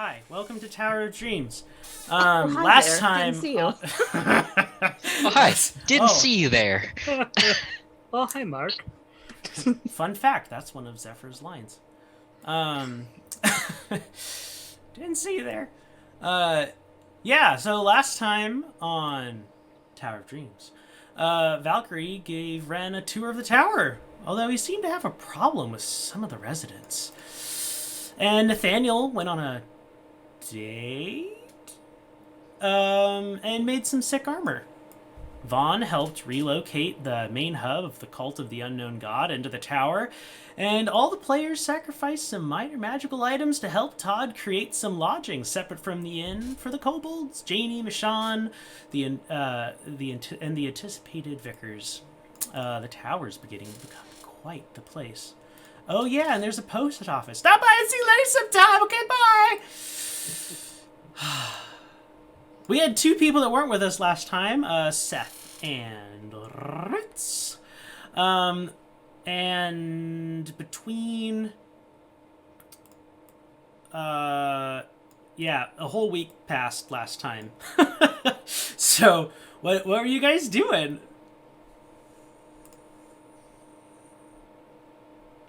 Hi, welcome to Tower of Dreams. Hi Last there. time. Didn't see you. Oh, hi. Didn't see you there. Oh, hi, Mark. Fun fact: that's one of Zephyr's lines. Um, didn't see you there. Yeah. So last time on Tower of Dreams, Valkyrie gave Ren a tour of the tower. Although he seemed to have a problem with some of the residents. And Nathaniel went on a date and made some sick armor. Vaughan helped relocate the main hub of the Cult of the Unknown God into the tower, and all the players sacrificed some minor magical items to help Todd create some lodging separate from the inn for the kobolds, Janie, Michonne, and the anticipated vicars. The tower's beginning to become quite the place. Oh yeah, and there's a post office. Stop by and see you later sometime. Okay, bye. We had two people that weren't with us last time, Seth and Ritz. And between, yeah, a whole week passed last time. So, what were you guys doing?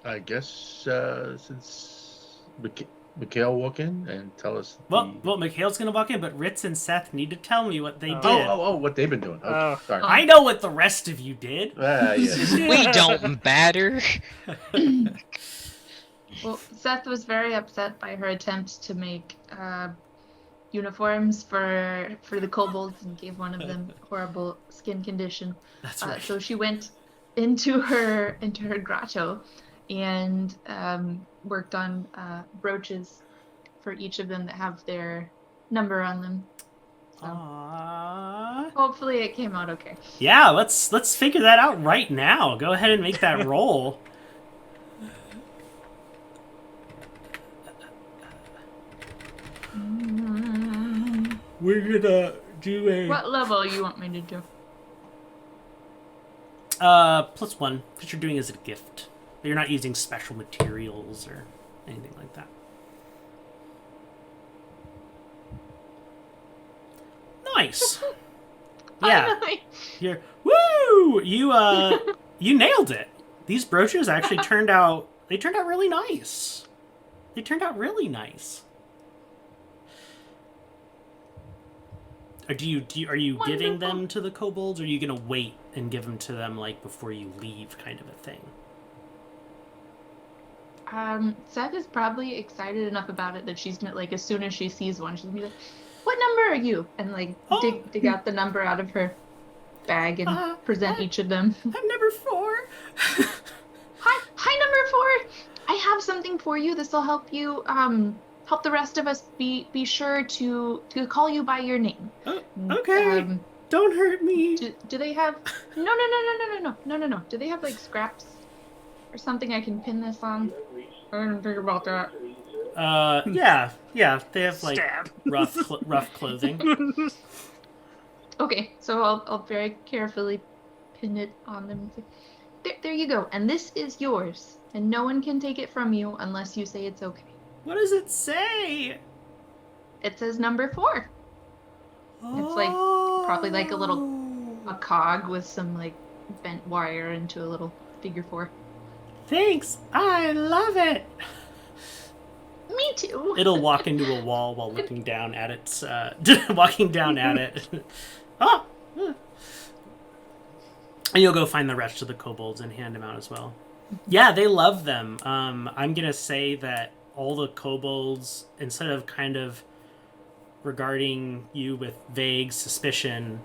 I guess since Mikhail walk in and tell us. Well, Mikhail's gonna walk in, but Ritz and Seth need to tell me what they did. What they've been doing. Okay, sorry. I know what the rest of you did. Yes. We don't matter. Well, Seth was very upset by her attempt to make uniforms for the kobolds and gave one of them horrible skin condition. That's right. So she went into her grotto and worked on brooches for each of them that have their number on them. So Aww. hopefully it came out okay. Yeah, let's figure that out right now. Go ahead and make that roll. We're gonna do a What level you want me to do? +1, because you're doing it as a gift. You're not using special materials or anything like that. Nice. Yeah. Finally. You're woo! You nailed it. These brooches actually turned out really nice. They turned out really nice. Are you giving them to the kobolds, or are you gonna wait and give them to them like before you leave, kind of a thing? Seth is probably excited enough about it that she's gonna, like, as soon as she sees one, she's gonna be like, "What number are you?" And like dig out the number out of her bag and present each of them. I'm number 4. Hi, number 4. I have something for you. This will help you help the rest of us be sure to call you by your name. Okay. Don't hurt me. Do they have no. Do they have like scraps or something I can pin this on? I didn't think about that. Yeah. They have like rough clothing. Okay, so I'll very carefully pin it on them. There you go. And this is yours, and no one can take it from you unless you say it's okay. What does it say? It says number 4. It's like probably like a cog with some like bent wire into a little figure 4. Thanks. I love it. Me too. It'll walk into a wall while looking down at its walking down at it. Oh. And you'll go find the rest of the kobolds and hand them out as well. Yeah, they love them. I'm gonna say that all the kobolds, instead of kind of regarding you with vague suspicion,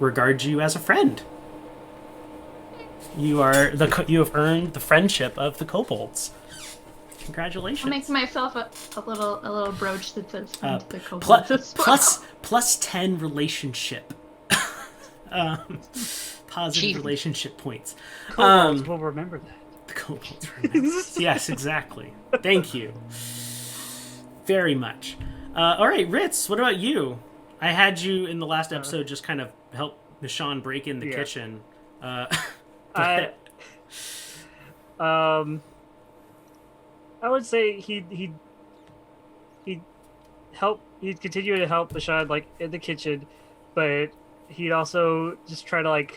regard you as a friend. You have earned the friendship of the kobolds. Congratulations. I'll make myself a little brooch that says friend to the kobolds as well. plus 10 relationship. Positive relationship points. Kobolds will remember that. The kobolds remember. Yes, exactly. Thank you very much. All right, Ritz, what about you? I had you in the last episode just kind of help Michonne break in the kitchen. I would say he He'd continue to help Bashan like in the kitchen, but he'd also just try to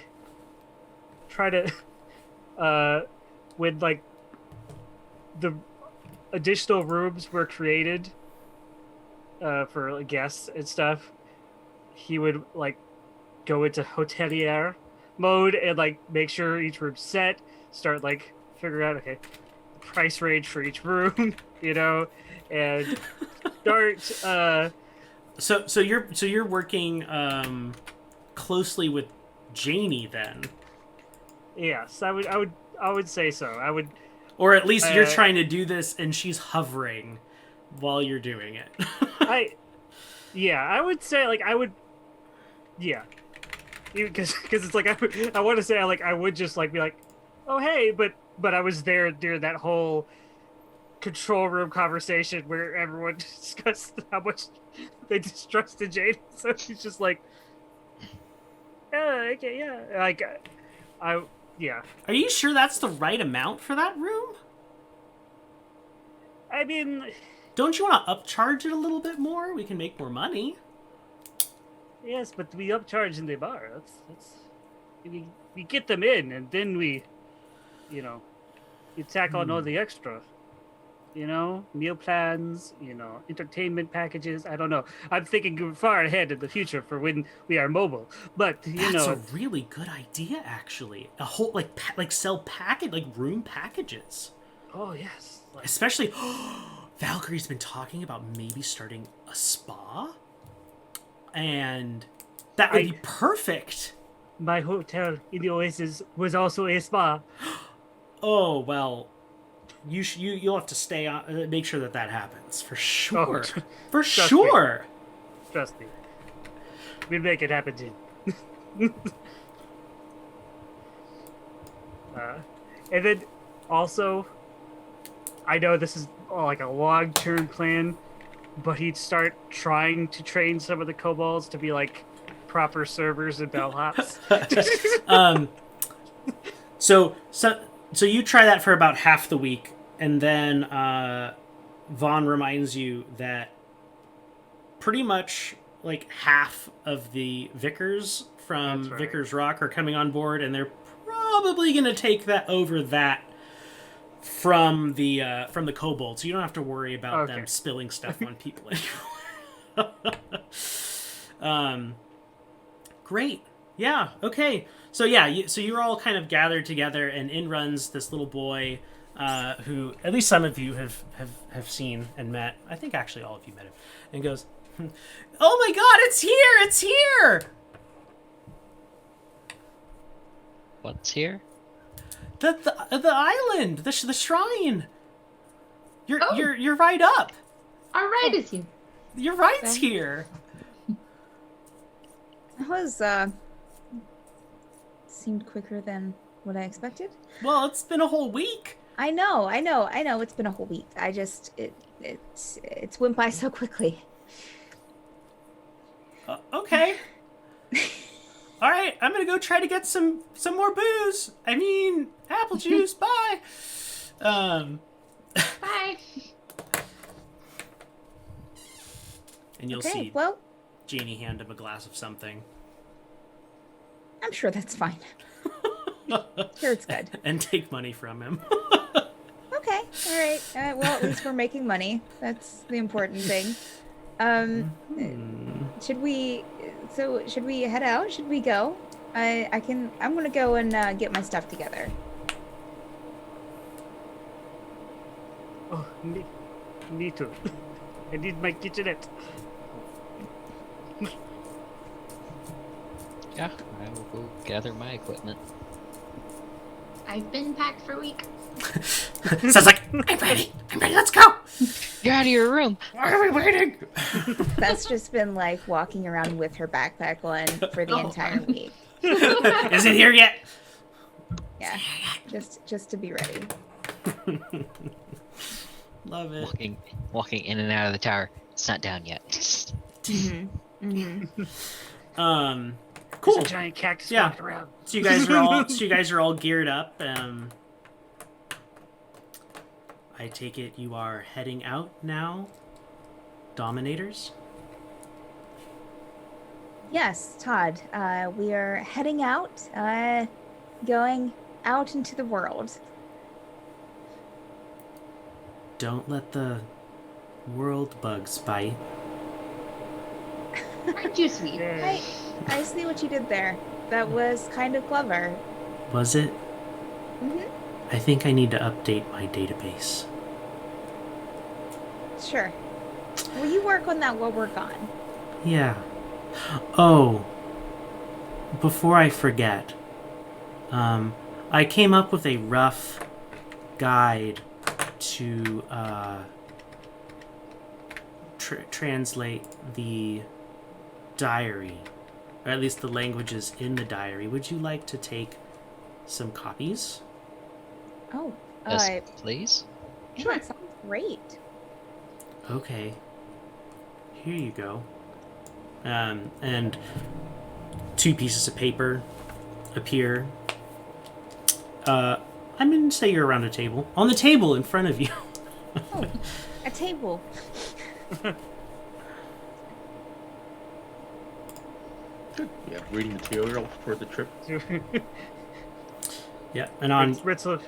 when like the additional rooms were created for like, guests and stuff, he would like go into hotelier mode and like make sure each room's set, start like figuring out okay price range for each room, and start So you're working closely with Janie then, yes, I would say so. I would, or at least you're trying to do this and she's hovering while you're doing it. I would say like I would, because it's like I want to say like I would just like be like, oh hey, but I was there during that whole control room conversation where everyone discussed how much they distrusted Jade. So she's just like, okay, yeah, like yeah. Are you sure that's the right amount for that room? I mean, don't you want to upcharge it a little bit more? We can make more money. yes, but we upcharge in the bar. That's we get them in, and then we, you tack on all the extra. Meal plans, entertainment packages. I don't know. I'm thinking far ahead in the future for when we are mobile. But that's a really good idea, actually. A whole like sell room packages. Oh yes, especially Valkyrie's been talking about maybe starting a spa, and that would be perfect. My hotel in the Oasis was also a spa. Oh well. You'll have to stay on. Make sure that happens for sure. Oh, for sure. Trust me. We'll make it happen, Jim. And then also, I know this is like a long-term plan, but he'd start trying to train some of the kobolds to be like proper servers and bellhops. So you try that for about half the week, and then Vaughan reminds you that pretty much like half of the Vicars from Vickers Rock are coming on board, and they're probably going to take that from the kobolds. So you don't have to worry about them spilling stuff on people anymore. Great. Yeah. Okay. So yeah, so you're all kind of gathered together, and in runs this little boy, who at least some of you have seen and met. I think actually all of you met him, and goes, "Oh my God, it's here! It's here!" What's here? The island, the shrine. You're right up. Our ride is here. Your ride's here. That was seemed quicker than what I expected. Well, it's been a whole week. I know. It's been a whole week. I just it's went by so quickly. Okay. All right, I'm gonna go try to get some more booze. I mean, apple juice. Bye. Bye. And you'll Okay, see well, Janie hand him a glass of something. I'm sure that's fine. Sure, it's good. And take money from him. Okay, all right. Well, at least we're making money. That's the important thing. Should we head out? Should we go? I'm gonna go and get my stuff together. Oh, me too. I need my kitchenette. Yeah, I will go gather my equipment. I've been packed for a week. Sounds like, I'm ready, let's go! You're out of your room! Why are we waiting? That's just been like walking around with her backpack on for the entire week. Is it here yet? Yeah, just to be ready. Love it. Walking in and out of the tower. It's not down yet. Cool. There's a giant cactus Yeah. walking around. So you guys are all geared up. I take it you are heading out now. Dominators? Yes, Todd. We are heading out, going out into the world. Don't let the world bugs bite. Aren't you sweet? Yeah. I see what you did there. That was kind of clever. Was it? Hmm. I think I need to update my database. Sure. Will you work on that while we're gone? Yeah. Oh, before I forget, I came up with a rough guide to translate the diary, or at least the languages in the diary. Would you like to take some copies? Oh, Yes, please. sure. That sounds great. Okay. Here you go. And 2 pieces of paper appear. I'm going to say you're around a table. On the table in front of you. Oh, a table. Good. We have reading material for the trip. Yeah, and on... Ritzel.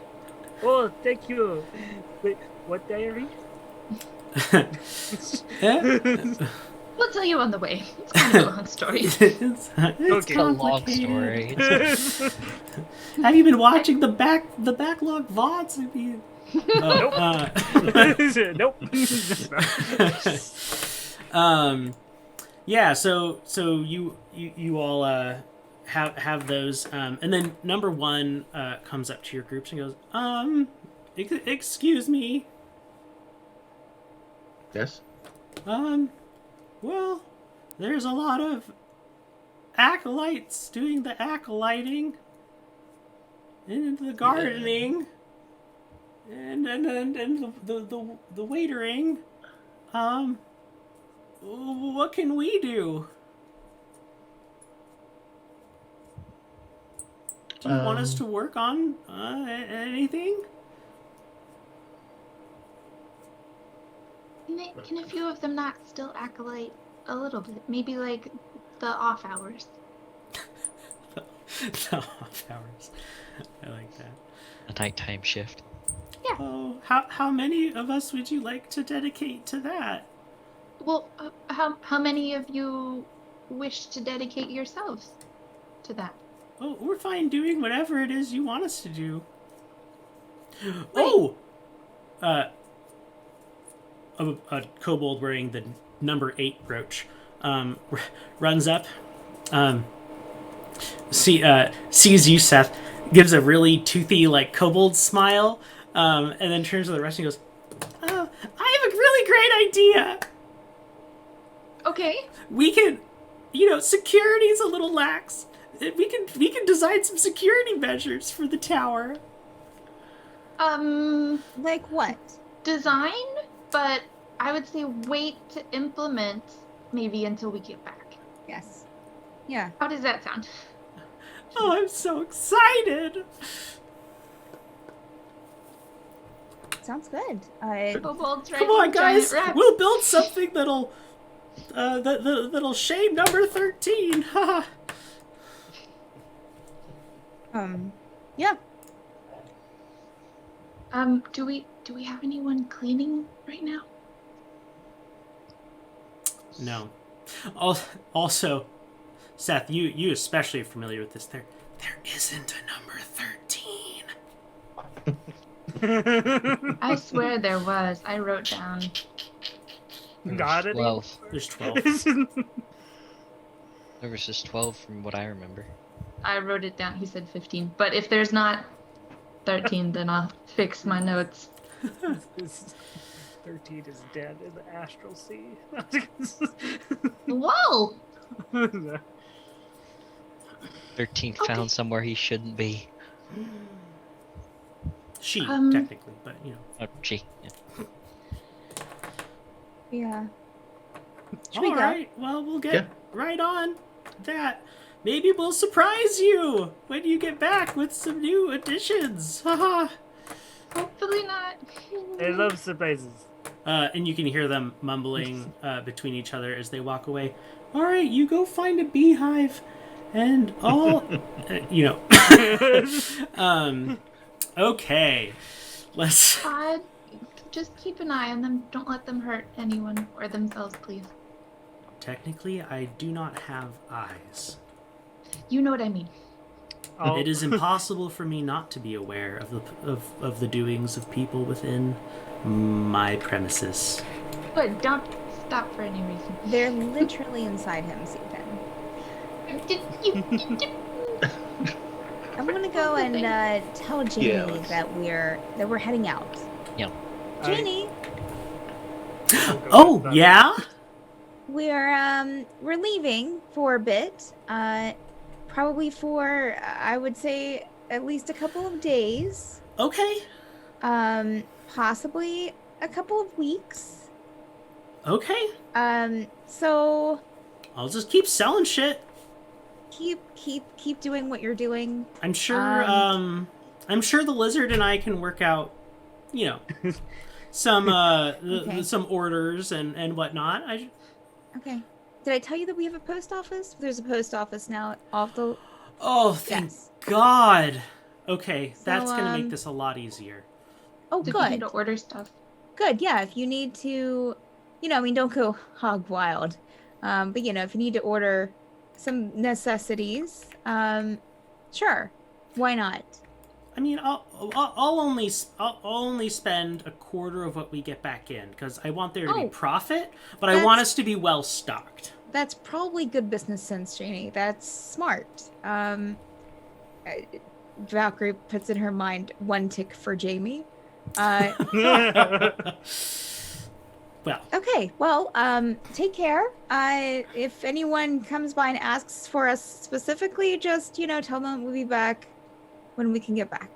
Oh, thank you. Wait, what diary? We'll tell you on the way. It's kind of a long story. it's Okay. A long complicated. story. Have you been watching the backlog VODs? Have you... Nope. Yeah, so you all have those, and then number 1 comes up to your groups and goes, excuse me. Yes? Well, there's a lot of acolytes doing the acolyting and the gardening and the waitering. What can we do? Do you want us to work on anything? Can a few of them not still acolyte a little bit? Maybe like the off hours. The off hours. I like that. A nighttime shift. Yeah. Oh, how many of us would you like to dedicate to that? Well, how many of you wish to dedicate yourselves to that? Oh, we're fine doing whatever it is you want us to do. Oh! A kobold wearing the number 8 brooch runs up, sees you, Seth, gives a really toothy, like, kobold smile, and then turns to the rest and goes, oh, I have a really great idea! Okay. We can, security's a little lax. We can design some security measures for the tower. Like what? Design, but I would say wait to implement maybe until we get back. Yes. Yeah. How does that sound? Oh, I'm so excited! Sounds good. Kobolds, right? Come on, guys! Giant rats. We'll build something that'll that'll shame number 13. Haha. Yeah. Do we have anyone cleaning right now? No. Also, Seth, you especially are familiar with this. There isn't a number 13. I swear there was. I wrote down. Got it. 12. There's 12. There was just 12 from what I remember. I wrote it down. He said 15. But if there's not 13, then I'll fix my notes. 13 is dead in the astral sea. Whoa! 13 Okay. found somewhere he shouldn't be. She, Um, technically, but, Oh, gee. Yeah. Yeah. Should we All go? right, well, we'll get Yeah. right on that. Maybe we'll surprise you when you get back with some new additions. Haha. Hopefully not. I love surprises. And you can hear them mumbling between each other as they walk away. All right, you go find a beehive, and all, okay, let's. Todd, just keep an eye on them. Don't let them hurt anyone or themselves, please. Technically, I do not have eyes. You know what I mean. Oh, It is impossible for me not to be aware of the doings of people within my premises. But don't stop for any reason. They're literally inside him, Stephen. I'm gonna go and tell Janie let's- that we're heading out. Yep. Janie, Oh, yeah? we're leaving for a bit. Probably for I would say at least a couple of days. Okay. Possibly a couple of weeks. Okay. So I'll just keep selling shit. keep doing what you're doing. I'm sure I'm sure the lizard and I can work out, some Okay. some orders and whatnot. Okay. Did I tell you that we have a post office? There's a post office now off the. Oh, thank Yes. God. Okay, that's So, gonna make this a lot easier. Oh, If you need good. to order stuff. Good. Yeah. If you need to, don't go hog wild. But if you need to order some necessities, sure. Why not? I mean, I'll only spend a quarter of what we get back in because I want there to be Oh, profit, but I want that's- us to be well stocked. That's probably good business sense, Janie. That's smart. Valkyrie puts in her mind one tick for Jamie. Well, Okay, well, take care. If anyone comes by and asks for us specifically, just, tell them we'll be back when we can get back.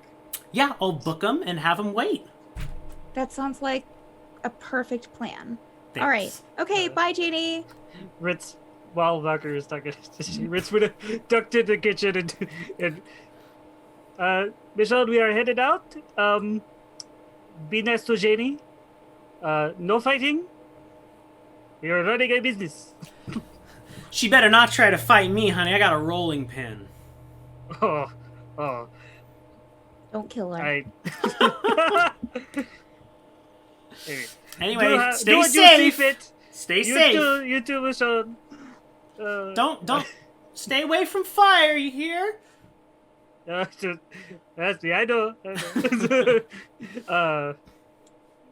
yeah, I'll book them and have them wait. That sounds like a perfect plan. Thanks. All right. Okay, bye, Janie. Ritz, while Valkyrie is talking, Ritz would have ducked in the kitchen and Michelle, we are headed out. Be nice to Janie. No fighting. We are running a business. She better not try to fight me, honey. I got a rolling pin. Oh, Don't kill her. I. Anyway, Anyway, do stay what you see safe. fit. Stay You safe. too, you too, Michelle. Don't stay away from fire. You hear? That's me. I know.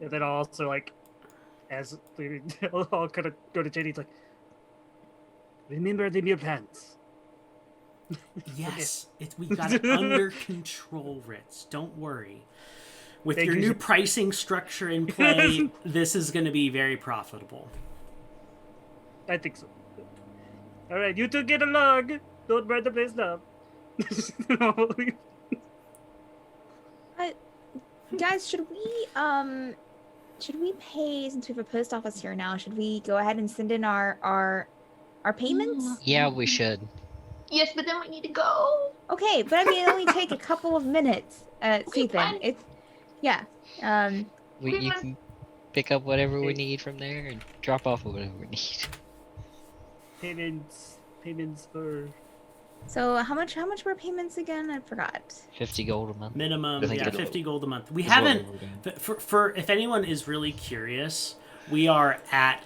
And then I'll also as I'll kind of go to Jenny. It's like, remember the meal plans. Yes, we got it under control, Ritz. Don't worry. With Thank your you. new pricing structure in play, this is going to be very profitable. I think so. All right, you two get along. Don't burn the place down. Guys, should we pay, since we have a post office here now, should we go ahead and send in our payments? Yeah, we should. Yes, but then we need to go. Okay, but I mean, it only take a couple of minutes, Okay, Stephen. fine. It's, yeah. You can pick up whatever we need from there and drop off whatever we need. Payments for. So how much were payments again? I forgot. 50 gold a month. Minimum, 50 gold a month. We Is what haven't. we're doing. For if anyone is really curious, we are at.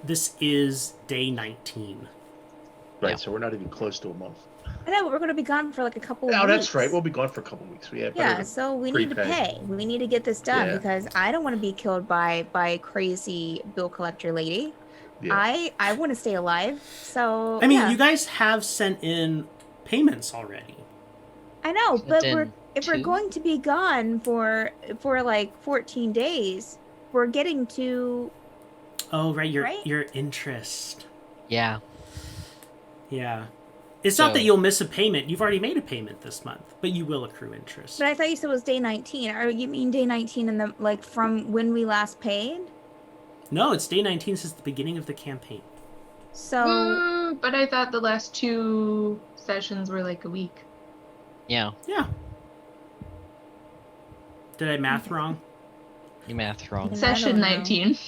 This is day 19. Right, Yeah. so we're not even close to a month. I know, but we're gonna be gone for like a couple of Oh, weeks. that's right. We'll be gone for a couple of weeks. Yeah, so we need to prepay. pay. We need to get this done Yeah. because I don't want to be killed by crazy bill collector lady. Yeah. I want to stay alive. So I mean, yeah. you guys have sent in payments already. I know, but Within if we're 2? going to be gone for like 14 days, we're getting to Oh, right, Right? your interest. Yeah. Yeah. It's not So- that you'll miss a payment. You've already made a payment this month, but you will accrue interest. But I thought you said it was day 19. Or you mean day 19 in the like from when we last paid? No, it's day 19 since the beginning of the campaign. So But I thought the last 2 sessions were like a week. Yeah. Yeah. Did I math wrong? Your math's wrong. I Session don't know. 19.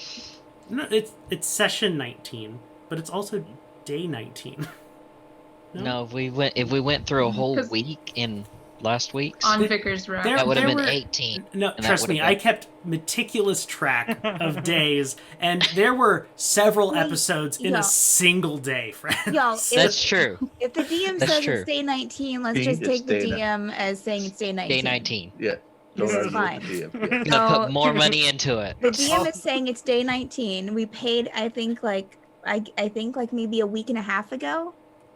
No, it's session 19, but it's also day 19. No, if we went through a whole 'Cause- week in last week's, On There- Vickers Rock. there- that would have been were- 18. No, And that trust me, would've I been- kept meticulous track of days, and there were several Wait, episodes in yo. a single day, friends. Yo, That's true. If the DM That's says true. it's day 19, let's It's just take the day DM as saying it's day 19. Day 19. Yeah. This Don't is argue fine. with the DM. Yeah. Gonna So- put more money into it. The DM is saying it's day 19. We paid, I think, I think like maybe a week and a half ago.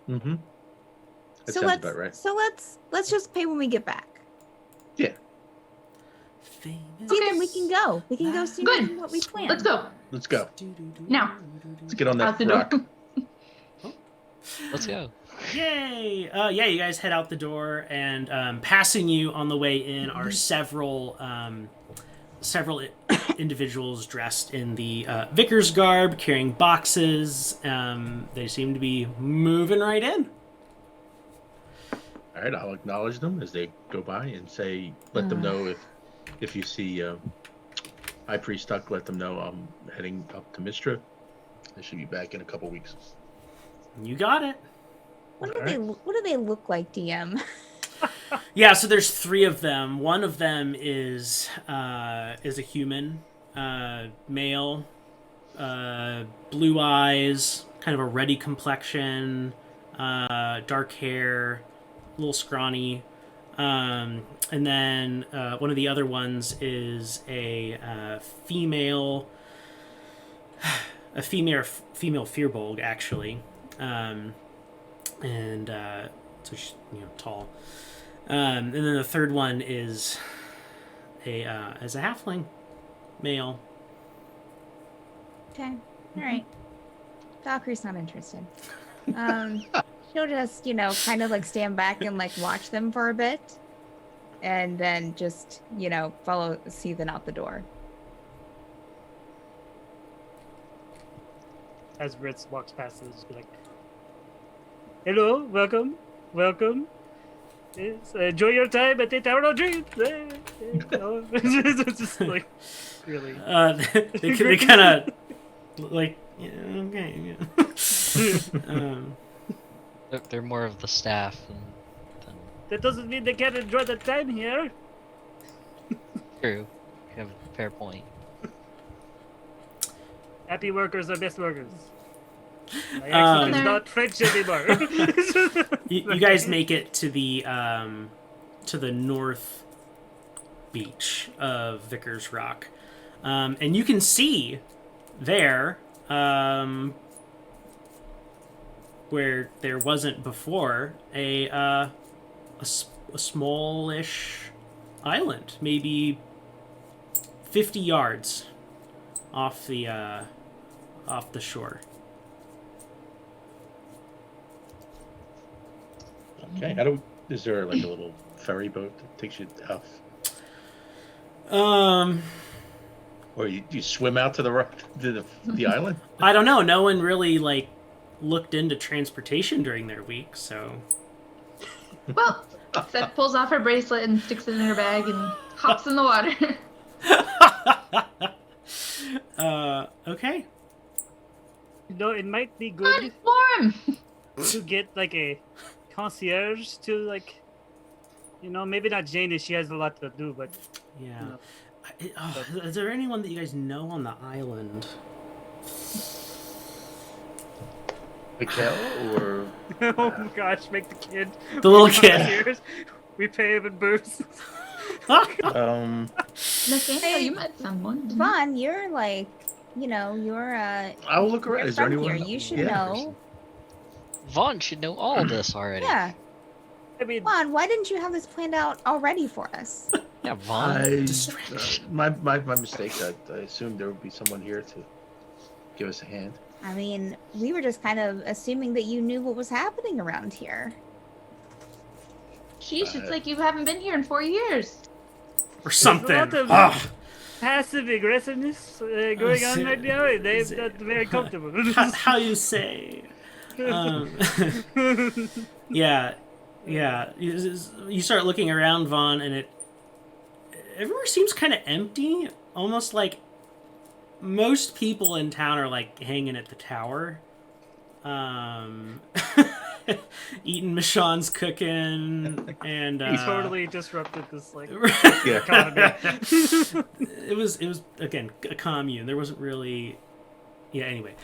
Mm-hmm. That So sounds let's about right. let's just pay when we get back. Yeah. Famous See, then we can go. We can go sooner Good. than what we planned. Let's go. Let's go. Now. Let's get on Out that the rock. door. Let's go. Yay! Yeah, you guys head out the door, and passing you on the way in are several individuals dressed in the vicar's garb, carrying boxes. They seem to be moving right in. All right, I'll acknowledge them as they go by and say, let them know if you see High Priest Duck, let them know I'm heading up to Mistra. I should be back in a couple weeks. You got it. What do they look like, DM? Yeah, so there's 3 of them. One of them is a human, male, blue eyes, kind of a ruddy complexion, dark hair, a little scrawny. And then one of the other ones is a female Fearbolg, actually. So she's tall. And then the third one is a halfling male. Okay. All right. Valkyrie's not interested. She'll just, kind of like stand back and like watch them for a bit, and then just, follow Seethan out the door. As Ritz walks past, he'll just be like, "Hello, welcome. Yes, enjoy your time at the Tower of Dreams." It's just like, really. They kind of like, yeah, okay. Yeah. They're more of the staff than That doesn't mean they can't enjoy the time here. true. You have a fair point. Happy workers are best workers. My Um, accent is not French anymore. You guys make it to the north beach of Vickers Rock, and you can see there, where there wasn't before, a smallish island, maybe 50 yards off the shore. Okay, is there like a little ferry boat that takes you off? Or you swim out to the island? I don't know. No one really looked into transportation during their week, so. Well, Seth pulls off her bracelet and sticks it in her bag and hops in the water. Okay. It might be God, good it's warm. to get like a concierge to maybe not Jane, she has a lot to do, but Yeah. Is there anyone that you guys know on the island? Mikhail or oh my gosh, make the kid. The little be kid. concierge. We pay him in booze. Nathaniel, you met someone. didn't you? Vaughn, you're like, you're I'll look around. you're Is there from anyone? here. You should Yeah, know. Vaughn should know all this already. Yeah. I mean, Vaughn, why didn't you have this planned out already for us? Yeah, Vaughn. My mistake. I assumed there would be someone here to give us a hand. I mean, we were just kind of assuming that you knew what was happening around here. Sheesh, it's like you haven't been here in 4 years. Or something. lot of- Ugh. passive aggressiveness going on right now, and they're is not it- very comfortable. How you say? Yeah. You start looking around, Vaughn, and everywhere seems kind of empty, almost like most people in town are like hanging at the tower. Eating Michonne's cooking, and He totally disrupted this like Yeah. economy. it was again a commune. There wasn't really, Anyway,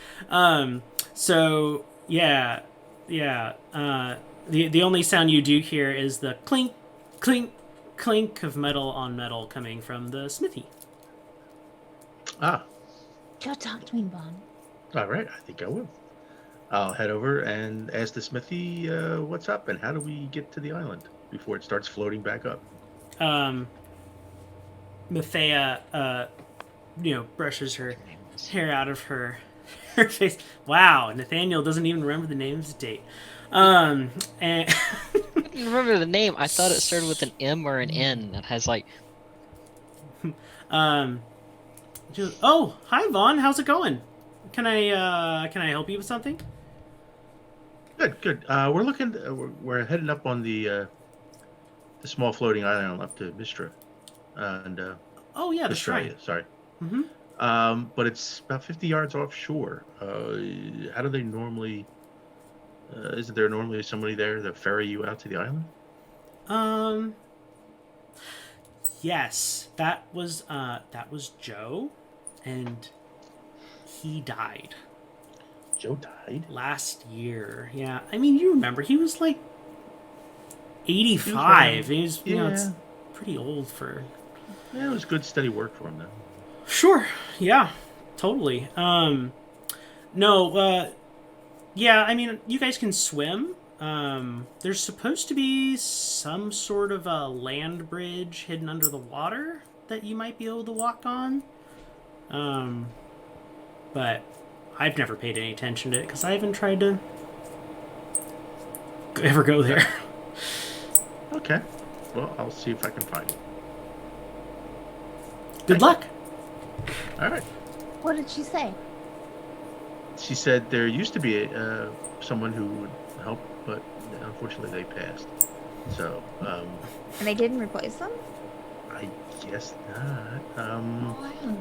so yeah. The only sound you do hear is the clink, clink, clink of metal on metal coming from the smithy. Ah, Go talk to him, Vaughn. all right. I think I will. I'll head over and ask the smithy what's up and how do we get to the island before it starts floating back up. Mathea, brushes her hair out of her face. Wow, Nathaniel doesn't even remember the name's date. And I didn't remember the name. I thought it started with an M or an N that has like. she goes, oh, hi Vaughn, how's it going? Can I help you with something? Good. We're looking. We're heading up on the small floating island up to Mistra, and Oh yeah, that's right. Mistralia. Sorry. Mm-hmm. But it's about 50 yards offshore. How do they normally? Isn't there normally somebody there to ferry you out to the island? Yes, that was Joe, and he died Joe died. last year. Yeah, I mean, you remember he was like 85. He was, it's pretty old for. Yeah, it was good, steady work for him though. Sure. Yeah. Totally. No. Yeah. I mean, you guys can swim. There's supposed to be some sort of a land bridge hidden under the water that you might be able to walk on. But I've never paid any attention to it because I haven't tried to ever go there. Okay. Well, I'll see if I can find it. Good luck. All right. What did she say? She said there used to be someone who would help, but unfortunately they passed. So, And they didn't replace them? I guess not. Wow.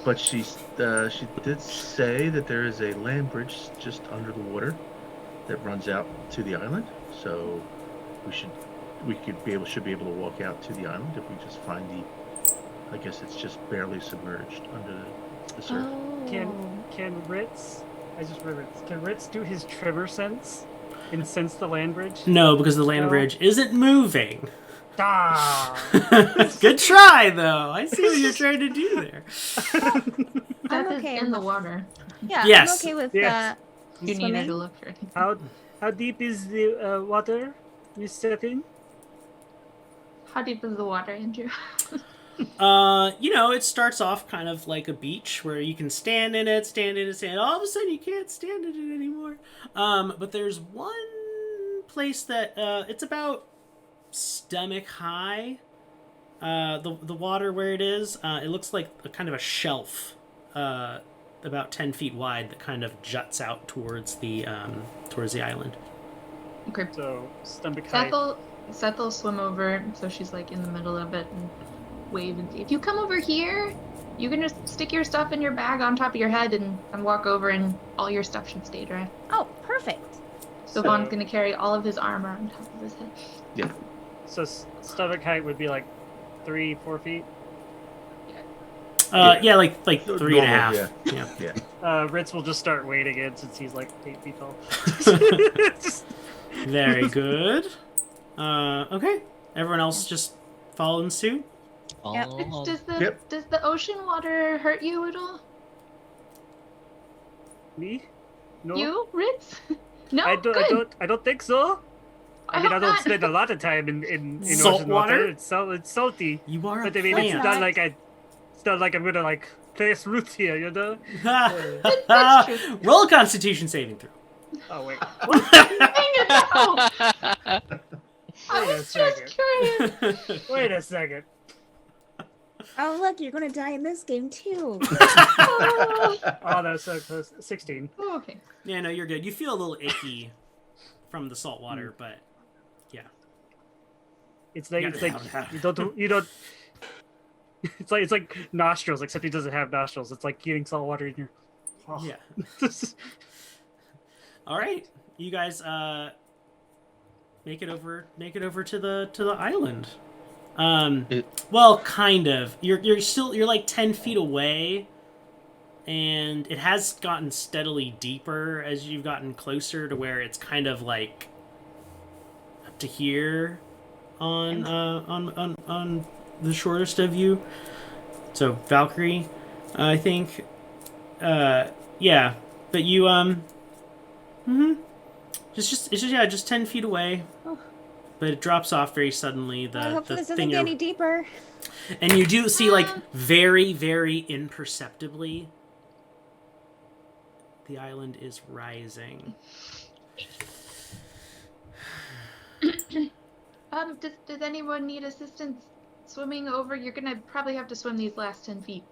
But she did say that there is a land bridge just under the water that runs out to the island. So should be able to walk out to the island if we just find I guess it's just barely submerged under the surface. Oh. Can Ritz? I just remembered. Can Ritz do his tremor sense and sense the land bridge? No, because the land No. bridge isn't moving. Ah! Good try, though. I see what you're trying to do there. That is okay in the with- water. Yeah, Yes. I'm okay with Yes. You needed swimming. to look for it. How deep is the water, Miss Setting? How deep is the water, Andrew? It starts off kind of like a beach where you can stand in it. All of a sudden, you can't stand in it anymore. But there's one place that it's about stomach high. The water where it is, it looks like a kind of a shelf, about 10 feet wide that kind of juts out towards the island. Okay. So stomach height. Seth will swim over, so she's like in the middle of it and wave and say, if you come over here, you can just stick your stuff in your bag on top of your head and walk over and all your stuff should stay dry. Oh, perfect. So Vaughn's gonna carry all of his armor on top of his head. Yeah. So stomach height would be like 3-4 feet. Yeah, like 3.5. Yeah. Yeah. Ritz will just start wading in since he's like 8 feet tall. Just- Very good. Okay. Everyone else just following suit? Yep. Does the ocean water hurt you at all? Me? No. You, Ritz? No, I don't think so. I mean, I hope don't not. spend a lot of time in Salt ocean water? It's salty. You are a But I mean, plant. it's not like I'm gonna like place roots here, you know? That's true. Roll a Constitution saving throw. Oh wait. Dang it, no! I Wait a was just second. curious. Wait a second. Oh, look, you're going to die in this game, too. Oh, that's so close. 16. Oh, okay. Yeah, no, you're good. You feel a little icky from the salt water, but It's like Yeah, it's like yeah. you don't It's like nostrils, except he doesn't have nostrils. It's like getting salt water in your. Oh. Yeah. All right, you guys make it over to the island. Well, kind of. You're like 10 feet away, and it has gotten steadily deeper as you've gotten closer to where it's kind of like up to here on the shortest of you. So Valkyrie, I think, yeah, but you it's just 10 feet away. Oh. But it drops off very suddenly. I hope the this doesn't thing get you're- any deeper. And you do see, like, very, very imperceptibly, the island is rising. Does anyone need assistance swimming over? You're gonna probably have to swim these last 10 feet.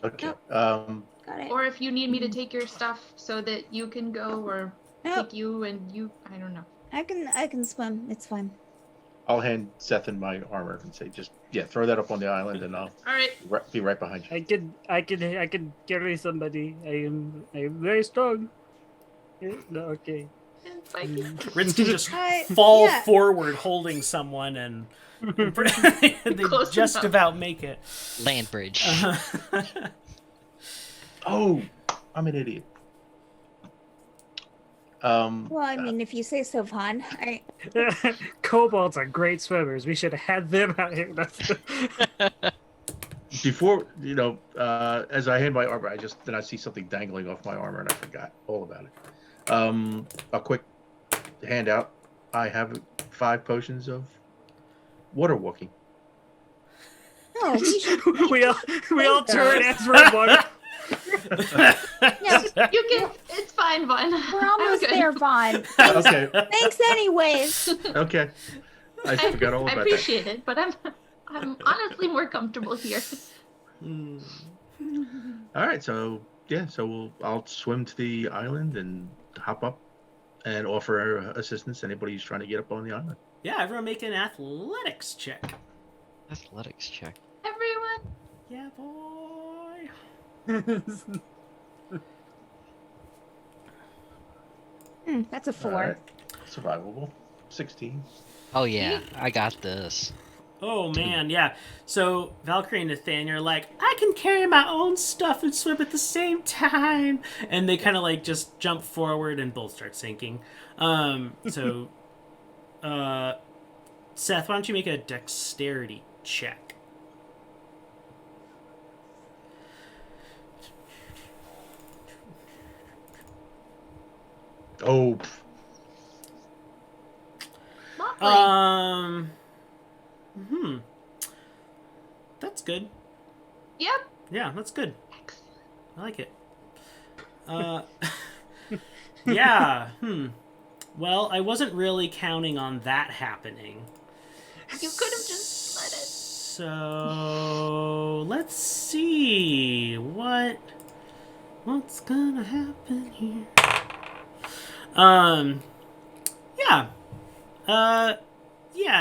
Okay. Got it. Or if you need me to take your stuff so that you can go, or Nope. take you and you, I don't know. I can swim. It's fine. I'll hand Sethin my armor and say, just throw that up on the island, and I'll All right. be right behind you. I can carry somebody. I am very strong. No, okay. It's like, Ritz can just I- fall yeah. forward holding someone, and they Close just enough. about make it. Land bridge. Oh, I'm an idiot. Well, I mean, if you say so, Vaughn. Kobolds are great swimmers. We should have had them out here. Before, as I hand my armor, I see something dangling off my armor, and I forgot all about it. A quick handout. I have 5 potions of water walking. No, we should. we all turn as we're walking. Yeah, you can, it's fine, Vaughn. we're almost good. there, Vaughn. Okay. Thanks, anyways. Okay. I forgot all I about appreciate it, but I'm honestly more comfortable here. Hmm. that. All right. So I'll swim to the island and hop up and offer assistance to anybody who's trying to get up on the island. Yeah, everyone make an athletics check. Athletics check. Everyone, Yeah, boy. That's a 4. All right. Survivable. 16. Oh yeah, I got this. Oh man, yeah. So Valkyrie and Nathaniel are like, I can carry my own stuff and swim at the same time, and they kind of like just jump forward and both start sinking. So, Seth, why don't you make a dexterity check? Oh, lovely. That's good. Yep. Yeah, that's good. Excellent. I like it. Yeah. Well, I wasn't really counting on that happening. You could have just let it. So let's see what's gonna happen here. Yeah.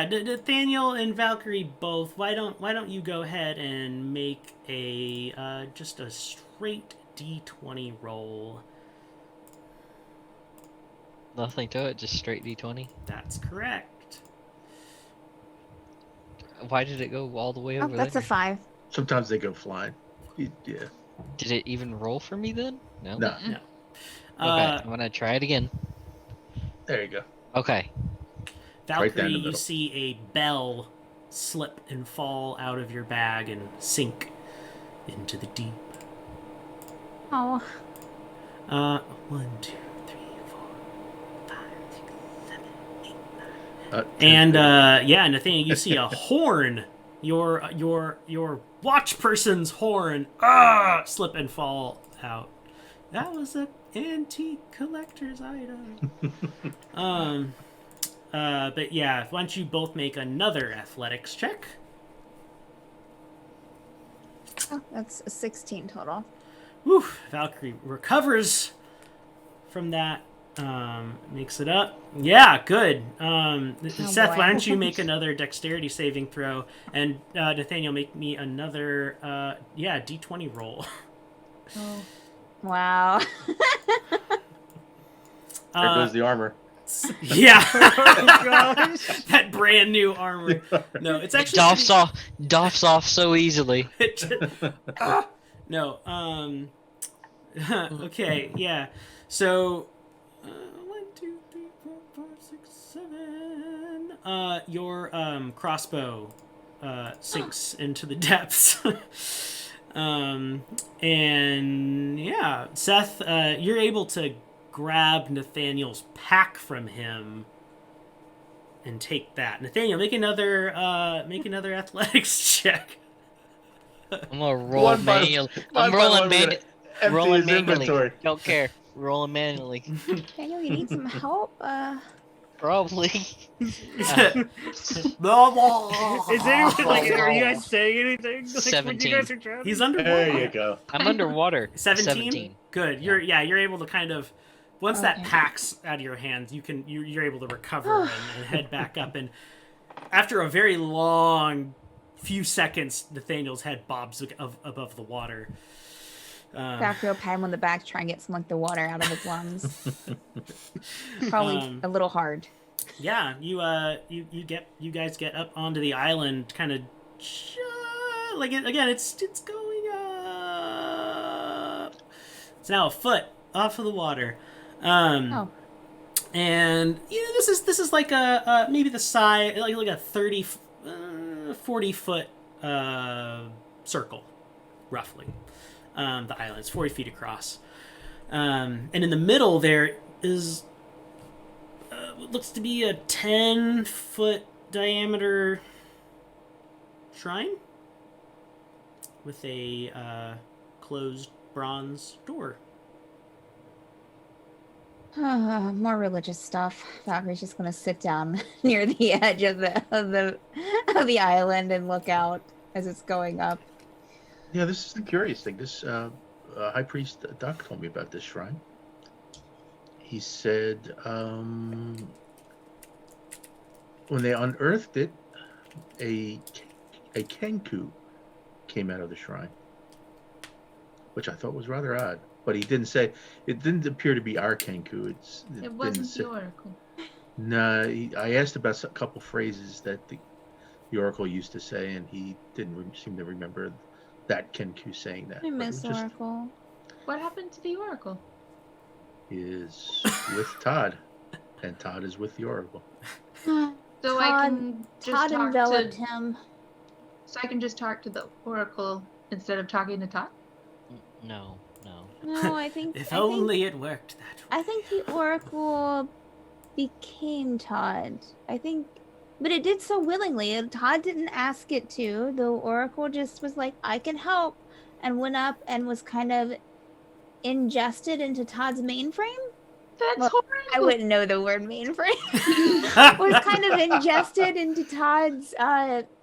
Nathaniel and Valkyrie both. Why don't you go ahead and make a just a straight D20 roll? Nothing to it, just straight D20. That's correct. Why did it go all the way Oh, over that's there? a 5. sometimes they go flying. Yeah. Did it even roll for me then? No. No. Okay, I'm gonna try it again. There you go. Okay. Valkyrie, down the you middle. see a bell slip and fall out of your bag and sink into the deep. Oh, 1, 2, 3, 4, 5, 6, 7, 8, 9. And Nathaniel, you see a horn. Your watch person's horn slip and fall out. That was an antique collector's item. But yeah, why don't you both make another athletics check? that's a 16 total. Whew, Valkyrie recovers from that Makes it up. Yeah, good. Seth, boy. why don't you make another dexterity saving throw, and Nathaniel, make me another d20 roll. Oh. Wow. There goes the armor. Yeah. Oh gosh. That brand new armor. No, it's actually Doffs off so easily. No. Okay. Yeah. So. 1, 2, 3, 4, 5, 6, 7. Your crossbow sinks into the depths. And yeah, Seth, you're able to grab Nathaniel's pack from him and take that. Nathaniel, make another athletics check. I'm gonna roll One by- manually. one I'm by rolling one, we're gonna empty rolling his manually. inventory. Don't care. Rolling manually. Daniel, you need some help? Probably. Is anyone like? Are you guys saying anything? Like, when 17. you guys are drowning? He's underwater. There you go. I'm underwater. 17? Good. You're able to kind of once that Okay. pack's out of your hands, you're able to recover and head back up. And after a very long few seconds, Nathaniel's head bobs above the water. Valkyrie will pat him on the back, try and get some like the water out of his lungs. Probably a little hard. Yeah, you guys get up onto the island, kind of like again. It's going up. It's now a foot off of the water. Oh. And this is like a maybe the size like a 30, 40 foot circle, roughly. The island's 40 feet across, and in the middle there is what looks to be a 10-foot diameter shrine with a closed bronze door. More religious stuff. Valkyrie's just gonna sit down near the edge of the island and look out as it's going up. Yeah, this is the curious thing. This High Priest Doc told me about this shrine. He said when they unearthed it, a kenku came out of the shrine, which I thought was rather odd. But he didn't say. It didn't appear to be our kenku. It didn't wasn't say. the oracle. No, I asked about a couple phrases that the Oracle used to say, and he didn't seem to remember that kenku saying that. I But it miss was just- Oracle. What happened to the oracle? is with Todd, and Todd is with the Oracle. So I can just Todd talk enveloped to. him. So I can just talk to the oracle instead of talking to Todd. No. No, I think. If I think- only it worked that way. I think the Oracle became Todd. I think, but it did so willingly. Todd didn't ask it to. The Oracle just was like, "I can help," and went up and was kind of ingested into Todd's mainframe. That's Well, horrible. I wouldn't know the word mainframe. Was kind of ingested into Todd's.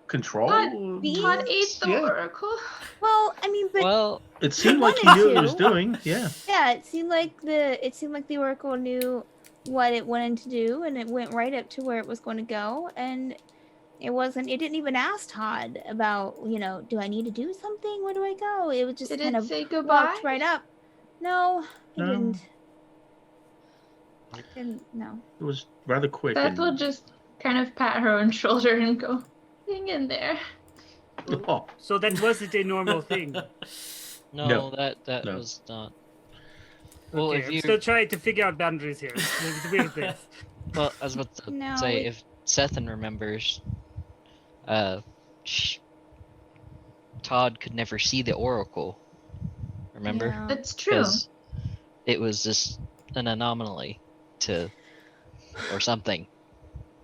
Control? Todd ate the Yeah. oracle. Well, I mean, but Well, It seemed like he wanted knew what it was to. doing. Yeah. yeah, it seemed like the Oracle knew what it wanted to do, and it went right up to where it was going to go, and it didn't even ask Todd about, do I need to do something? Where do I go? It was just Did kind it of say goodbye? walked right up. No, it No. didn't. No. It was rather quick. Beth and- will just kind of pat her own shoulder and go, "Hang in there." Oh, So that wasn't a normal thing. no, that No. was not. Well, Okay, if I'm you still trying to figure out boundaries here. It's weird this. well, I was about to No, say it- if Sethan remembers, Todd could never see the Oracle. Remember? Yeah. That's true. 'Cause it was just an anomaly or something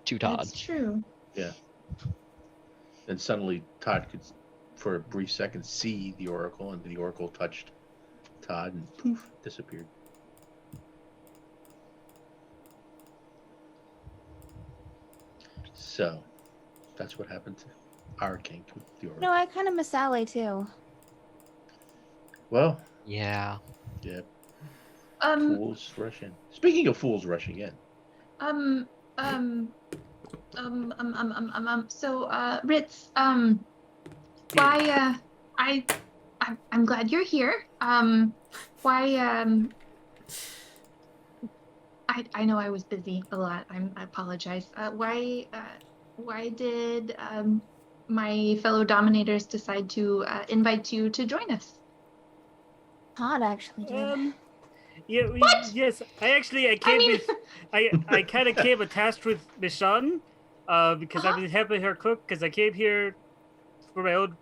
to Todd. That's true. and suddenly Todd could, for a brief second, see the Oracle, and the Oracle touched Todd, and poof, disappeared. So, that's what happened to our king, the Oracle. No, I kind of miss Sally too. Well, Yeah. yeah. Fools rush in. Speaking of fools rushing in, um, um, so, Ritz, why, I'm glad you're here. Why, I know I was busy a lot. I apologize. Why did, my fellow dominators decide to, invite you to join us? Todd actually did. Yeah, What? yes. I came I mean, with. I kind of came attached with Michonne, because I was helping her cook. Because I came here for my own.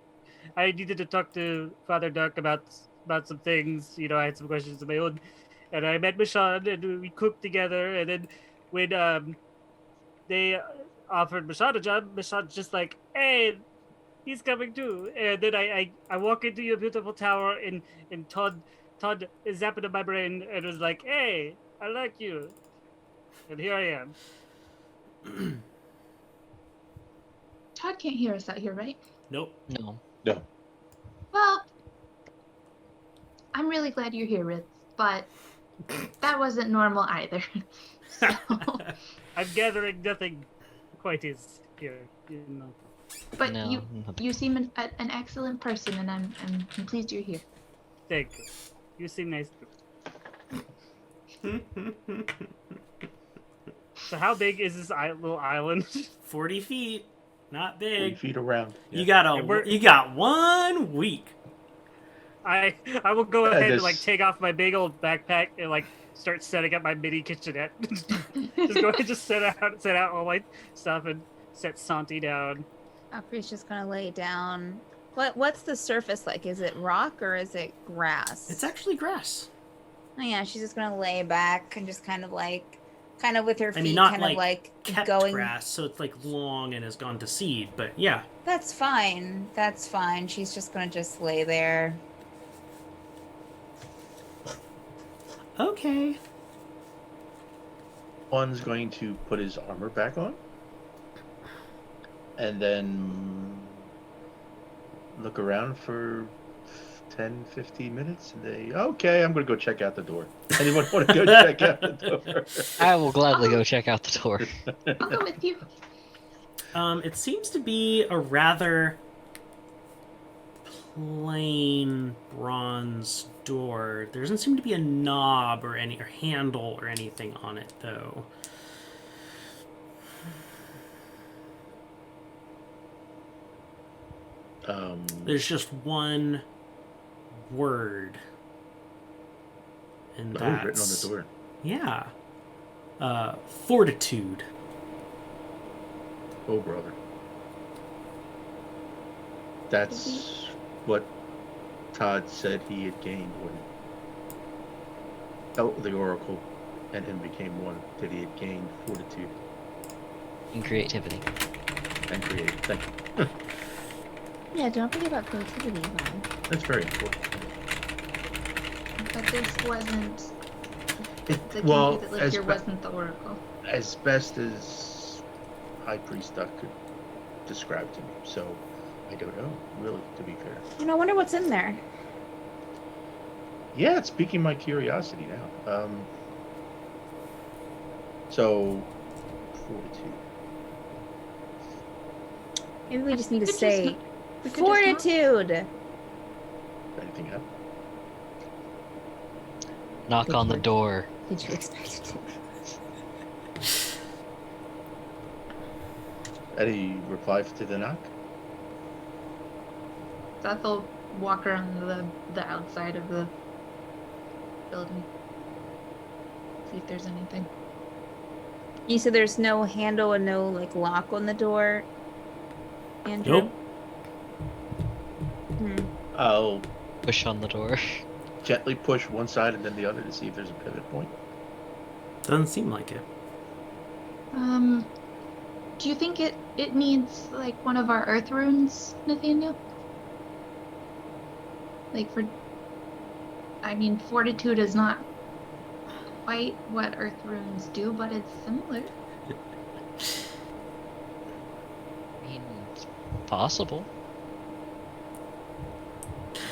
I needed to talk to Father Duck about some things. You know, I had some questions of my own, and I met Michonne, and we cooked together. And then when they offered Michonne a job, Michonne's just like, "Hey, he's coming too." And then I walk into your beautiful tower, and Todd is zapping at my brain and was like, "Hey, I like you," and here I am. Todd can't hear us out here, right? Nope. No. no. Well, I'm really glad you're here, Ritz, but that wasn't normal either. So, I'm gathering nothing quite is here, you know. but No, you nothing. you seem an excellent person, and I'm pleased you're here. Thank you. You seem nice too. So how big is this little island? 40 feet. Not 40 big. feet around. You Yeah. got 1 week. I will go Yeah, ahead and this- like take off my big old backpack and like start setting up my mini kitchenette. Just go ahead and just set out all my stuff and set Santi down. Valkyrie's just gonna lay down. What's the surface like? Is it rock or is it grass? It's actually grass. Oh yeah, she's just gonna lay back and just kind of with her I feet mean, not kind of like kept going. grass, so it's like long and has gone to seed. But yeah, That's fine. That's fine. She's just gonna just lay there. okay. One's going to put his armor back on. And then look around for 10, 15 minutes. And okay, I'm going to go check out the door. Anyone want to go check out the door? I will gladly go check out the door. I'll go with you. It seems to be a rather plain bronze door. There doesn't seem to be a knob or handle or anything on it, though. There's just one word, and Written on that's the door. yeah, fortitude. Oh, brother. That's what Todd said he had gained when the Oracle and him became one. That he had gained fortitude And creativity. and creative. Thank you. Yeah, don't forget about creativity, man. That's very important. But this wasn't. The Well, kenku that lived here wasn't the Oracle. as best as High Priest Duck could describe to me. So I don't know, really, to be fair. And I wonder what's in there. Yeah, it's piquing my curiosity now. So fortitude. Maybe we just need to Could say just- we could just not- fortitude. Anything happen? Knock on the door. Did you expect it to? Any reply to the knock? Seth will walk around the outside of the building. See if there's anything. You said there's no handle and no like lock on the door. Andrew. Nope. I'll Push on the door. gently push one side and then the other to see if there's a pivot point. Doesn't seem like it. Do you think it needs like one of our earth runes, Nathaniel? Like I mean, fortitude is not quite what earth runes do, but it's similar. I mean, it's possible.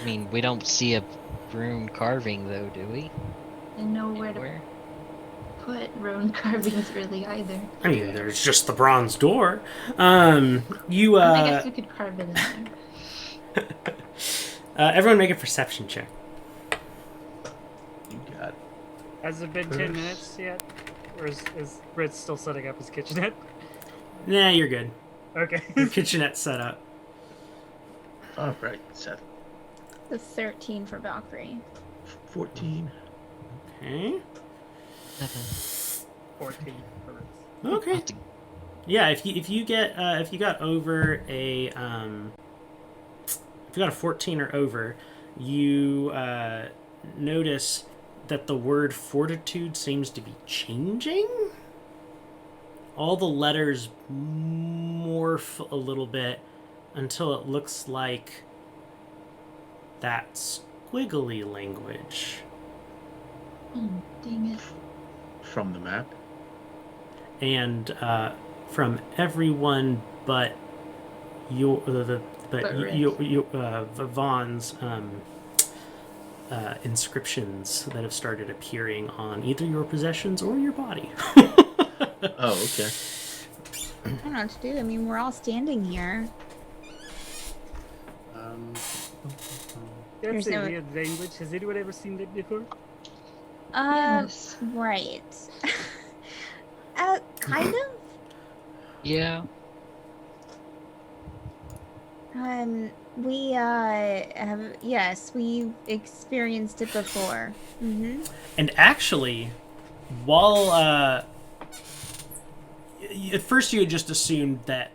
I mean, we don't see a rune carving, though, do we? And nowhere to Where? put rune carvings really either. I mean, there's just the bronze door. You I guess we could carve it in there. everyone make a perception check. You got it. Has it been 10 minutes yet? Or is Ritz still setting up his kitchenette? Nah, you're good. Okay. Your kitchenette's set up. All right, Seth. The 13 for Valkyrie. 14. Okay. 14 for Ritz. Okay. Have to- Yeah, if you got over a if you got a 14 or over, you notice that the word fortitude seems to be changing. All the letters morph a little bit until it looks like that squiggly language. Oh, dang it. From the map. And from everyone but Vaughn's inscriptions that have started appearing on either your possessions or your body. Oh, okay. I don't know what to do. I mean, we're all standing here. That's There's a no- weird language. Has anyone ever seen that before? Yes. Right. Kind of. Yeah. We have, yes, we've experienced it before. Mm-hmm. And actually, while at first you had just assumed that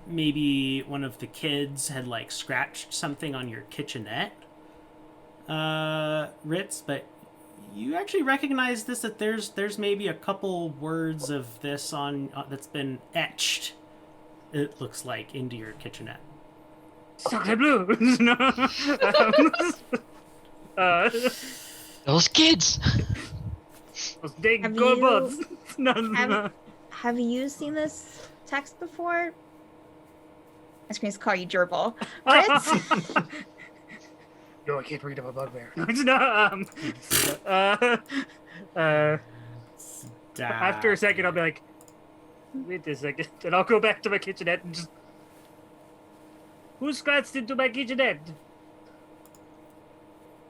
maybe one of the kids had like scratched something on your kitchenette, Ritz, but you actually recognize this, that there's maybe a couple words of this on that's been etched, it looks like, into your kitchenette. Sacre bleu! No. Those kids! Those dang Have good you- buds. No. Have you seen this text before? I was going to call you Gerbil. Fritz? No, I can't read of a bugbear. No, after a second, I'll be like, wait a second. And I'll go back to my kitchenette and just... Who scratched into my kitchenette?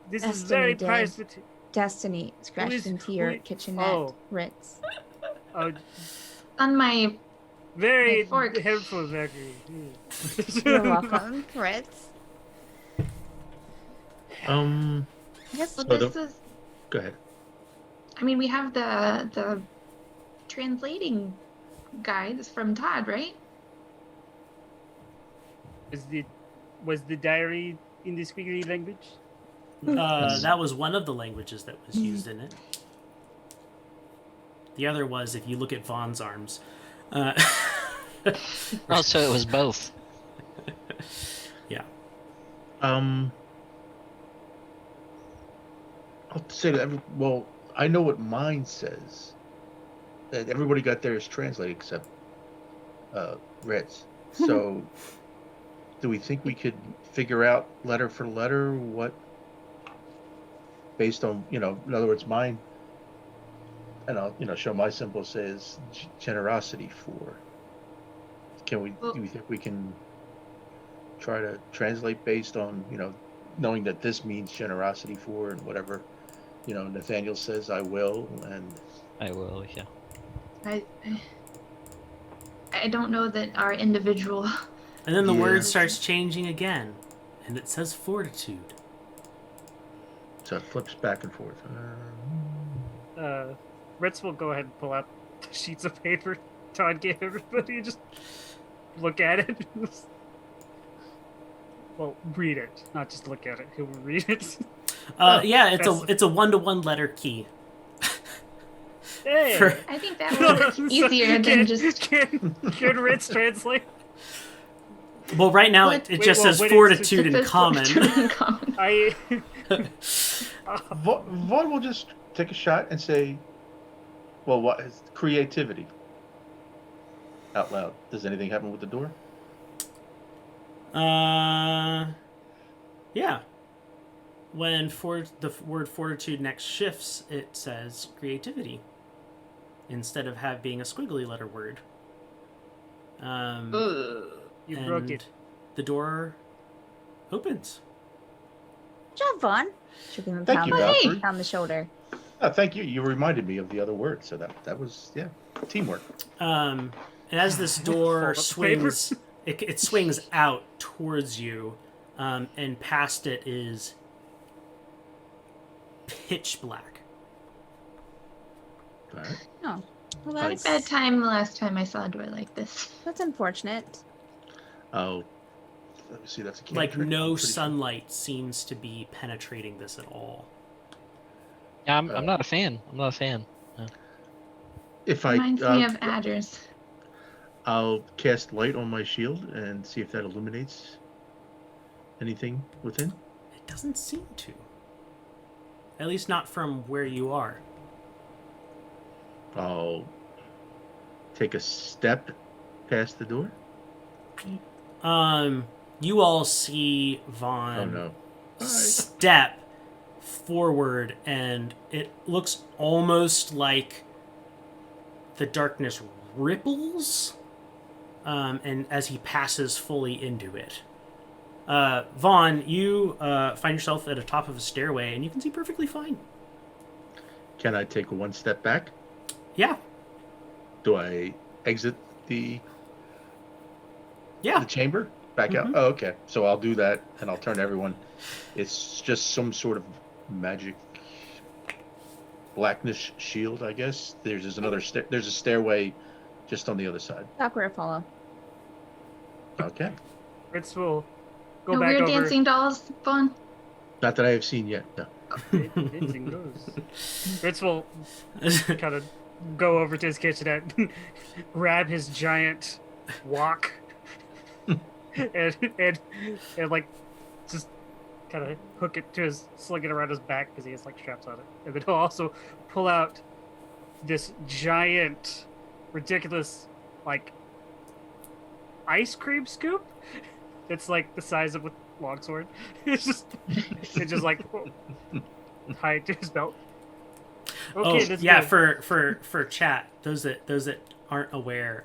This is very Destiny did. private. Destiny scratched is- into your who- kitchenette, oh. Ritz. Oh, On my very My fork. helpful, Valkyrie. You're welcome, Ritz. Um, I guess well, So this the- is. go ahead. I mean, we have the translating guides from Todd, right? Was the diary in the squiggly language? That was one of the languages that was used in it. The other was, if you look at Vaughn's arms. Oh, so it was both. Yeah. I'll say that. Well, I know what mine says. That everybody got theirs translated except Ritz. So, do we think we could figure out letter for letter what, based on, in other words, mine, and I'll show my symbol says generosity for. Can we? Well- Do we think we can try to translate based on knowing that this means generosity for, and whatever Nathaniel says I will, and I will, yeah. I don't know that our individual. And then the Yeah. word starts changing again, and it says fortitude. so it flips back and forth. Ritz will go ahead and pull out the sheets of paper Todd gave everybody and just look at it. Well, read it, not just look at it. He'll read it. Yeah, that's- it's a 1-to-1 letter key. Hey! For- I think that was easier than can, just. Can Ritz translate? Well, right now What? it just Wait, says what is- fortitude It in says common. fortitude in common. I. Vaughn will just take a shot and say, "Well, what is creativity?" Out loud. Does anything happen with the door? Yeah. when the word fortitude next shifts, it says creativity instead of being a squiggly letter word. You broke And it. the door opens. Good job, Vaughn. She'll give him a Thank you, pound, Valkyrie. on the shoulder. Thank you. You reminded me of the other word, so that was teamwork. And as this door Fold up the paper. swings, it swings out towards you, and past it is pitch black. All right. Oh, well, I had a that's bad time the last time I saw a door like this. that's unfortunate. Oh, let me see. That's a cantrip. Like I'm no pretty sure. sunlight seems to be penetrating this at all. Yeah, I'm not a fan. I'm not a fan. If I, Reminds me of adders. I'll cast light on my shield and see if that illuminates anything within. It doesn't seem to. At least not from where you are. I'll take a step past the door. You all see Vaughn Oh no! Hi. step forward, and it looks almost like the darkness ripples, and as he passes fully into it. Vaughn, you find yourself at the top of a stairway, and you can see perfectly fine. Can I take one step back? Yeah, Do I exit the yeah. chamber? Back out? Mhm. Oh, okay. So I'll do that, and I'll turn everyone. It's just some sort of magic blackness shield, I guess. There's another there's a stairway just on the other side. Valkyrie will follow. Okay. Ritz will go No back weird over. dancing dolls, Vaughn. Not that I have seen yet. No. Dancing goes. Ritz will kind of go over to his kitchenette, grab his giant wok, and like just kind of hook it to his, sling it around his back because he has like straps on it, and then he'll also pull out this giant, ridiculous, like ice cream scoop. It's like the size of a longsword. It's just like tie it to his belt. Okay, let's yeah. go. For chat, those that aren't aware,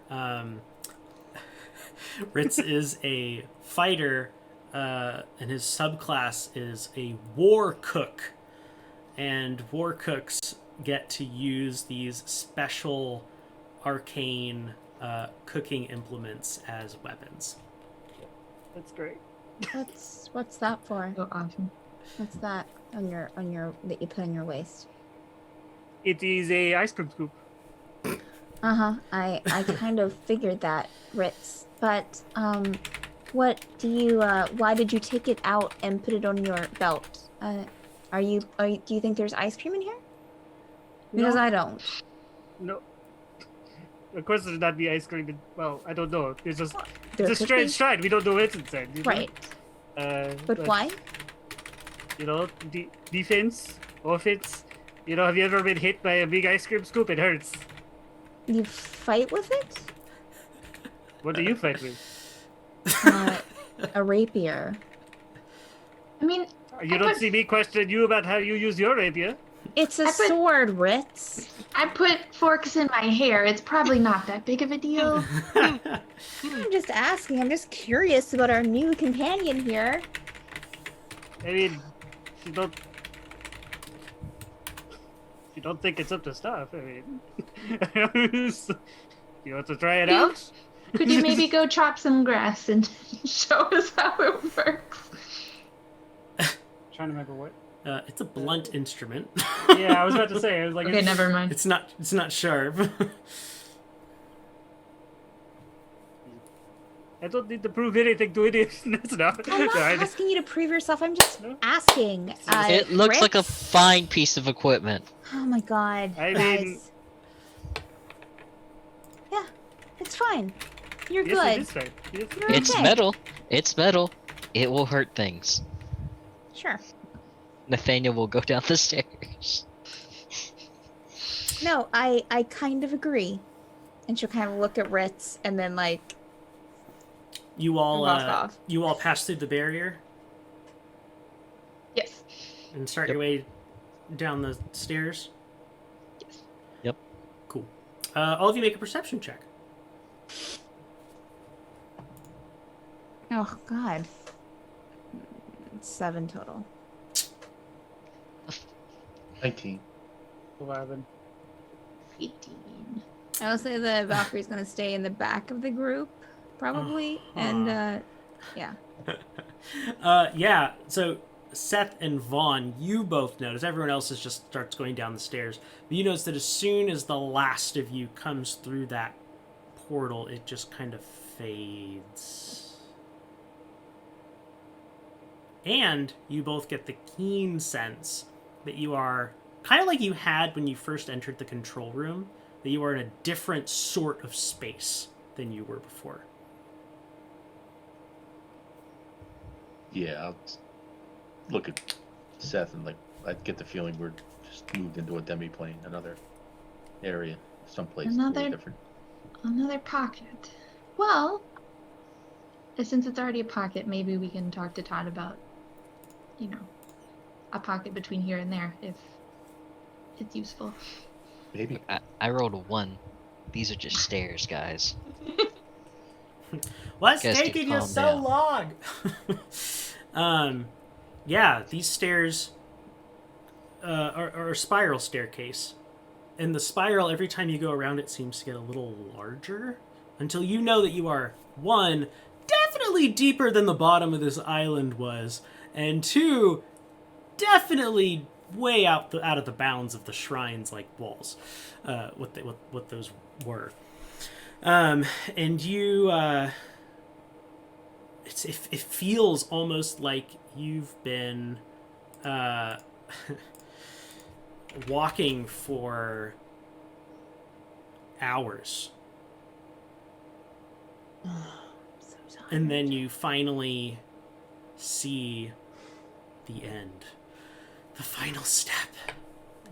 Ritz is a fighter, and his subclass is a war cook, and war cooks get to use these special arcane cooking implements as weapons. That's great. What's that for? So awesome. What's that on your that you put on your waist? It is a ice cream scoop. I kind of figured that, Ritz. But what do you why did you take it out and put it on your belt? Do you think there's ice cream in here? Because No. I don't. No. Of course, there's not be ice cream. Well, I don't know. It's just There it's a could strange be. shrine. We don't know what's inside. You know? Right. But why? You know, defense, offense. You know, have you ever been hit by a big ice cream scoop? It hurts. You fight with it? What do you fight with? A rapier. I mean, You don't see me question you about how you use your rapier. It's a I put- sword, Ritz. I put forks in my hair. It's probably not that big of a deal. I'm just asking. I'm just curious about our new companion here. I mean, if you don't think it's up to stuff, I mean, you want to try it You- out? Could you maybe go chop some grass and show us how it works? Trying to remember what. It's a blunt instrument. Yeah, I was about to say. I was like, Okay, never mind. It's not sharp. I don't need to prove anything to it. It's not. I'm not I just- asking you to prove yourself. I'm just No. asking. It looks like a Ritz? fine piece of equipment. Oh my god, I guys. mean- Yeah, it's fine. You're Yes, good. it is fine. Yes. You're It's okay. metal. It's metal. It will hurt things. Sure. Nathaniel will go down the stairs. No, I kind of agree. And she'll kind of look at Ritz and then like You all walk off. you all pass through the barrier. Yes. and start Yep. your way down the stairs? Yes. Yep. Cool. All of you make a perception check. Oh God. 7 total. 19. 11. 18. I will say the Valkyrie's gonna stay in the back of the group, probably, and yeah. Yeah, so Seth and Vaughn, you both notice. Everyone else just starts going down the stairs. But you notice that as soon as the last of you comes through that portal, it just kind of fades. And you both get the keen sense that you are, kind of like you had when you first entered the control room, that you are in a different sort of space than you were before. Yeah, I'll look at Seth and I get the feeling we're just moved into a demi-plane, another area, someplace totally different. Another pocket. Well, since it's already a pocket, maybe we can talk to Todd about, a pocket between here and there if it's useful. Maybe. I rolled a 1. These are just stairs, guys. What's Guys, taking keep you calm so down. long? Yeah, these stairs are a spiral staircase. And the spiral, every time you go around it, seems to get a little larger. Until you know that you are, 1, definitely deeper than the bottom of this island was. And 2, definitely way out of the bounds of the shrines like walls. What those were. And you... It feels almost like you've been walking for hours. So tired. And then you finally see the end. The final step.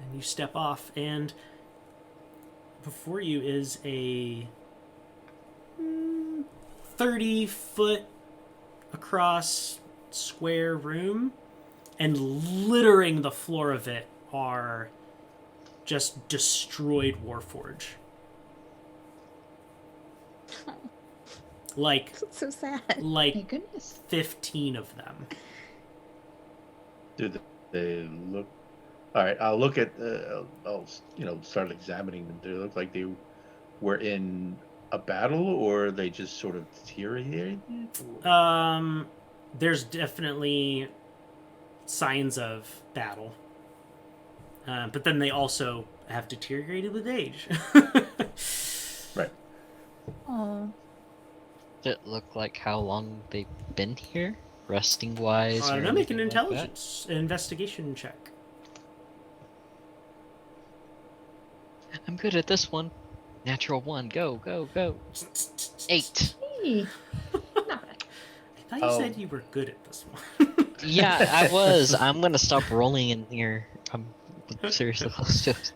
And you step off, and before you is a 30-foot across square room, and littering the floor of it are just destroyed Warforge. Like So sad. My goodness. 15 of them. Do they look? All right, I'll look at. I'll start examining them. Do they look like they were in a battle, or they just sort of deteriorated? There's definitely signs of battle. But then they also have deteriorated with age. Right. Oh. Does it look like how long they've been here? Resting wise? I don't know, make an intelligence investigation check. I'm good at this one. Natural 1. Go, go, go. 8. Hey. Not bad. I thought you said you were good at this one. Yeah, I was. I'm gonna stop rolling in here. I'm seriously close to it.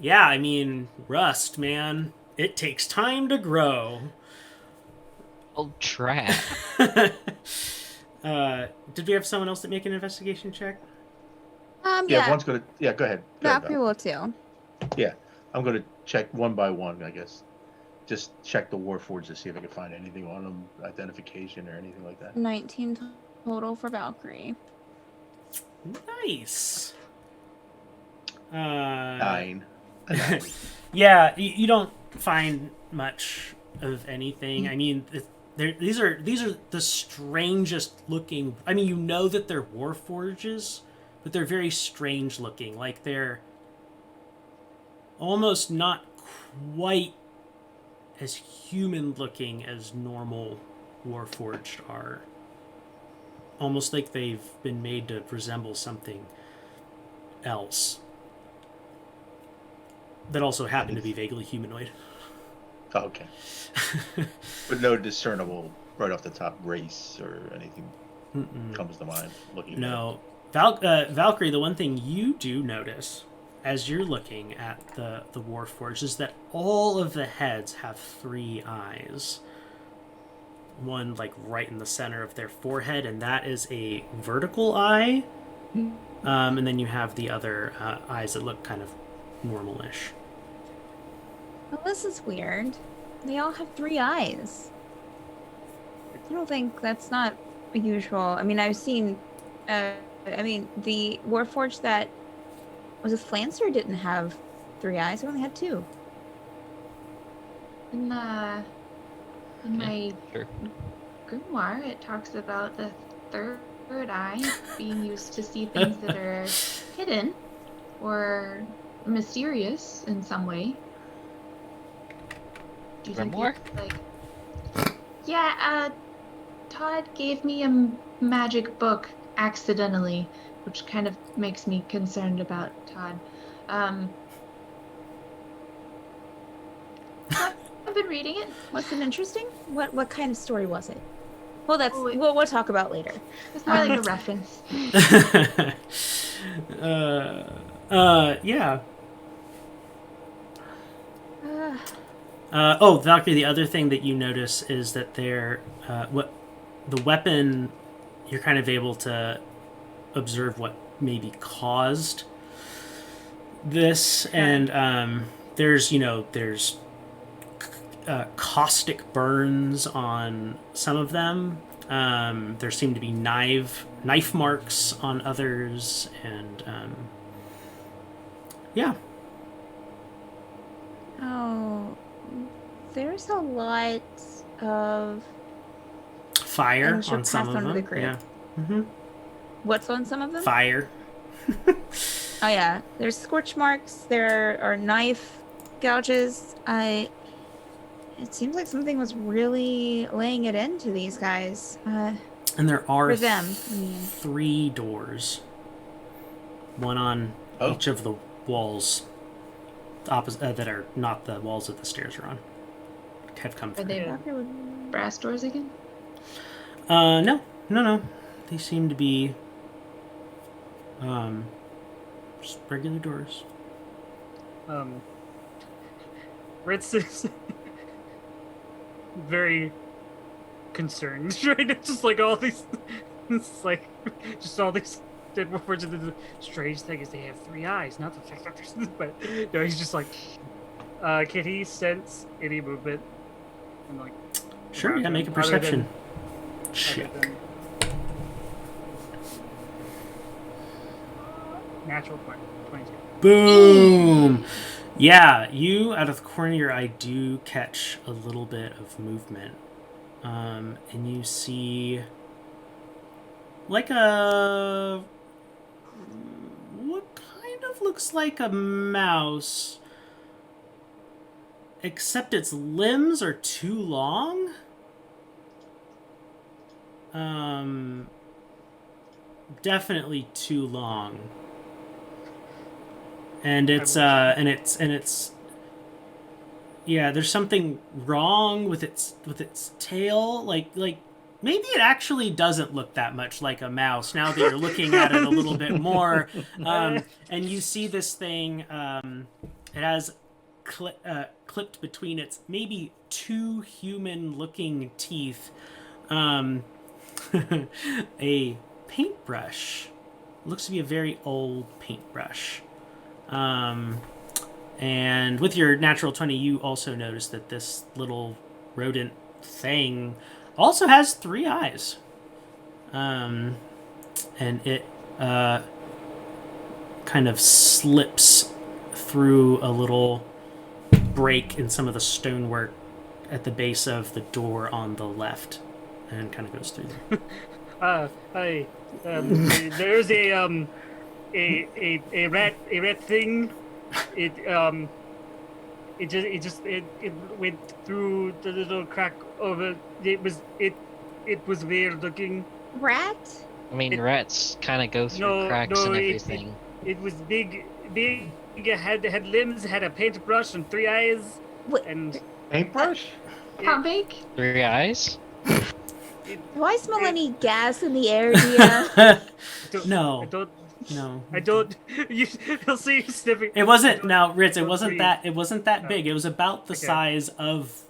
Yeah, I mean, rust, man. It takes time to grow. Oh, trap. Did we have someone else that make an investigation check? Yeah, Yeah. one's gonna. Yeah, go ahead. Go ahead, Valkyrie will too. Yeah, I'm gonna check one by one, I guess. Just check the Warforged to see if I can find anything on them, identification or anything like that. 19 total for Valkyrie. Nice. 9. A 9. Yeah, you don't find much of anything. I mean, these are the strangest looking. I mean, you know that they're Warforges, but they're very strange looking. Like they're almost not quite as human looking as normal Warforged are. Almost like they've been made to resemble something else that also happen to be vaguely humanoid. Oh, okay. But no discernible right off the top race or anything comes to mind looking at No. Valkyrie, the one thing you do notice as you're looking at the Warforged is that all of the heads have 3 eyes. One like right in the center of their forehead, and that is a vertical eye, And then you have the other eyes that look kind of normal-ish. Well, this is weird. They all have 3 eyes. I don't think that's not usual. I mean, I've seen. The Warforged that was a Flancer didn't have 3 eyes. It only had 2. In my Sure. grimoire, it talks about the third eye being used to see things that are hidden or mysterious in some way. Do you think Grimoire? it's like? Yeah, Todd gave me a magic book accidentally, which kind of makes me concerned about Todd. I've been reading it. Was it interesting? What kind of story was it? Well, Oh, it- we'll talk about later. It's more like a reference. Yeah. Uh, Valkyrie, the other thing that you notice is that the weapon, you're kind of able to observe what maybe caused this, and there's caustic burns on some of them. There seem to be knife marks on others, and yeah. Oh, there's a lot of Fire And she'll on some pass of on to them. the group. Yeah. Mm-hmm. what's on some of them. Fire. Oh yeah, there's scorch marks. There are knife gouges. It seems like something was really laying it into these guys. And there are For them, I mean. 3 doors. One on each of the walls opposite that are not the walls that the stairs are on. Have come Are through. they Doctor would- brass doors again? No. They seem to be just regular doors. Ritz is very concerned right now. Just like all these, it's like just all these dead words. And the strange thing is they have 3 eyes, not the fact that there's. But no, he's just like, can he sense any movement? And like, Sure, around yeah, him, make a other perception than- check. other than- Natural 22. Boom! Yeah, you, out of the corner of your eye, do catch a little bit of movement. And you see like what kind of looks like a mouse, except its limbs are too long. Definitely too long. And it's yeah, there's something wrong with its tail. Like maybe it actually doesn't look that much like a mouse now that you're looking at it a little bit more. And you see this thing. It has clipped between its maybe 2 human-looking teeth. A paintbrush. Looks to be a very old paintbrush. And with your natural 20, you also notice that this little rodent thing also has 3 eyes. And it kind of slips through a little break in some of the stonework at the base of the door on the left, and kind of goes through there. Hi. There's a rat thing. It went through the little crack over. It was weird looking. Rat? I mean, It- rats kind of go through cracks and everything. It was big. It had limbs, had a paintbrush and 3 eyes. What? And Paintbrush? How big? 3 eyes? Do I smell any gas in the air, Dia? No. I don't. No. You'll see you sniffing. It wasn't. Now, Ritz, it Don't wasn't breathe. that. It wasn't that No. big. It was about the Okay. size of.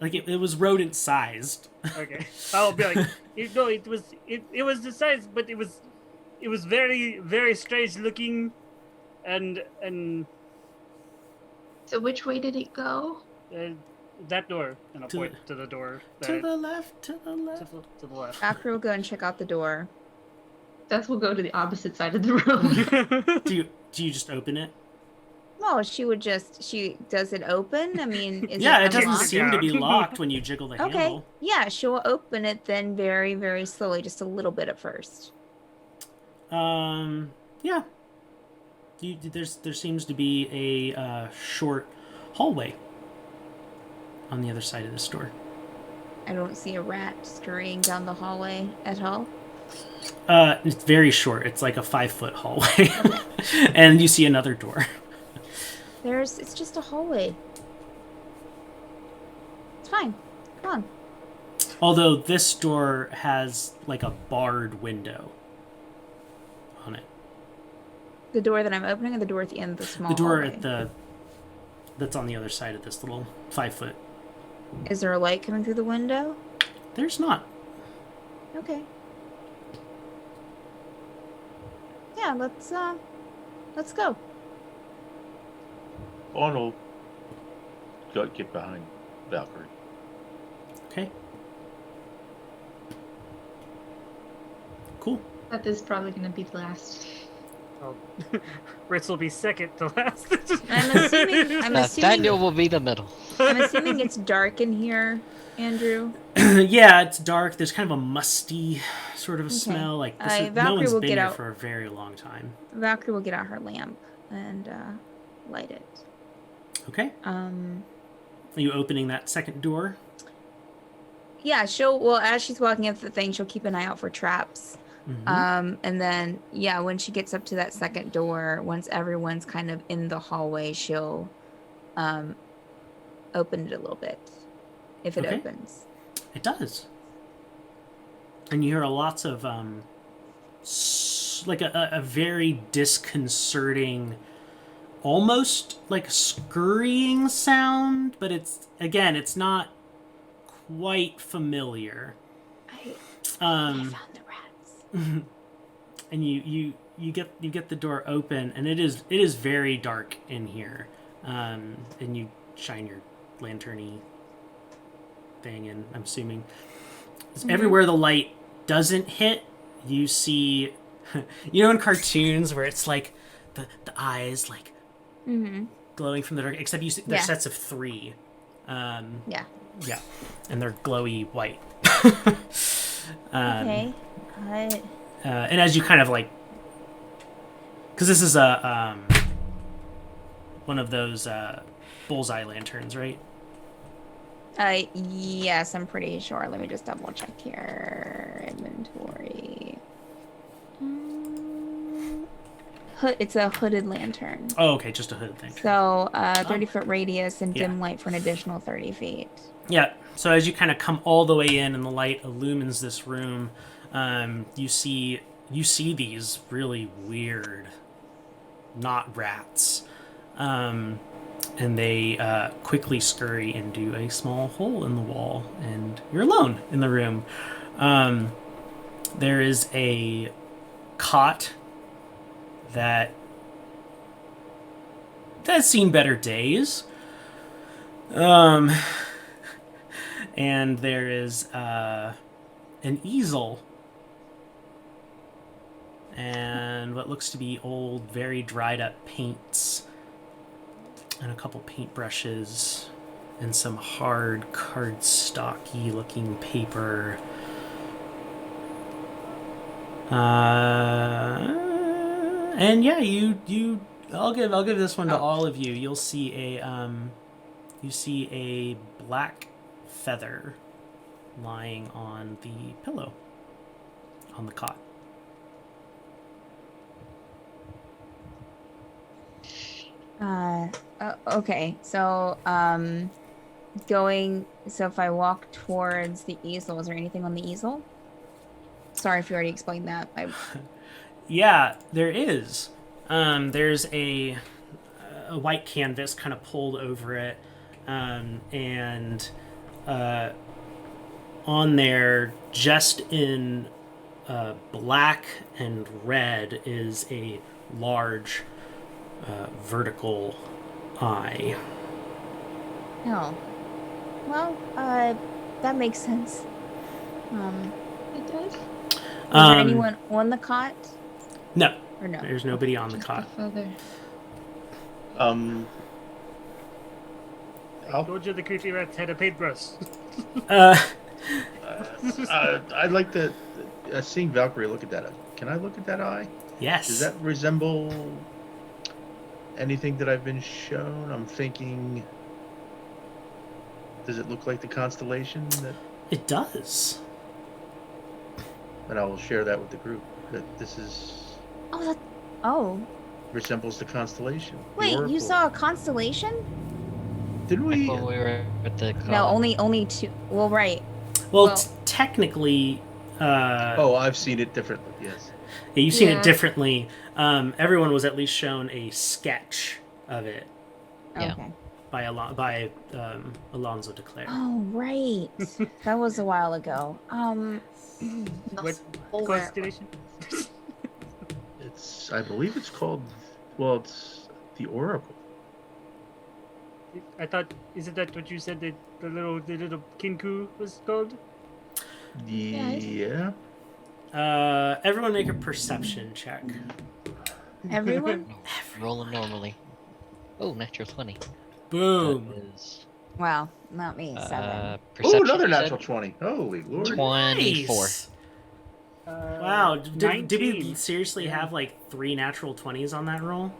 Like it was rodent sized. Okay. I'll be like, it was the size, but it was it was very, very strange looking, and So which way did it go? that door, and I'll To point to the door. To the left, to the left. To the left. Valkyrie will go and check out the door. Seth will go to the opposite side of the room. Do you just open it? Well, she does it open? I mean, is Yeah, it it doesn't unlocked? seem to be locked when you jiggle the Okay. handle. Yeah, she'll open it then very, very slowly, just a little bit at first. Yeah. There seems to be a short hallway on the other side of this door. I don't see a rat scurrying down the hallway at all. It's very short. It's like a 5-foot hallway, and you see another door. It's just a hallway. It's fine. Come on. Although this door has like a barred window on it. The door that I'm opening, or the door at the end of the small The door hallway? that's on the other side of this little 5-foot. Is there a light coming through the window? There's not. Okay. Yeah, let's go. Vaughn will get behind Valkyrie. Okay. Cool. That is probably going to be the last. Oh. Ritz will be second to last. I'm assuming Nathaniel will be the middle. I'm assuming it's dark in here, Andrew. Yeah, it's dark. There's kind of a musty sort of a smell. Like no Valkyrie one's will been get here out. for a very long time. Valkyrie will get out her lamp and light it. Okay. Are you opening that second door? Yeah, as she's walking up the thing, she'll keep an eye out for traps. Mm-hmm. And then, yeah, when she gets up to that second door, once everyone's kind of in the hallway, she'll open it a little bit, if it Okay. opens. It does. And you hear lots of like a very disconcerting, almost like scurrying sound, but it's not quite familiar. I Um, found the rats. and you get the door open, and it is very dark in here. And you shine your lanterny thing, and I'm assuming everywhere the light doesn't hit, you see, in cartoons where it's like the eyes like glowing from the dark, except you see they're Yeah. sets of 3. Yeah. Yeah, and they're glowy white. Okay. And as you kind of like, because this is a one of those bullseye lanterns, right? Yes, I'm pretty sure. Let me just double check here. Inventory. It's a hooded lantern. Oh, okay, just a hood thing. So, 30-foot radius and Yeah. dim light for an additional 30 feet. Yeah. So as you kind of come all the way in, and the light illumines this room, you see these really weird, not rats, and they quickly scurry into a small hole in the wall, and you're alone in the room. There is a cot that has seen better days. And there is an easel and what looks to be old, very dried up paints, and a couple paintbrushes, and some hard cardstocky looking paper. And yeah, I'll give this one to all of you. You'll see a black feather lying on the pillow on the cot. Okay, so if I walk towards the easel, is there anything on the easel? Sorry if you already explained that. Yeah, there is. There's a white canvas kind of pulled over it, and on there, just in black and red is a large vertical eye. Oh. Well, that makes sense. It does. Is there anyone on the cot? No, Or no? there's nobody on the Just cot. the feather. I told you the creepy rats had a paintbrush. I'd like to seeing Valkyrie look at that. Can I look at that eye? Yes. Does that resemble anything that I've been shown? I'm thinking. Does it look like the constellation that? It does. And I will share that with the group. That this is Oh. resembles the constellation. the Wait, you oracle. saw a constellation? Did Like we? when we were at the No, colony. only two. Well, right. Well, Well- technically, Oh, I've seen it differently. Yes. yeah, you've seen Yeah. it differently. Everyone was at least shown a sketch of it Yeah. Okay. by Alonzo Declare. Oh, right. That was a while ago. The What whole constellation? It's. I believe it's called. Well, it's the oracle. I thought, isn't that what you said that the little kenku was called? Yeah. Everyone make a perception check. Everyone? Rolling normally. Oh, natural 20. Boom. That is, Wow, not me. 7. Oh, perception, another you said? natural 20. Holy lord. 24. Nice. Wow. Did we 19. seriously Yeah. have like 3 natural 20s on that roll?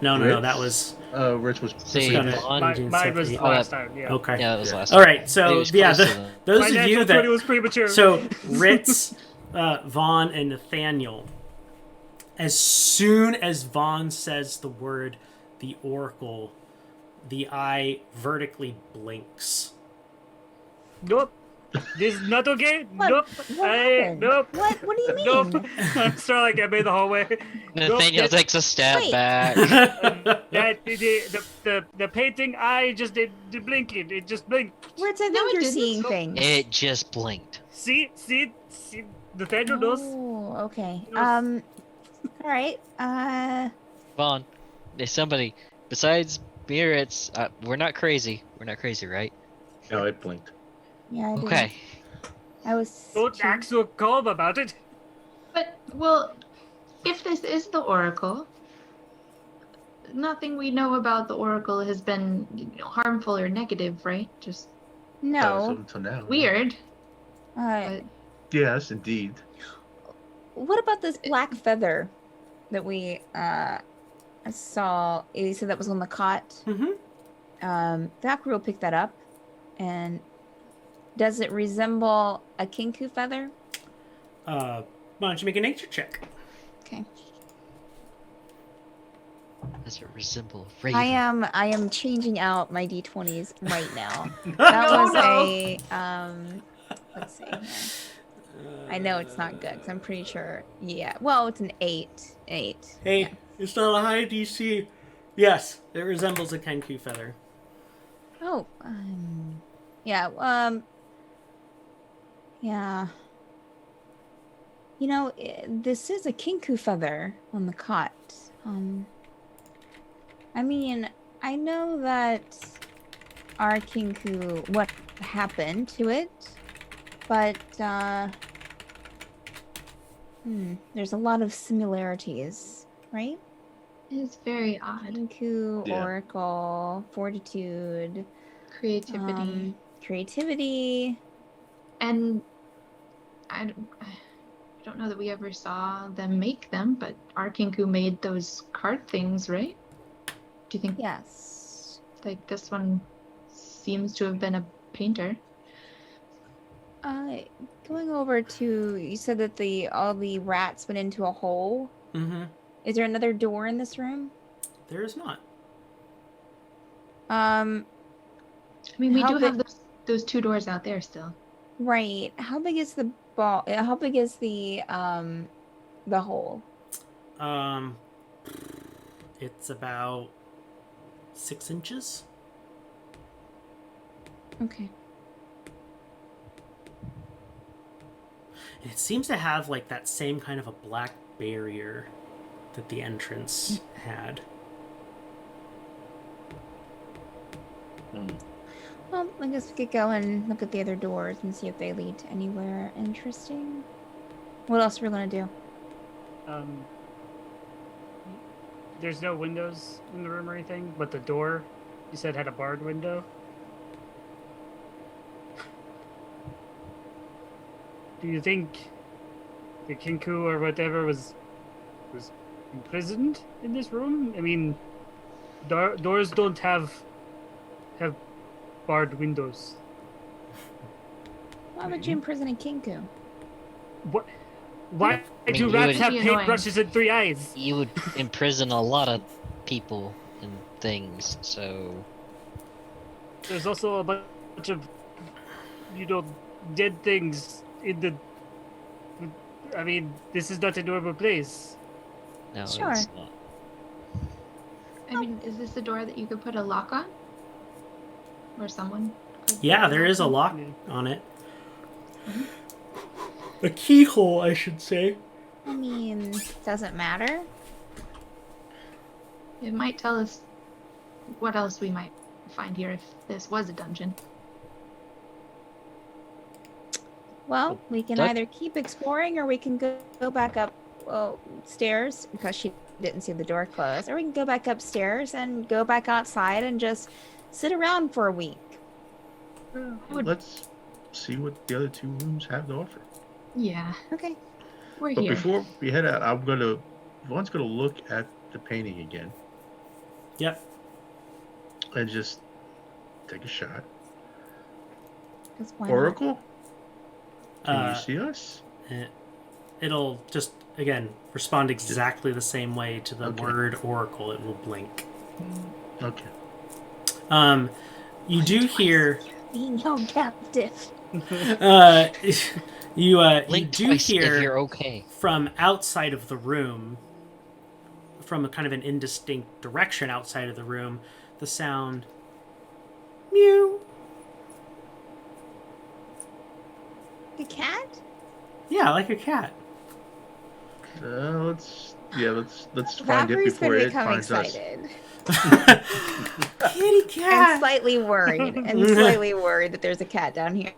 No. That was Rich was. See, Got it. Vaughn- Mine was Oh, last time, yeah. okay. yeah, it was Yeah. last All time. right. It So was yeah, close to them. those My of natural you 20 that was premature. so Ritz, Vaughn, and Nathaniel. As soon as Vaughn says the word, the oracle, the eye vertically blinks. Nope. This is not okay. What? Nope. What happened? Nope. What do you mean? Nope. I'm sorry, like I made the hallway. Nathaniel Nope. takes a step Wait. back. That the painting eye just did blinking. It just blinked. Ritz, I No, think it you're didn't. seeing things. It just blinked. See. Nathaniel knows. Oh, okay. Yes. All right. Vaughn, there's somebody besides Mirrors. We're not crazy. We're not crazy, right? No, it blinked. Yeah, I did. Okay. I was. Don't act so calm about it. But, well, if this is the Oracle, nothing we know about the Oracle has been harmful or negative, right? Just No. Until now. weird. Uh, Yes, indeed. what about this black feather that we saw? You said that was on the cot. Mm-hmm. Valkyrie will pick that up. And does it resemble a kenku feather? Why don't you make a nature check? Okay. Does it resemble a raven? I am changing out my d20s right now. That was a let's see here. I know it's not good because I'm pretty sure. Yeah. Well, it's an 8. 8. Hey, Yeah. it's not a high DC. Yes, it resembles a kenku feather. Oh. Yeah. Yeah. This is a kenku feather on the cot. I mean, I know that our kenku, what happened to it, but there's a lot of similarities, right? It's very odd. Kenku, Yeah. Oracle, Fortitude, Creativity. creativity. And I don't know that we ever saw them make them, but our Kinku made those card things, right? Do you think Yes. like this one seems to have been a painter? Going over to, you said that all the rats went into a hole. Mm-hmm. Is there another door in this room? There is not. I mean, we How do big- have those 2 doors out there still. Right. How big is the ball? How big is the hole? It's about 6 inches. Okay. it seems to have like that same kind of a black barrier that the entrance had. Well, I guess we could go and look at the other doors and see if they lead to anywhere interesting. What else are we gonna do? There's no windows in the room or anything, but the door you said had a barred window. Do you think the kenku or whatever was imprisoned in this room? I mean, doors don't have barred windows. Why would you imprison a kenku? What? Why I mean, do you rats would- have Be annoying. paintbrushes and 3 eyes? You would imprison a lot of people and things, so There's also a bunch of, dead things in the. I mean, this is not a normal place. no, Sure. it's not. I mean, is this a door that you could put a lock on? Or someone? could Yeah, put there is a on? lock on it. A keyhole, I should say. I mean, doesn't matter. It might tell us what else we might find here if this was a dungeon. Well, we can That- either keep exploring or we can go back up stairs because she didn't see the door closed, or we can go back upstairs and go back outside and just sit around for a week. Let's see what the other 2 rooms have to offer. Yeah, Okay. we're But here. before we head out, Vaughn's gonna look at the painting again Yep. and just take a shot. 'Cause why not? Oracle, can you Uh, see us? It'll just, again, respond exactly the same way to the Okay. word oracle. It will blink. Okay. You do hear... Being held captive. you Blink do twice if hear you're okay. from outside of the room, from a kind of an indistinct direction outside of the room, the sound mew. The cat? Yeah, like a cat. Let's find it Valkyrie's before gonna it become finds us. excited Kitty and cat. slightly worried, that there's a cat down here.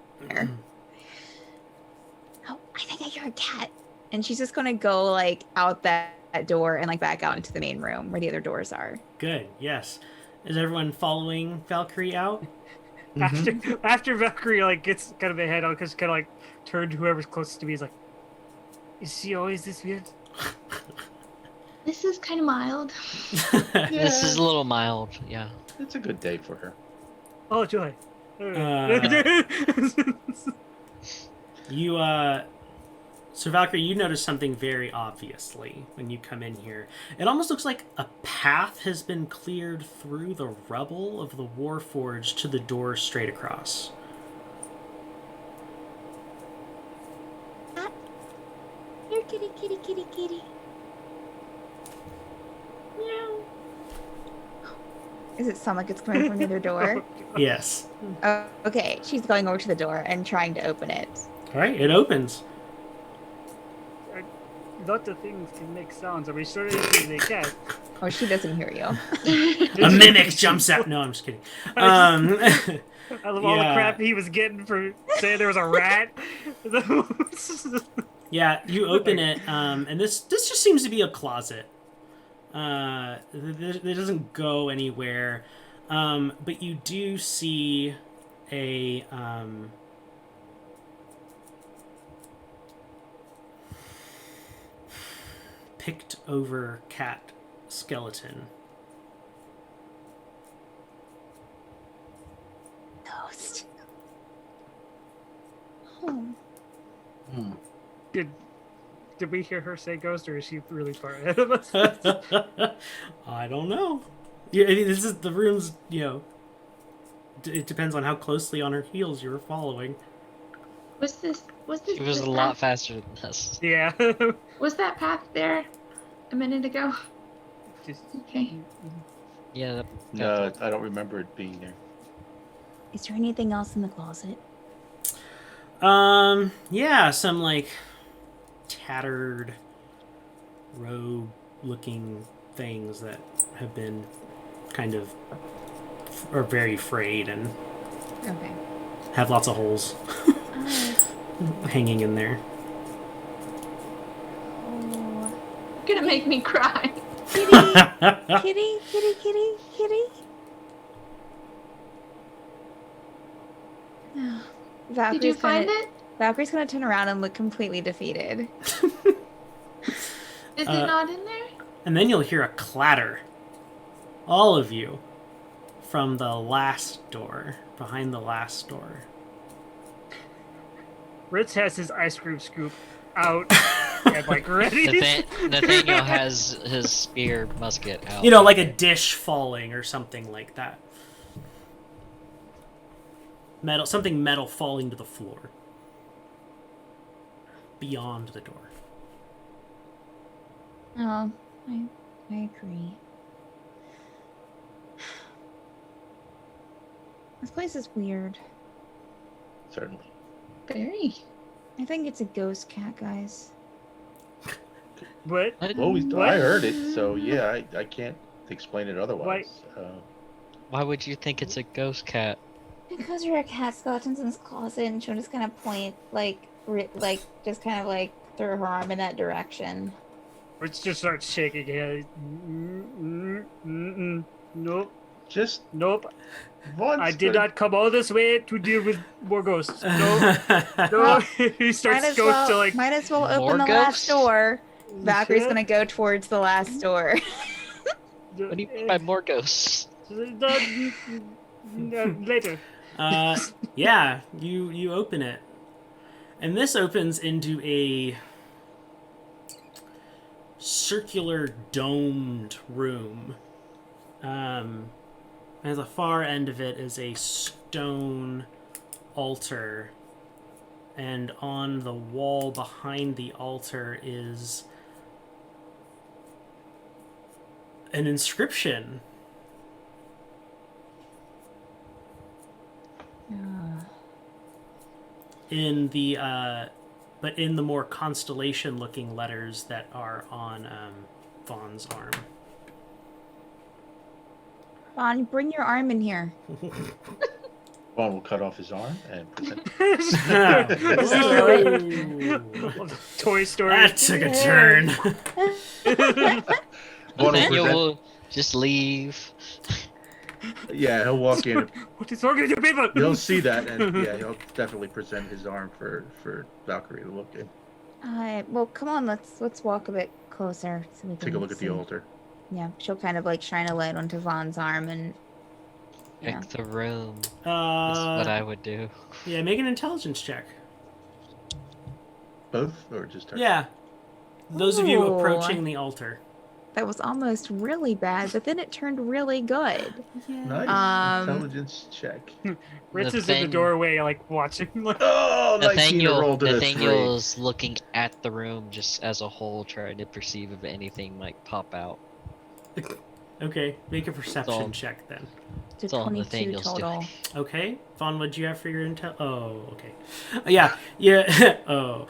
Oh, I think I hear a cat. And she's just gonna go like out that door and like back out into the main room where the other doors are. Good. Yes. Is everyone following Valkyrie out? After Valkyrie like gets kind of ahead on, because kind of like turned to whoever's closest to me. Is like, is she always this weird? This is kind of mild. This is a little mild, yeah. It's a good day for her. Oh joy. You So Valkyrie, you notice something very obviously when you come in here. It almost looks like a path has been cleared through the rubble of the Warforge to the door straight across. Here, kitty, kitty, kitty, kitty. Meow. Does it sound like it's coming from the other door? Yes. Oh, okay. She's going over to the door and trying to open it. All right, it opens. Lot of things can make sounds. Are we sure they can? Oh, she doesn't hear you. A mimic jumps out. No, I'm just kidding. I love all the yeah. crap he was getting for saying there was a rat. Yeah, you open it, and this just seems to be a closet. It doesn't go anywhere, but you do see a picked over cat skeleton. Ghost. Home. Did we hear her say ghost, or is she really far ahead of us? I don't know. Yeah, I mean, this is the room's. It depends on how closely on her heels you were following. Was this It was this a lot path- faster than us. Yeah. Was that path there a minute ago? Just- Okay. Yeah. No, I don't remember it being there. Is there anything else in the closet? Yeah, some like tattered robe-looking things that have been kind of are very frayed and Okay. have lots of holes hanging in there. Oh. You're gonna make me cry. Kitty, kitty, kitty, kitty. Did you find it? Valkyrie's gonna turn around and look completely defeated. Is it not in there? And then you'll hear a clatter. All of you. From the last door. Behind the last door. Ritz has his ice cream scoop out and like ready. Nathaniel has his spear musket out. You know, like a dish falling or something like that. Something metal falling to the floor. Beyond the door. Oh, I agree. This place is weird. Certainly. Very. I think it's a ghost cat, guys. But Well, I heard it, so yeah, I can't explain it otherwise. Why would you think it's a ghost cat? Because there are cat skeletons in this closet, and she'll just kind of point, just kind of like throw her arm in that direction. Ritz just starts shaking it. Nope. Just Nope. once. I did not come all this way to deal with more ghosts. No. No. He starts going to like. Might as well More open the last ghosts? door. Valkyrie's Yeah. gonna go towards the last door. What do you mean by more ghosts? Later. Yeah, you open it. And this opens into a circular domed room. At the far end of it is a stone altar. And on the wall behind the altar is an inscription. In the but in the more constellation looking letters that are on Vaughn's arm. Vaughn, bring your arm in here. Vaughn will cut off his arm and present. Toy Story. That took a turn. Vaughn will Nathaniel present. will just leave. Yeah, he'll walk in. What is wrong with you people? You'll see that, and yeah, he'll definitely present his arm for Valkyrie to look at. Well, come on, let's walk a bit closer so we can Take a look at see. the altar. Yeah, she'll kind of like shine a light onto Vaughn's arm and. Yeah. Pick the room. That's what I would do. Yeah, make an intelligence check. Both, or just her? Yeah. Those of you Ooh. approaching the altar. That was almost really bad, but then it turned really good. Nice. Intelligence check. Ritz is in the doorway, like watching. Like, Oh, nice. You rolled a 3. Nathaniel's looking at the room just as a whole, trying to perceive if anything might pop out. Okay, make a perception all- check then. To That's all 22 Nathaniel's total. doing. Okay, Vaughn, what'd you have for your intel? Oh, okay. Yeah. Oh,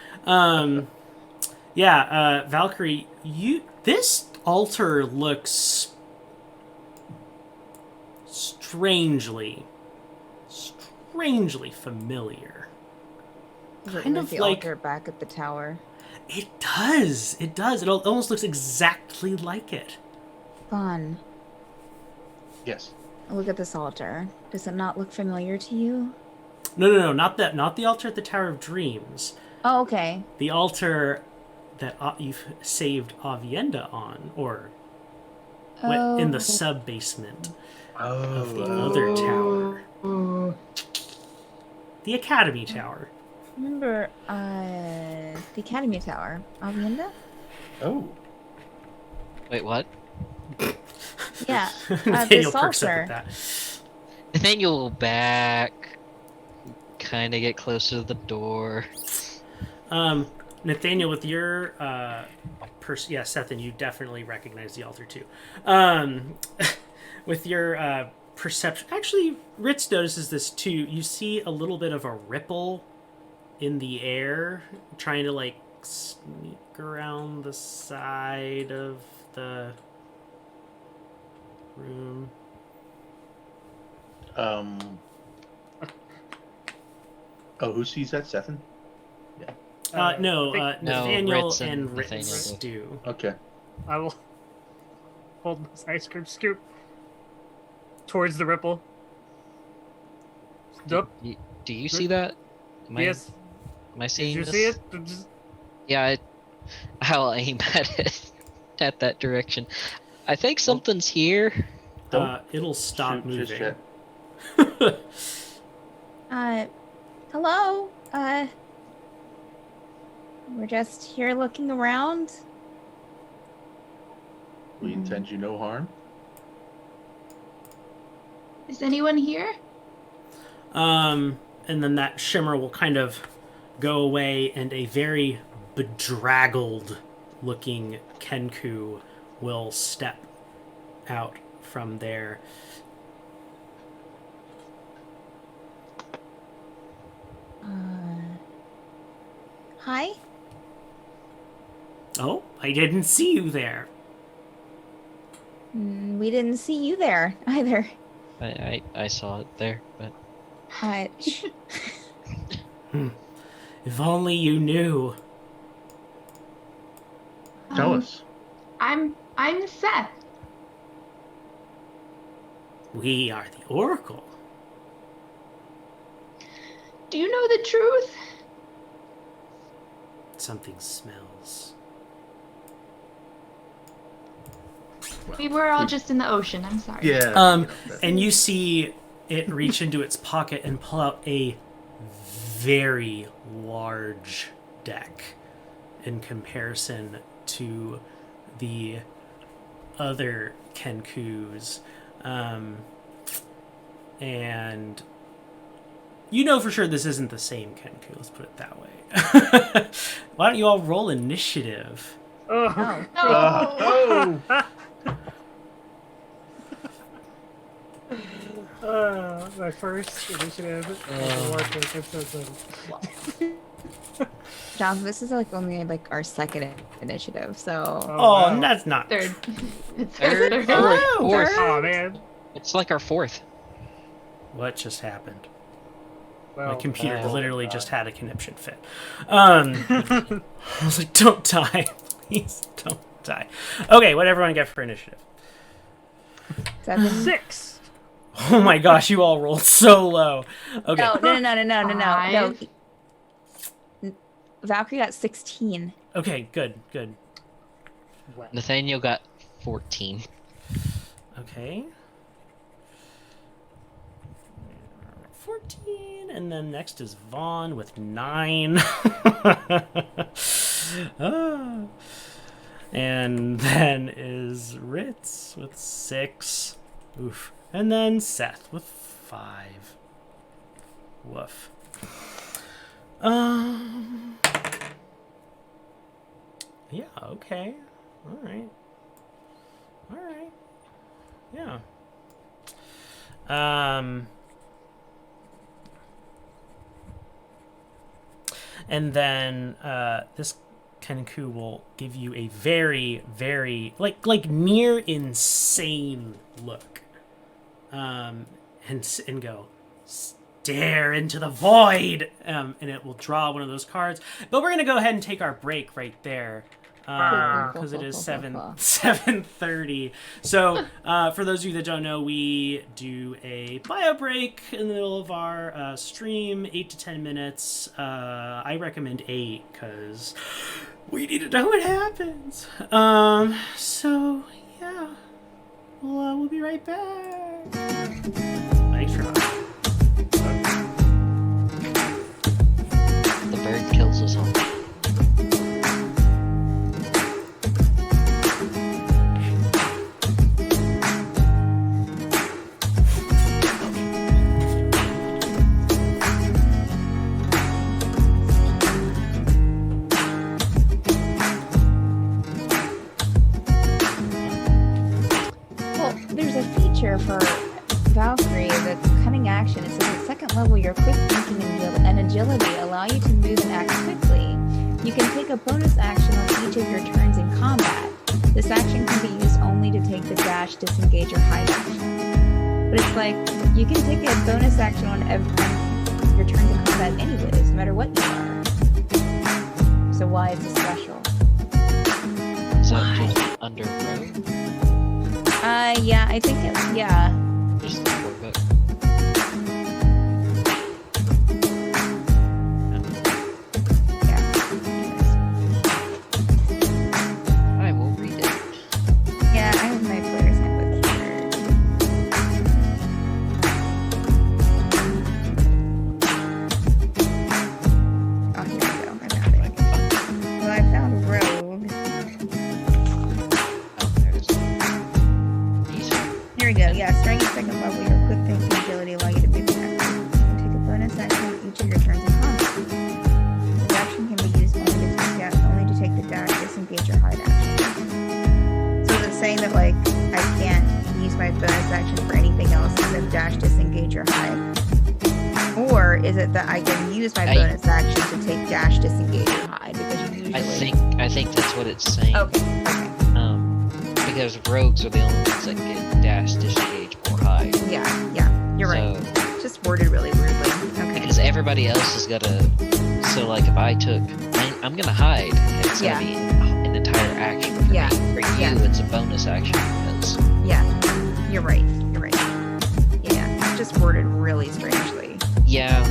Valkyrie, this altar looks strangely familiar. Is it Kind like of the like- altar back at the tower? It does. It does. It almost looks exactly like it. Vaughn, Yes. look at this altar. Does it not look familiar to you? No, not that. Not the altar at the Tower of Dreams. Oh, okay. The altar that you've saved Avienda on, or in the sub-basement of the other tower. The Academy Tower. Remember, the Academy Tower. Avienda? Oh. Wait, what? Yeah. Nathaniel This perks up altar. at that. Nathaniel will back, kind of get closer to the door. Nathaniel, with your Seth, and you definitely recognize the altar too. With your perception, actually, Ritz notices this too. You see a little bit of a ripple in the air, trying to like sneak around the side of the room. Oh, who sees that? Sethin? No, Nathaniel Ritz and and Ritz Nathaniel do. Okay. I will hold this ice cream scoop towards the ripple. Yup. Do you see that? Yes. Am I Did seeing you this? see it? Yeah, I'll aim at it, at that direction. I think something's here. It'll stop Shoot just moving. yet. Hello? We're just here looking around. We intend you no harm. Is anyone here? And then that shimmer will kind of go away, and a very bedraggled looking kenku will step out from there. Hi? Oh, I didn't see you there. We didn't see you there either. I saw it there, but If only you knew. Tell us. I'm Seth. We are the Oracle. Do you know the truth? Something smells. We were all just in the ocean. I'm sorry. Yeah. And you see it reach into its pocket and pull out a very large deck in comparison to the other kenkus. And you know for sure this isn't the same kenku, let's put it that way. Why don't you all roll initiative? Oh. No. My first initiative. John, this is like only like our second initiative, so Oh, that's not Third. It's Third? third. Fourth. Oh man. it's like our fourth. what just happened. Well, My computer oh, literally just had a conniption fit. I was like, don't die. Please don't die. Okay, what everyone get for initiative? 7. 6. Oh my gosh, you all rolled so low. Okay. No. Five. Valkyrie got 16. Okay, good. Nathaniel got 14. Okay. 14, and then next is Vaughan with 9. And then is Ritz with 6. Oof. And then Seth with 5. Woof. Yeah, okay. Alright. Yeah. And then this kenku will give you a very, very like near insane look, and go stare into the void, and it will draw one of those cards. But we're gonna go ahead and take our break right there. Because it is 7:30. So for those of you that don't know, we do a bio break in the middle of our stream, 8 to 10 minutes. I recommend 8 because we need to know what happens. So yeah, we'll be right back. Thanks for watching. The bird kills us all. For Valkyrie, the cunning action, it says at second level, your quick thinking and agility allow you to move and act quickly. You can take a bonus action on each of your turns in combat. This action can be used only to take the dash, disengage, or hide action. But it's like, you can take a bonus action on your turns in combat anyways, no matter what you are. So why is it special? Is that just under road? Yeah, I think it's, yeah. Just the core book. I will read it. Yeah, I have my player's handbook here. Oh, here we go. I found I it. can find it. Well, I found Rogue. Oh, there's these. Here we go. Yeah, starting at second level, your quick think and agility allow you to move and act. You can take a bonus action on each of your turns in combat. This action can be used only to take the dash, disengage, or hide action. So is it saying that like I can't use my bonus action for anything else except dash, disengage, or hide? Or is it that I can use my bonus action to take dash, disengage, or hide? Because you usually I think that's what it's saying. Okay. Because rogues are the only ones that get dash, disengage, or hide. Yeah, you're right. So, It's just worded really weirdly. Okay. because everybody else has got to. So, like, if I took, I'm gonna hide. And it's Yeah. gonna be an entire action for Yeah. me. For you, Yeah. it's a bonus action because Yeah, you're right. You're right. Yeah, it's just worded really strangely. yeah.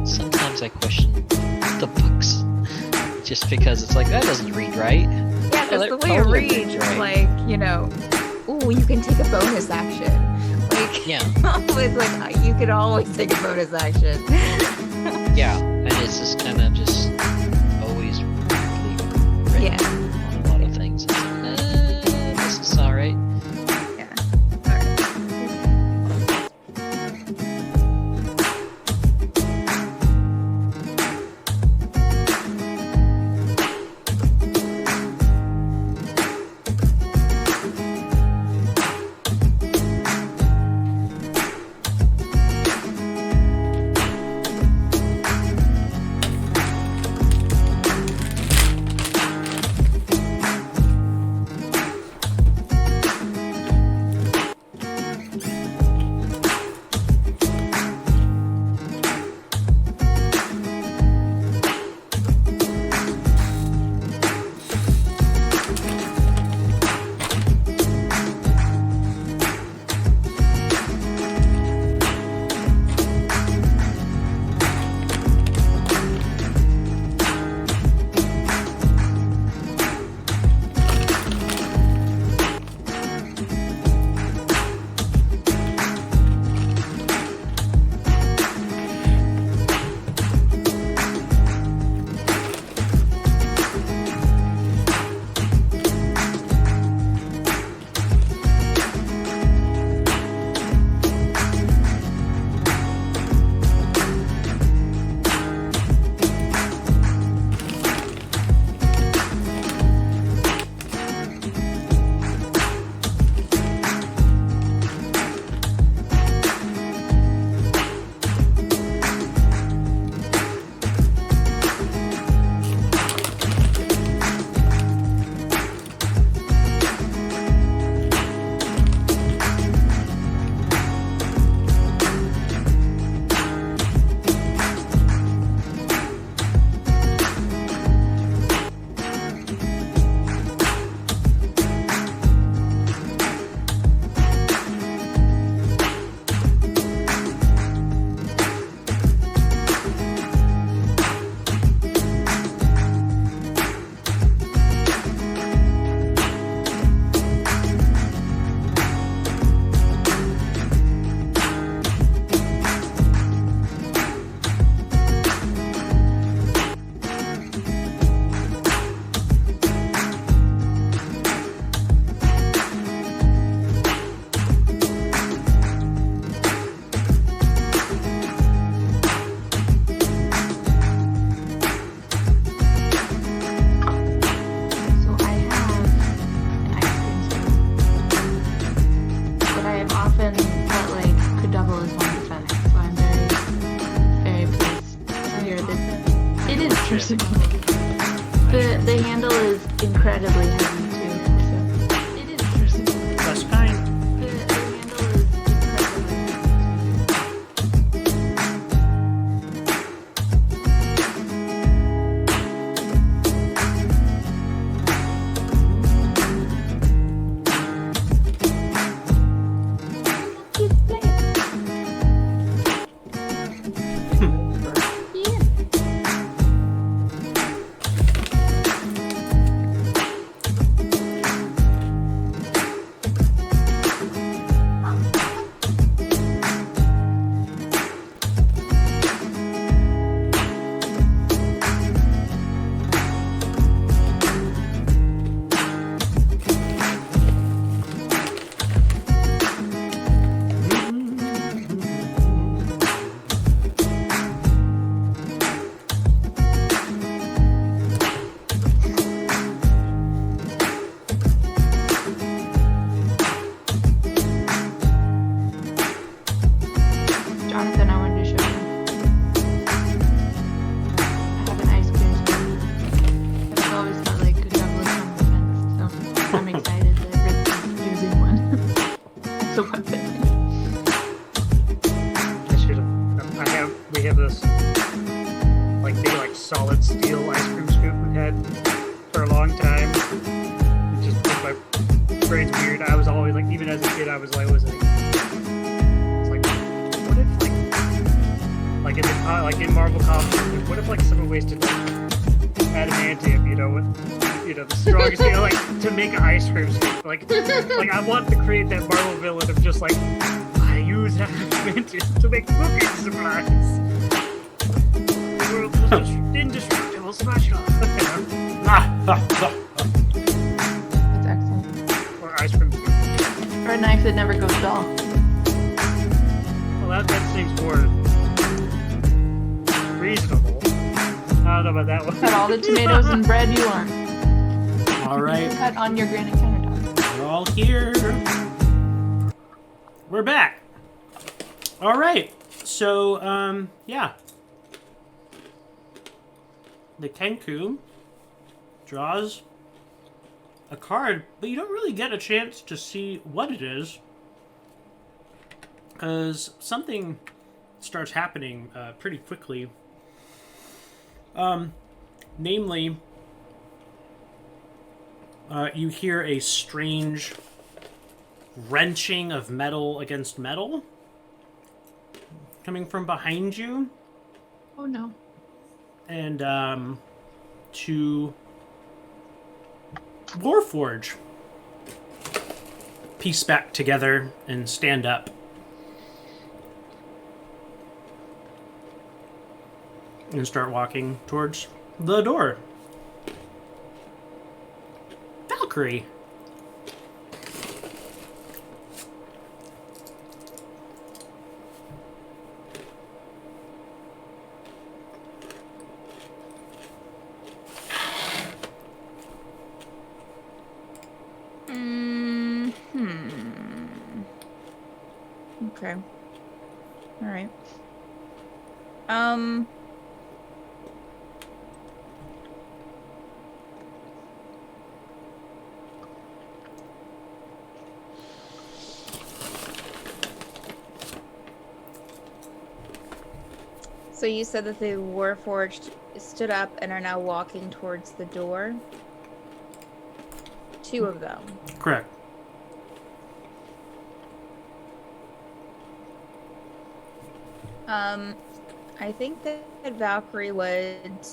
Sometimes I question the books just because it's like that doesn't read right. Yeah, Oh, because that the way it totally reads reads is right. like, you know, ooh, you can take a bonus action. Like, Yeah, it's like you could always take a bonus action. yeah, and it's just kind of just always written Yeah. on a lot of things. It's like, this is all right. Yeah. All right. shit. The handle is incredibly heavy too. So it is crucible. That's kind. The handle is incredibly heavy. Jonathan, I wanted to show you. I have an ice cream spoon. I've always felt like a double compliment, so I'm excited that Rick's using one as a weapon. We have this like big like solid steel ice cream scoop we had for a long time. It just my brain's weird. I was always like, even as a kid, I was like, what if like in Marvel comics, what if like someone wasted like adamantium, the strongest thing, like to make an ice cream scoop, like I want to create that Marvel villain of just like I use adamantium to make cooking supplies. The world is indestructible. Smash it off. That's excellent. Or ice cream scoop. Or a knife that never goes dull. Well, that seems more reasonable. I don't know about that one. Cut all the tomatoes and bread you want. All right. Cut on your granite countertop. We're all here. We're back. All right. So, yeah. The kenku draws a card, but you don't really get a chance to see what it is, because something starts happening pretty quickly. Namely, you hear a strange wrenching of metal against metal coming from behind you. Oh no. And to Warforge piece back together and stand up. And start walking towards the door. Valkyrie. Okay. All right. So you said that the Warforged stood up and are now walking towards the door? Two of them. Correct. I think that Valkyrie would...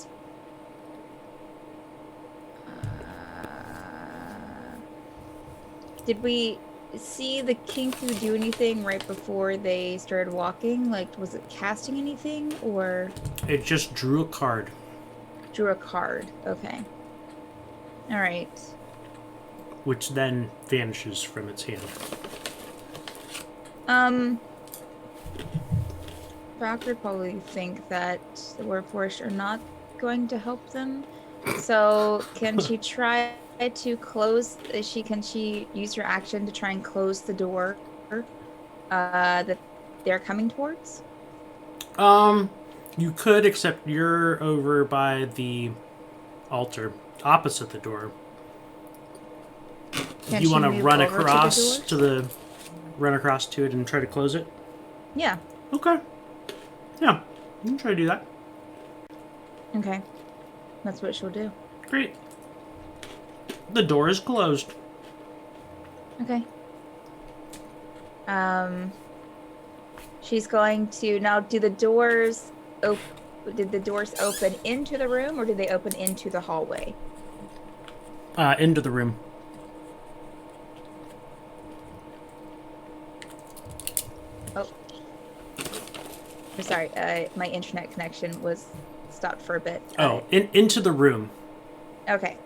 Did we see the kenku do anything right before they started walking? Like, was it casting anything, or...? It just drew a card. Drew a card. Okay. Alright. Which then vanishes from its hand. Valkyrie probably think that the Warforged are not going to help them. So can she try to close? Can she use her action to try and close the door that they're coming towards? You could, except you're over by the altar, opposite the door. Can You she want to move run over across to the run across to it and try to close it? Yeah. Okay. Yeah, you can try to do that. Okay. That's what she'll do. Great. The door is closed. Okay. She's going to now. Did the doors open into the room, or did they open into the hallway? Into the room. Oh. I'm sorry. My internet connection was stopped for a bit. Into the room. Okay.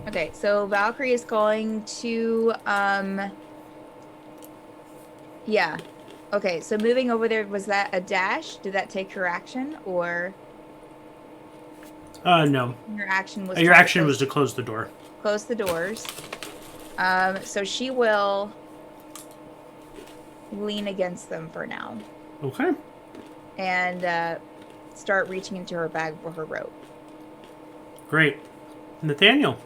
Okay, so Valkyrie is going to yeah. Okay, so moving over there, was that a dash? Did that take your action, or No. your action was Your action was to close the door. close the doors? So she will lean against them for now Okay. and start reaching into her bag for her rope. Great. Nathaniel.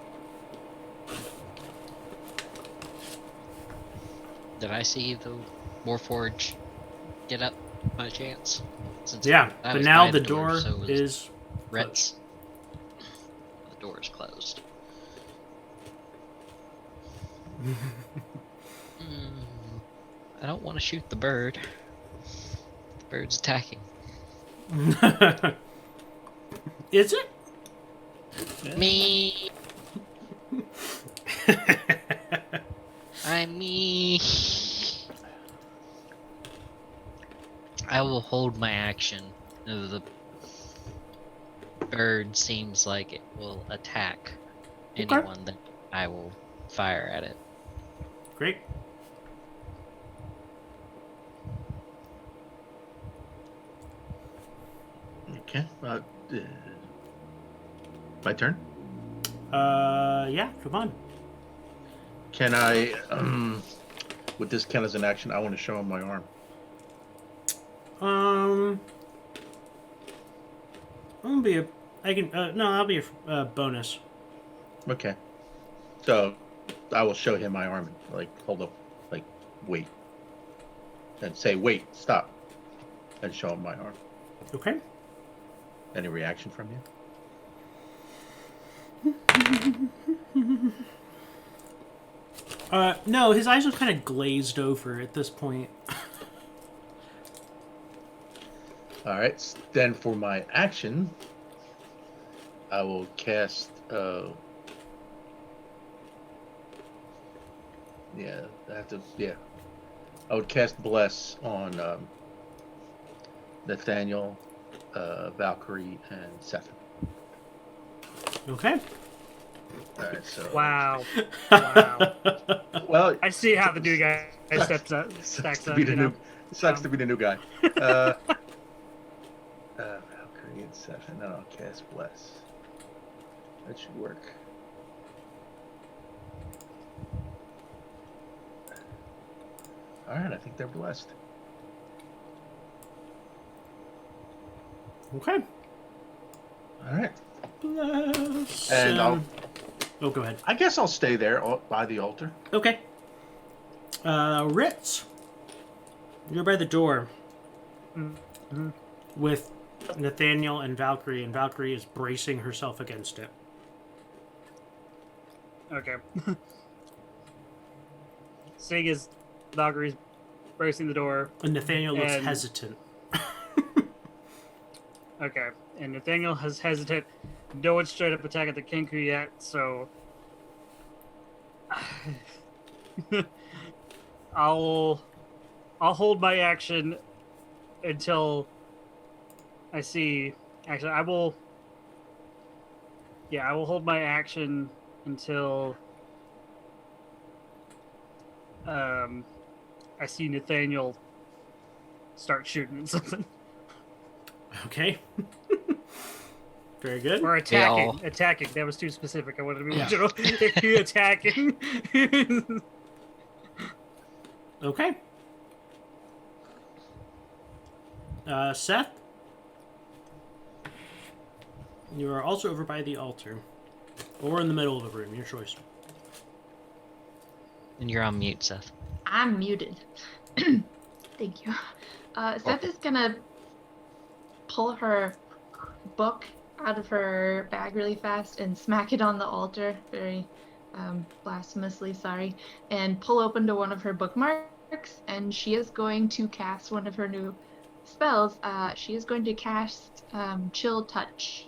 Did I see the Warforge get up by chance? Since Yeah, I but was now by the door so was is Rhett's. The door is closed. I don't want to shoot the bird. The bird's attacking. Is it? Me. I'm me. I will hold my action. The bird seems like it will attack anyone that I will fire at it. Great. Okay. My turn. Yeah. Come on. Can I, would this count as an action? I want to show him my arm. I'll be a. I can. No, that'll be a bonus. Okay. So, I will show him my arm. Like, hold up. Like, wait. And say, wait, stop. And show him my arm. Okay. Any reaction from you? No, his eyes are kind of glazed over at this point. All right. Then for my action, I will cast. Yeah, I have to. Yeah, I would cast Bless on Nathaniel, Valkyrie, and Seth. Okay. All right. So. Wow. Wow. Well, I see how the new guy stacks up. Sucks to be the new guy. Valkyrie and Seth, and then I'll cast Bless. That should work. All right, I think they're blessed. Okay. All right. Bless. And I'll. Oh, go ahead. I guess I'll stay there by the altar. Okay. Ritz. You're by the door Mm-hmm. with Nathaniel and Valkyrie is bracing herself against it. Okay. Seeing as Valkyrie's bracing the door. And Nathaniel looks And- hesitant. Okay. And Nathaniel has hesitant. No one's straight up attacking the kenku yet, so I'll hold my action until I see. Actually, I will hold my action until I see Nathaniel start shooting at something. Okay. Very good. Or attacking. all- Attacking. That was too specific. I wanted to be Yeah. original. If you attacking. Okay. Seth, you are also over by the altar, or in the middle of the room. Your choice. And you're on mute, Seth. I'm muted. Thank you. Seth is gonna pull her book out of her bag really fast and smack it on the altar, very blasphemously sorry, and pull open to one of her bookmarks, and she is going to cast one of her new spells. She is going to cast Chill Touch.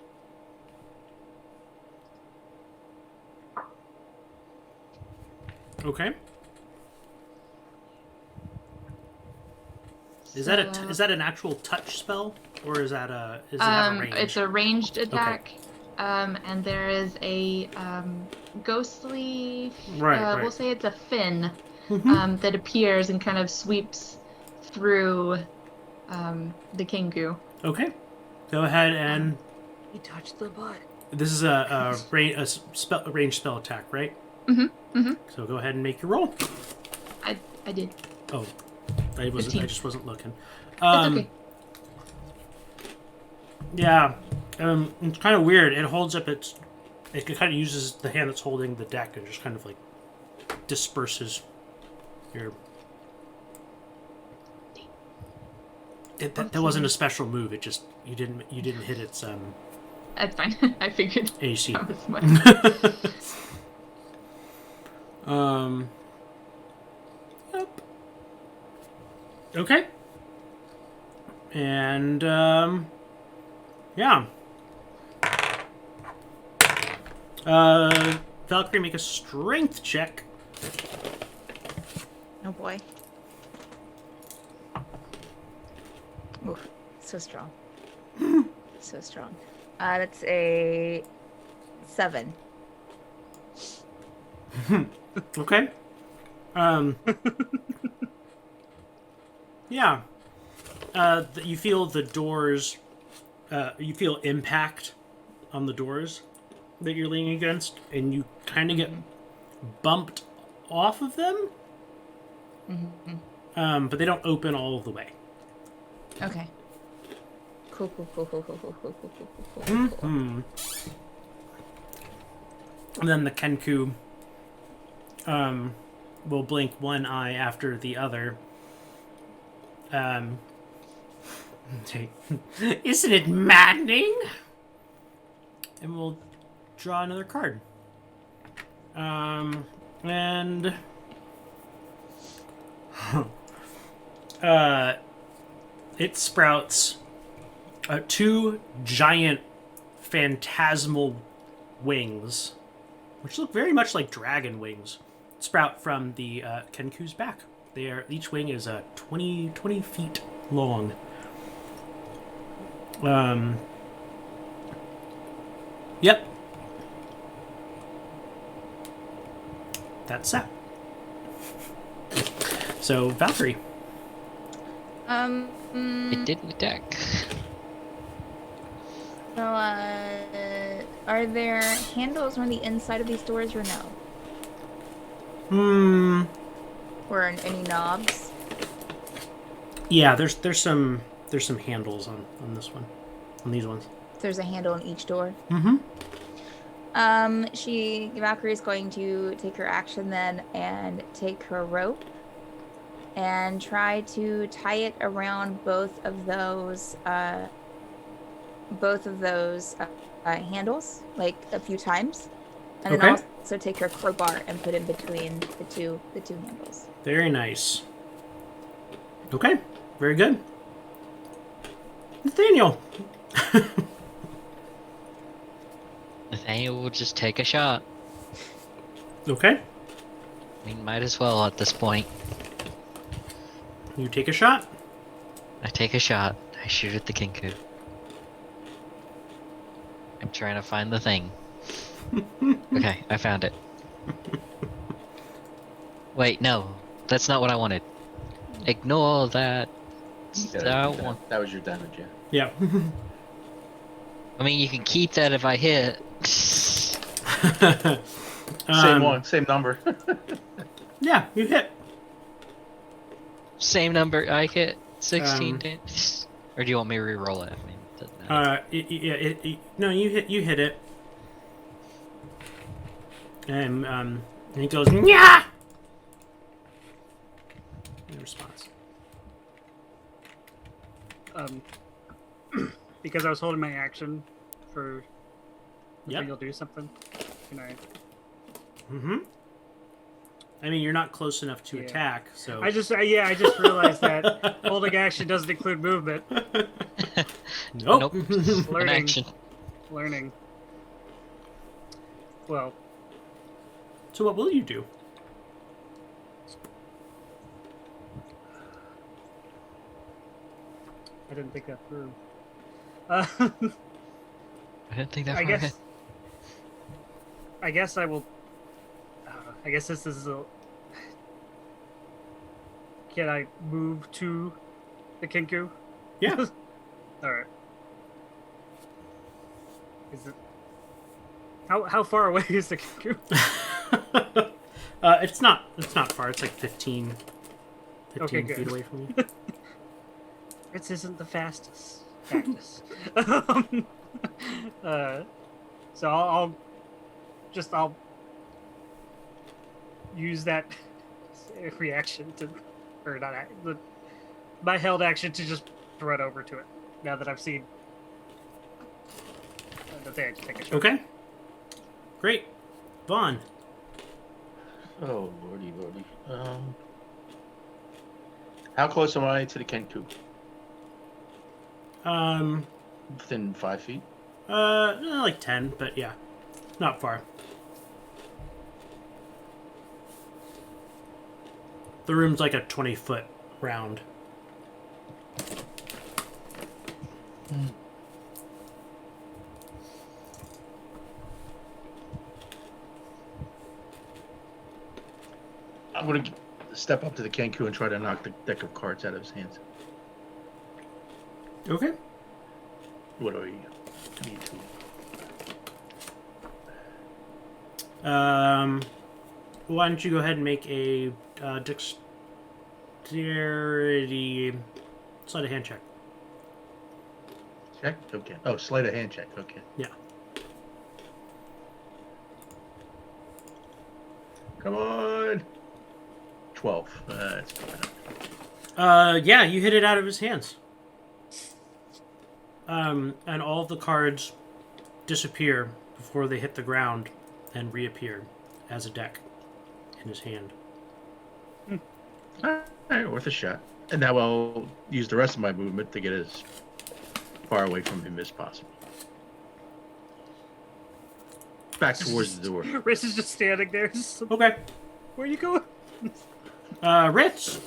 Okay. Is that an actual touch spell, or is that does it have a range? It's a ranged attack, and there is a ghostly. Right. We'll say it's a fin Mm-hmm. that appears and kind of sweeps through the kenku. Okay. Go ahead and He touched the butt. this is a ranged spell attack, right? Mm-hmm. So go ahead and make your roll. I did. Oh, I 15. just wasn't looking. It's okay. Yeah, it's kind of weird. It holds up it kind of uses the hand that's holding the deck and just kind of like disperses your. That wasn't a special move. It just you didn't hit its That's fine. I figured AC. that was much. Yep. Okay. And yeah. Valkyrie, make a strength check. Oh boy. Oof, so strong. So strong. That's a 7. Okay. Yeah. You feel the doors. You feel impact on the doors that you're leaning against, and you kind of get bumped off of them. Mm-hmm. But they don't open all of the way. Okay. Cool. Mm-hmm. And then the kenku will blink one eye after the other. Isn't it maddening? And we'll draw another card. And it sprouts 2 giant phantasmal wings, which look very much like dragon wings, sprout from the kenku's back. Each wing is 20 feet long. Yep. That's that. So, Valkyrie. It didn't attack. So, are there handles on the inside of these doors or no? Or any knobs? Yeah, there's some handles on this one, on these ones. There's a handle on each door. Mm-hmm. Valkyrie is going to take her action then and take her rope and try to tie it around both of those handles like a few times, and Okay. then also take her crowbar and put it between the two handles. Very nice. Okay, very good. Nathaniel. Nathaniel will just take a shot. Okay, I mean, might as well at this point. you take a shot. I take a shot. I shoot at the kenku. I'm trying to find the thing. Okay, I found it. Wait, no. That's not what I wanted. Ignore that. That was your damage, yeah. Yeah. I mean, you can keep that if I hit. Same one, same number. Yeah, you hit. Same number I hit. 16 damage. Or do you want me to re-roll it? I mean, it doesn't matter. No, you hit it. And it goes, "Nya!" In response. Because I was holding my action for the Yep. thing, you'll do something. Can I? Mm-hmm. I mean, you're not close enough to Yeah. attack, so... I just realized that holding action doesn't include movement. Nope. An Learning. action. Learning. Well, So what will you do? I didn't think that through. I didn't think that I far ahead. guess. I guess I will. I guess this is a. Can I move to the kenku? Yeah. All right. Is it? How far away is the kenku? It's not far. It's like 15 Okay, feet good. away from you. This isn't the fastest. So I'll use that reaction to, or not my held action to just run over to it. Now that I've seen that they had to take a shot. Okay. Great. Vaughn. Oh, lordy. How close am I to the kenku? Within 5 feet? Like 10, but yeah. Not far. The room's like a 20-foot round. I'm going to step up to the kenku and try to knock the deck of cards out of his hands. Okay. What do I need to? Why don't you go ahead and make a dexterity sleight of hand check? Check? Okay. Oh, sleight of hand check. Okay. Yeah. Come on. 12. That's coming up. Yeah, you hit it out of his hands. And all of the cards disappear before they hit the ground and reappear as a deck in his hand. All right, worth a shot. And now I'll use the rest of my movement to get as far away from him as possible. Back towards the door. Riss is just standing there. Okay. Where are you going? Ritz.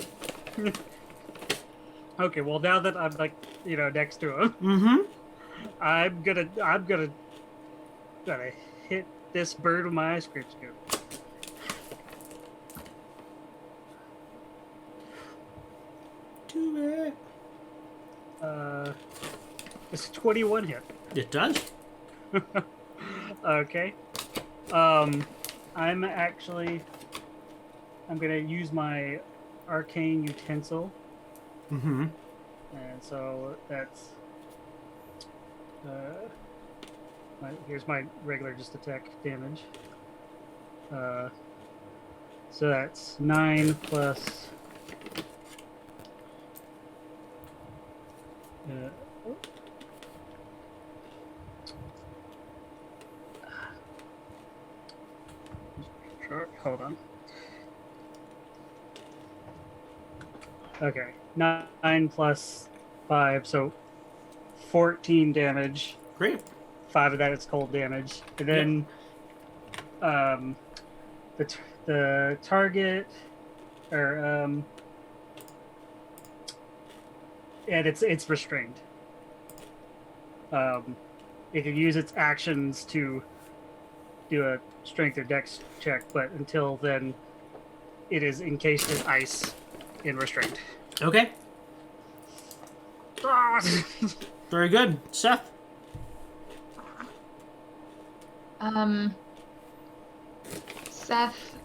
Okay, well now that I'm like, next to him, Mm-hmm. I'm gonna hit this bird with my ice cream scoop. Do it. It's a 21 hit. It does. Okay. I'm gonna use my arcane utensil, Mm-hmm. and so that's here's my regular just attack damage. So that's 9 plus. Hold on. Okay, 9 plus 5, so 14 damage. Great. 5 of that is cold damage, and then the target, or and it's restrained. It can use its actions to do a strength or dex check, but until then, it is encased in ice and restrained. Okay. Very good. Seth. Seth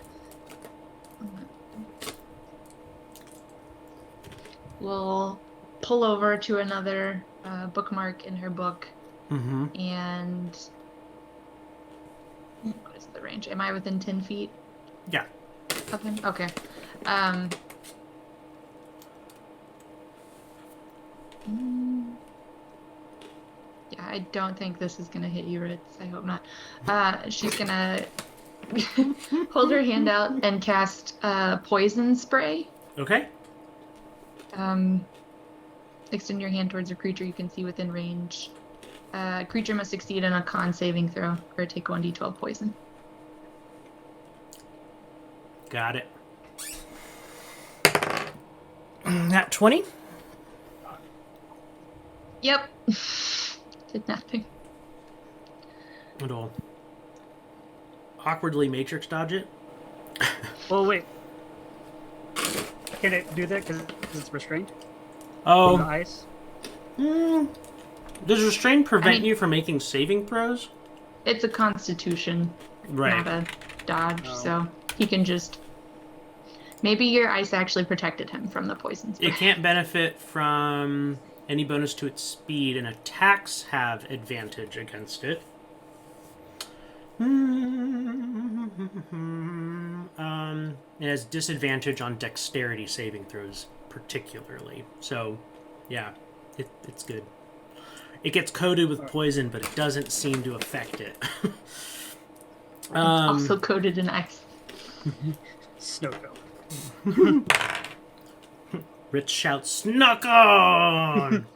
will pull over to another bookmark in her book. Mm-hmm. And what is the range? Am I within 10 feet? Yeah. Of him? Okay. Yeah, I don't think this is gonna hit you, Ritz. I hope not. She's gonna hold her hand out and cast poison spray. Okay. Extend your hand towards a creature you can see within range. Creature must succeed in a con saving throw or take 1d12 poison. Got it. Nat 20? Yep. Did nothing. It'll awkwardly matrix dodge it. Well, wait. Can it do that because it's restrained? Oh. The ice? Does restrain prevent you from making saving throws? It's a constitution, Right. not a dodge, Oh. so he can just... Maybe your ice actually protected him from the poison spray. It can't benefit from any bonus to its speed, and attacks have advantage against it. It has disadvantage on dexterity saving throws, particularly. So, yeah, it's good. It gets coated with poison, but it doesn't seem to affect it. It's also coated in ice. Snow cone. Rich shouts, "Snuck on!"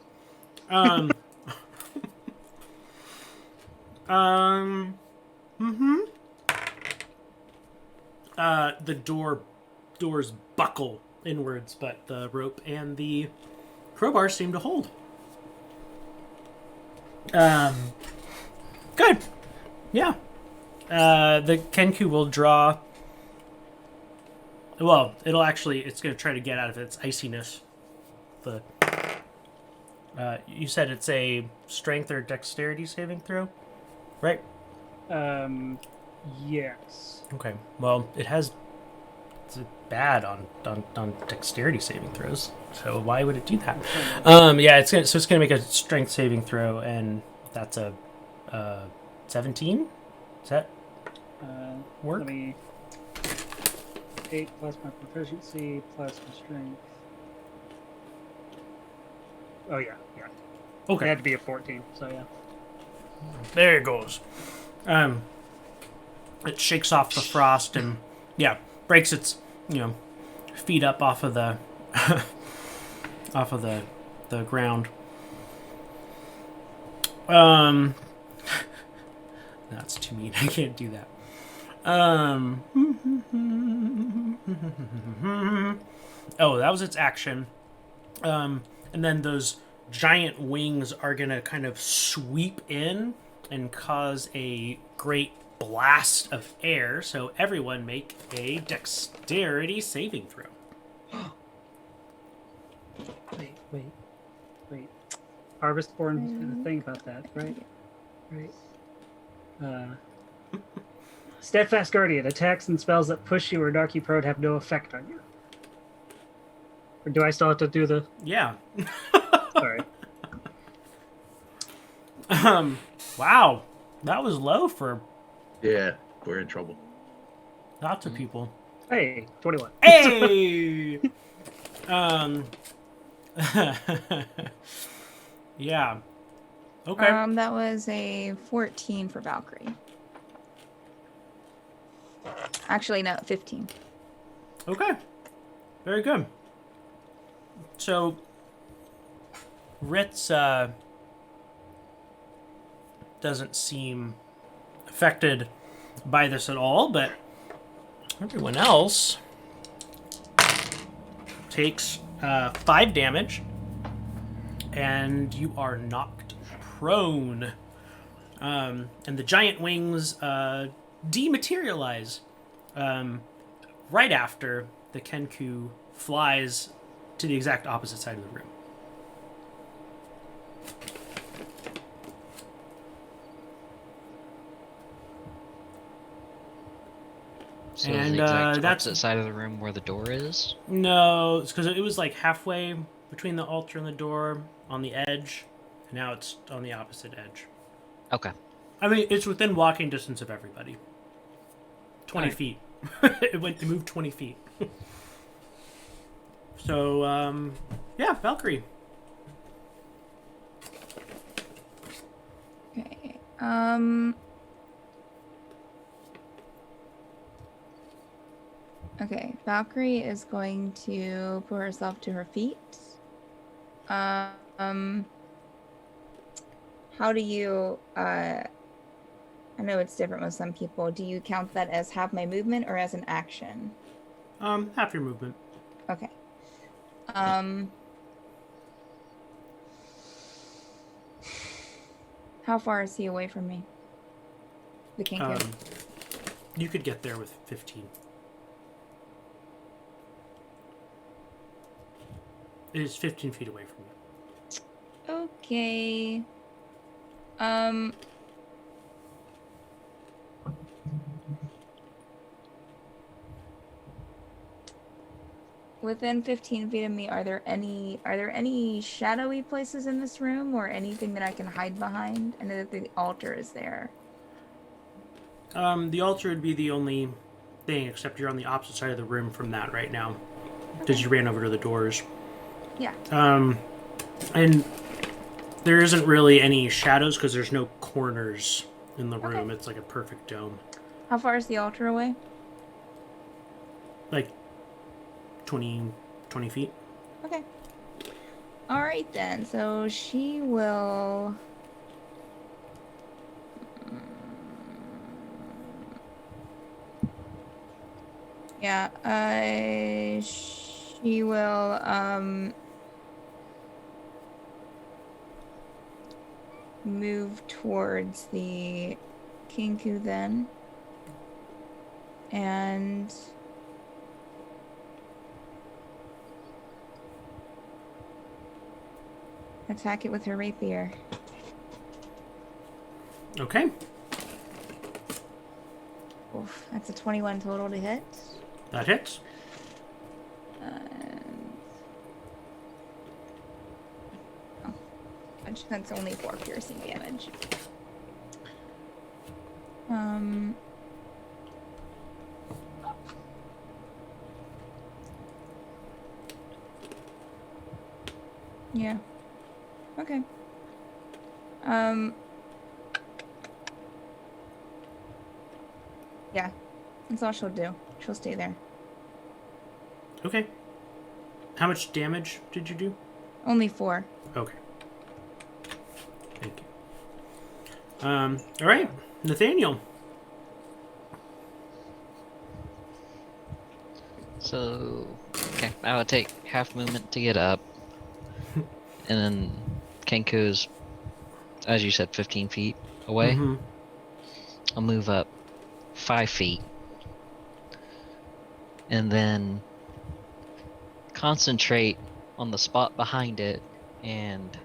The doors buckle inwards, but the rope and the crowbar seem to hold. Good. Yeah. The kenku will draw. Well, it's going to try to get out of its iciness. You said it's a strength or dexterity saving throw, right? Yes. Okay. Well, it's bad on dexterity saving throws. So why would it do that? Yeah, it's gonna make a strength saving throw, and that's a 17. Does that work? Let me... 8 plus my proficiency plus my strength. Oh, yeah. It Okay. had to be a 14, so yeah. There it goes. It shakes off the frost and breaks its feet up off of the the ground. That's too mean. I can't do that. Oh, that was its action. And then those giant wings are gonna kind of sweep in and cause a great blast of air. So everyone make a dexterity saving throw. Wait. Harvestborn's gonna think about that, right? Steadfast Guardian. Attacks and spells that push you or knock you prone have no effect on you. Or do I still have to do the... Yeah. Sorry. Wow. That was low for Yeah, we're in trouble. lots of people. Hey, 21. Hey! Yeah. Okay. That was a 14 for Valkyrie. Actually, no, 15. Okay. Very good. So, Ritz doesn't seem affected by this at all, but everyone else takes 5 damage, and you are knocked prone. And the giant wings dematerialize right after the kenku flies to the exact opposite side of the room. So And, the exact that's- opposite side of the room where the door is. No, it's because it was like halfway between the altar and the door on the edge. And now it's on the opposite edge. Okay. I mean, it's within walking distance of everybody. 20 Alright. feet. It moved 20 feet. So, yeah, Valkyrie. Okay. Okay, Valkyrie is going to put herself to her feet. How do you, I know it's different with some people. Do you count that as half my movement or as an action? Half your movement. Okay. How far is he away from me? The kenku. You could get there with 15. It is 15 feet away from you. Okay. Within 15 feet of me, are there any shadowy places in this room or anything that I can hide behind? I know that the altar is there. The altar would be the only thing, except you're on the opposite side of the room from that right now. Because you ran over to the doors. Yeah. And there isn't really any shadows because there's no corners in the room. Okay. It's like a perfect dome. How far is the altar away? Like 20 feet. Okay. All right then. So she will. Yeah. She will move towards the kenku then, and attack it with her rapier. Okay. Oof, that's a 21 total to hit. That hits. And... Oh, that's only 4 piercing damage. Yeah. Okay. Yeah. That's all she'll do. She'll stay there. Okay. How much damage did you do? Only 4. Okay. Thank you. All right, Nathaniel. So, okay, I would take half movement to get up, and then Kenku's, as you said, 15 feet away. Mm-hmm. I'll move up 5 feet, and then concentrate on the spot behind it, and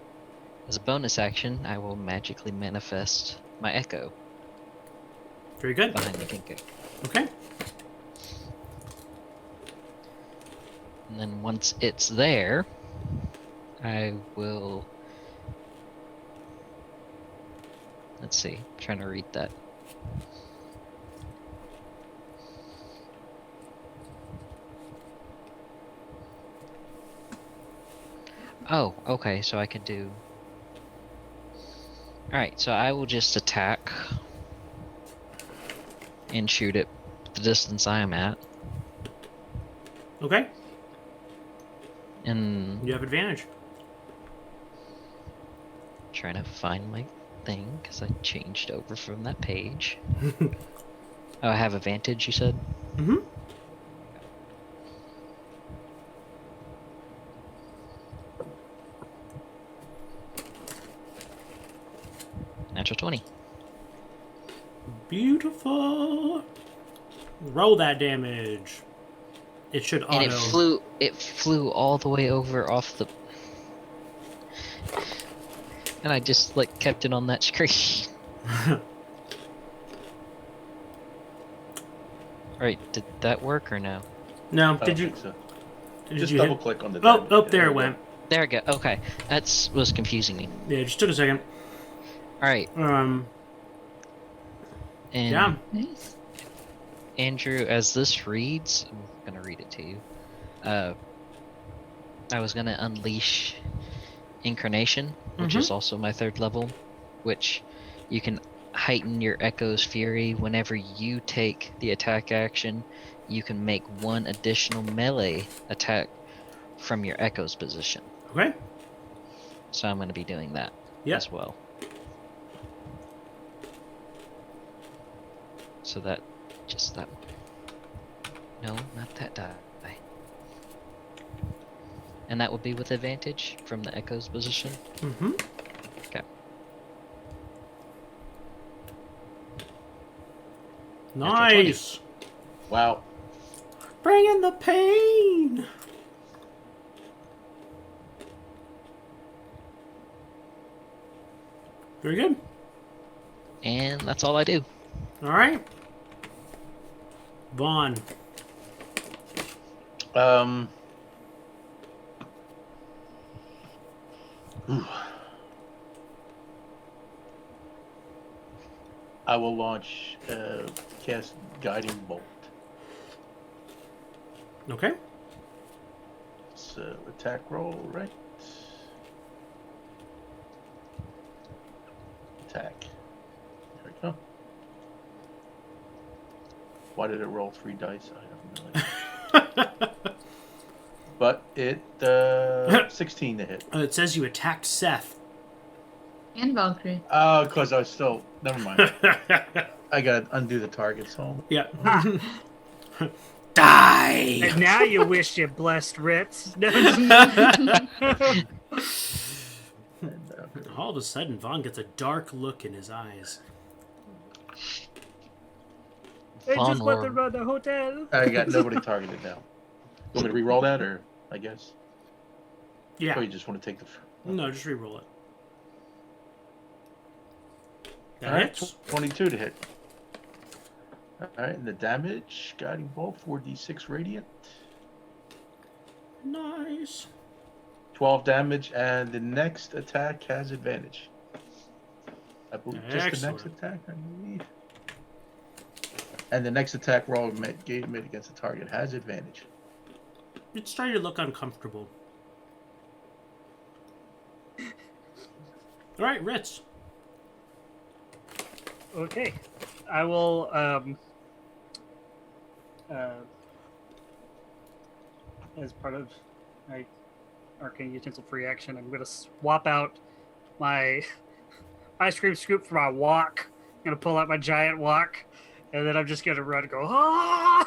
as a bonus action, I will magically manifest my echo Very good. behind the Kenku. Okay. And then once it's there, I will... Let's see, I'm trying to read that. Oh, okay, so I could do... Alright, so I will just attack and shoot it the distance I am at. Okay. And You have advantage. trying to find my thing because I changed over from that page. Oh, I have advantage, you said? Mm-hmm. Natural 20. Beautiful. Roll that damage. It should auto. And it flew all the way over off the... And I just, like, kept it on that screen. Alright, did that work or no? No, I did don't you? think so. Did Just you double hit? click on the. Oh, tab. oh, there it we go. went. There we go. Okay, that's was confusing me. Yeah, just took a second. All right, And yeah. Nice. Andrew, as this reads, I'm gonna read it to you. I was gonna unleash Incarnation, which is also my 3rd level, which you can heighten your Echo's Fury whenever you take the attack action. You can make 1 additional melee attack from your Echo's position. Okay. So I'm gonna be doing that as well. So that, just that one. No, not that die. And that would be with advantage from the Echo's position? Mm-hmm. Okay. Nice. Wow. Bring in the pain. Very good. And that's all I do. All right. Vaughan. I will launch cast Guiding Bolt. Okay. So attack roll, right? Attack. There we go. Why did it roll 3 dice? I have no idea. But it 16 to hit. It says you attacked Seth. And Valkyrie. Oh, because I was still. Never mind. I gotta undo the target, so. Yeah. Die! And now you wish you blessed Ritz. All of a sudden, Vaughan gets a dark look in his eyes. They Vaughan just want to will- run the hotel. I got nobody targeted now. Want me to re-roll that, or I guess? Yeah. Or you just want to take the. No, just re-roll it. That Alright, hits. 22 to hit. Alright, and the damage, Guiding Bolt, 4d6 radiant. Nice. 12 damage, and the next attack has advantage. I believe just the Excellent. next attack, I believe. And the next attack roll made against the target has advantage. It's starting to look uncomfortable. All right, Ritz. Okay. I will as part of my arcane utensil free action, I'm gonna swap out my ice cream scoop for my wok. I'm gonna pull out my giant wok, and then I'm just gonna run and go, ah!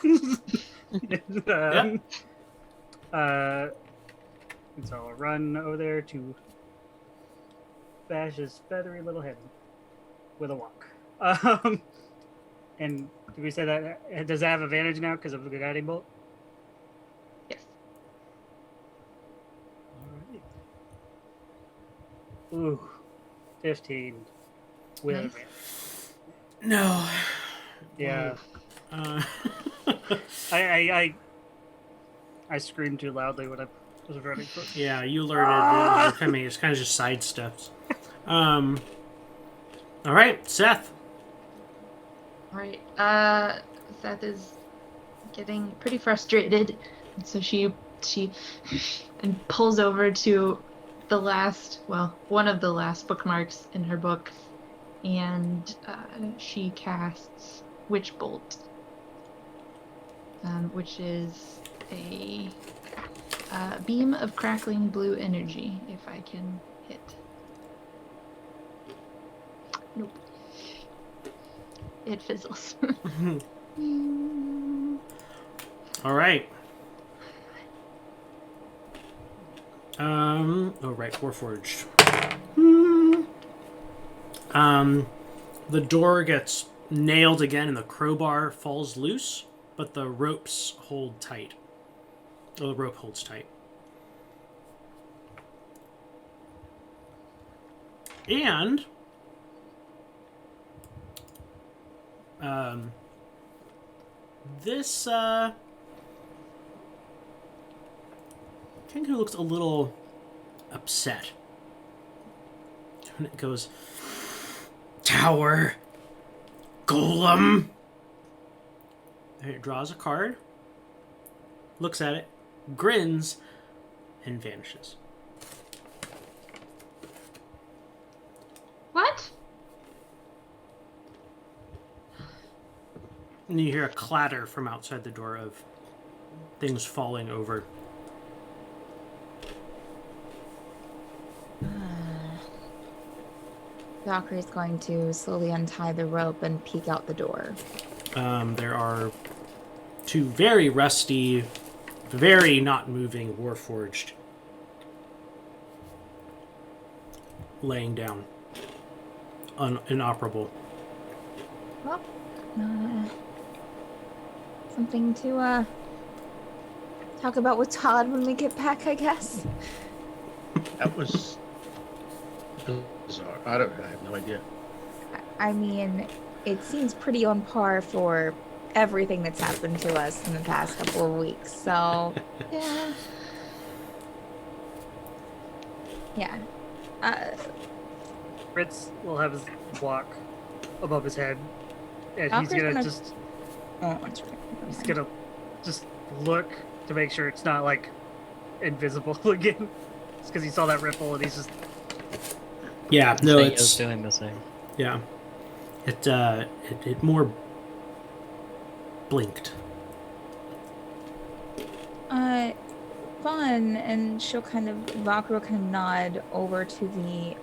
And so I'll run over there to bash his feathery little head with a wok. And did we say that? Does that have advantage now because of the guiding bolt? Yes. All right. Ooh, 15 with Nice. advantage. No. Yeah, Uh, I screamed too loudly when I was running. yeah, you alerted. It's kind of just side steps. All right, Seth. All right. Seth is getting pretty frustrated, and so she and pulls over to one of the last bookmarks in her book, and she casts Witch Bolt, which is a beam of crackling blue energy. If I can hit. Nope. It fizzles. All right. Oh right, Warforged. The door gets nailed again, and the crowbar falls loose, but the ropes hold tight. Oh, the rope holds tight. And this Kenku looks a little upset. And it goes, Tower Golem. And it draws a card, looks at it, grins, and vanishes. What? And you hear a clatter from outside the door of things falling over. Valkyrie's going to slowly untie the rope and peek out the door. There are two very rusty, very not moving Warforged laying down. Inoperable. Well, something to talk about with Todd when we get back, I guess. That was bizarre. I have no idea. I mean, it seems pretty on par for everything that's happened to us in the past couple of weeks. So, yeah. Yeah. Fritz will have his block above his head, and he's Valkyrie's gonna just Oh, that's right. he's gonna just look to make sure it's not like invisible again. Just because he saw that ripple and he's just Yeah, no, Theo's it's doing the same. yeah. It more blinked. Fun, and Valkyrie will kind of nod over to the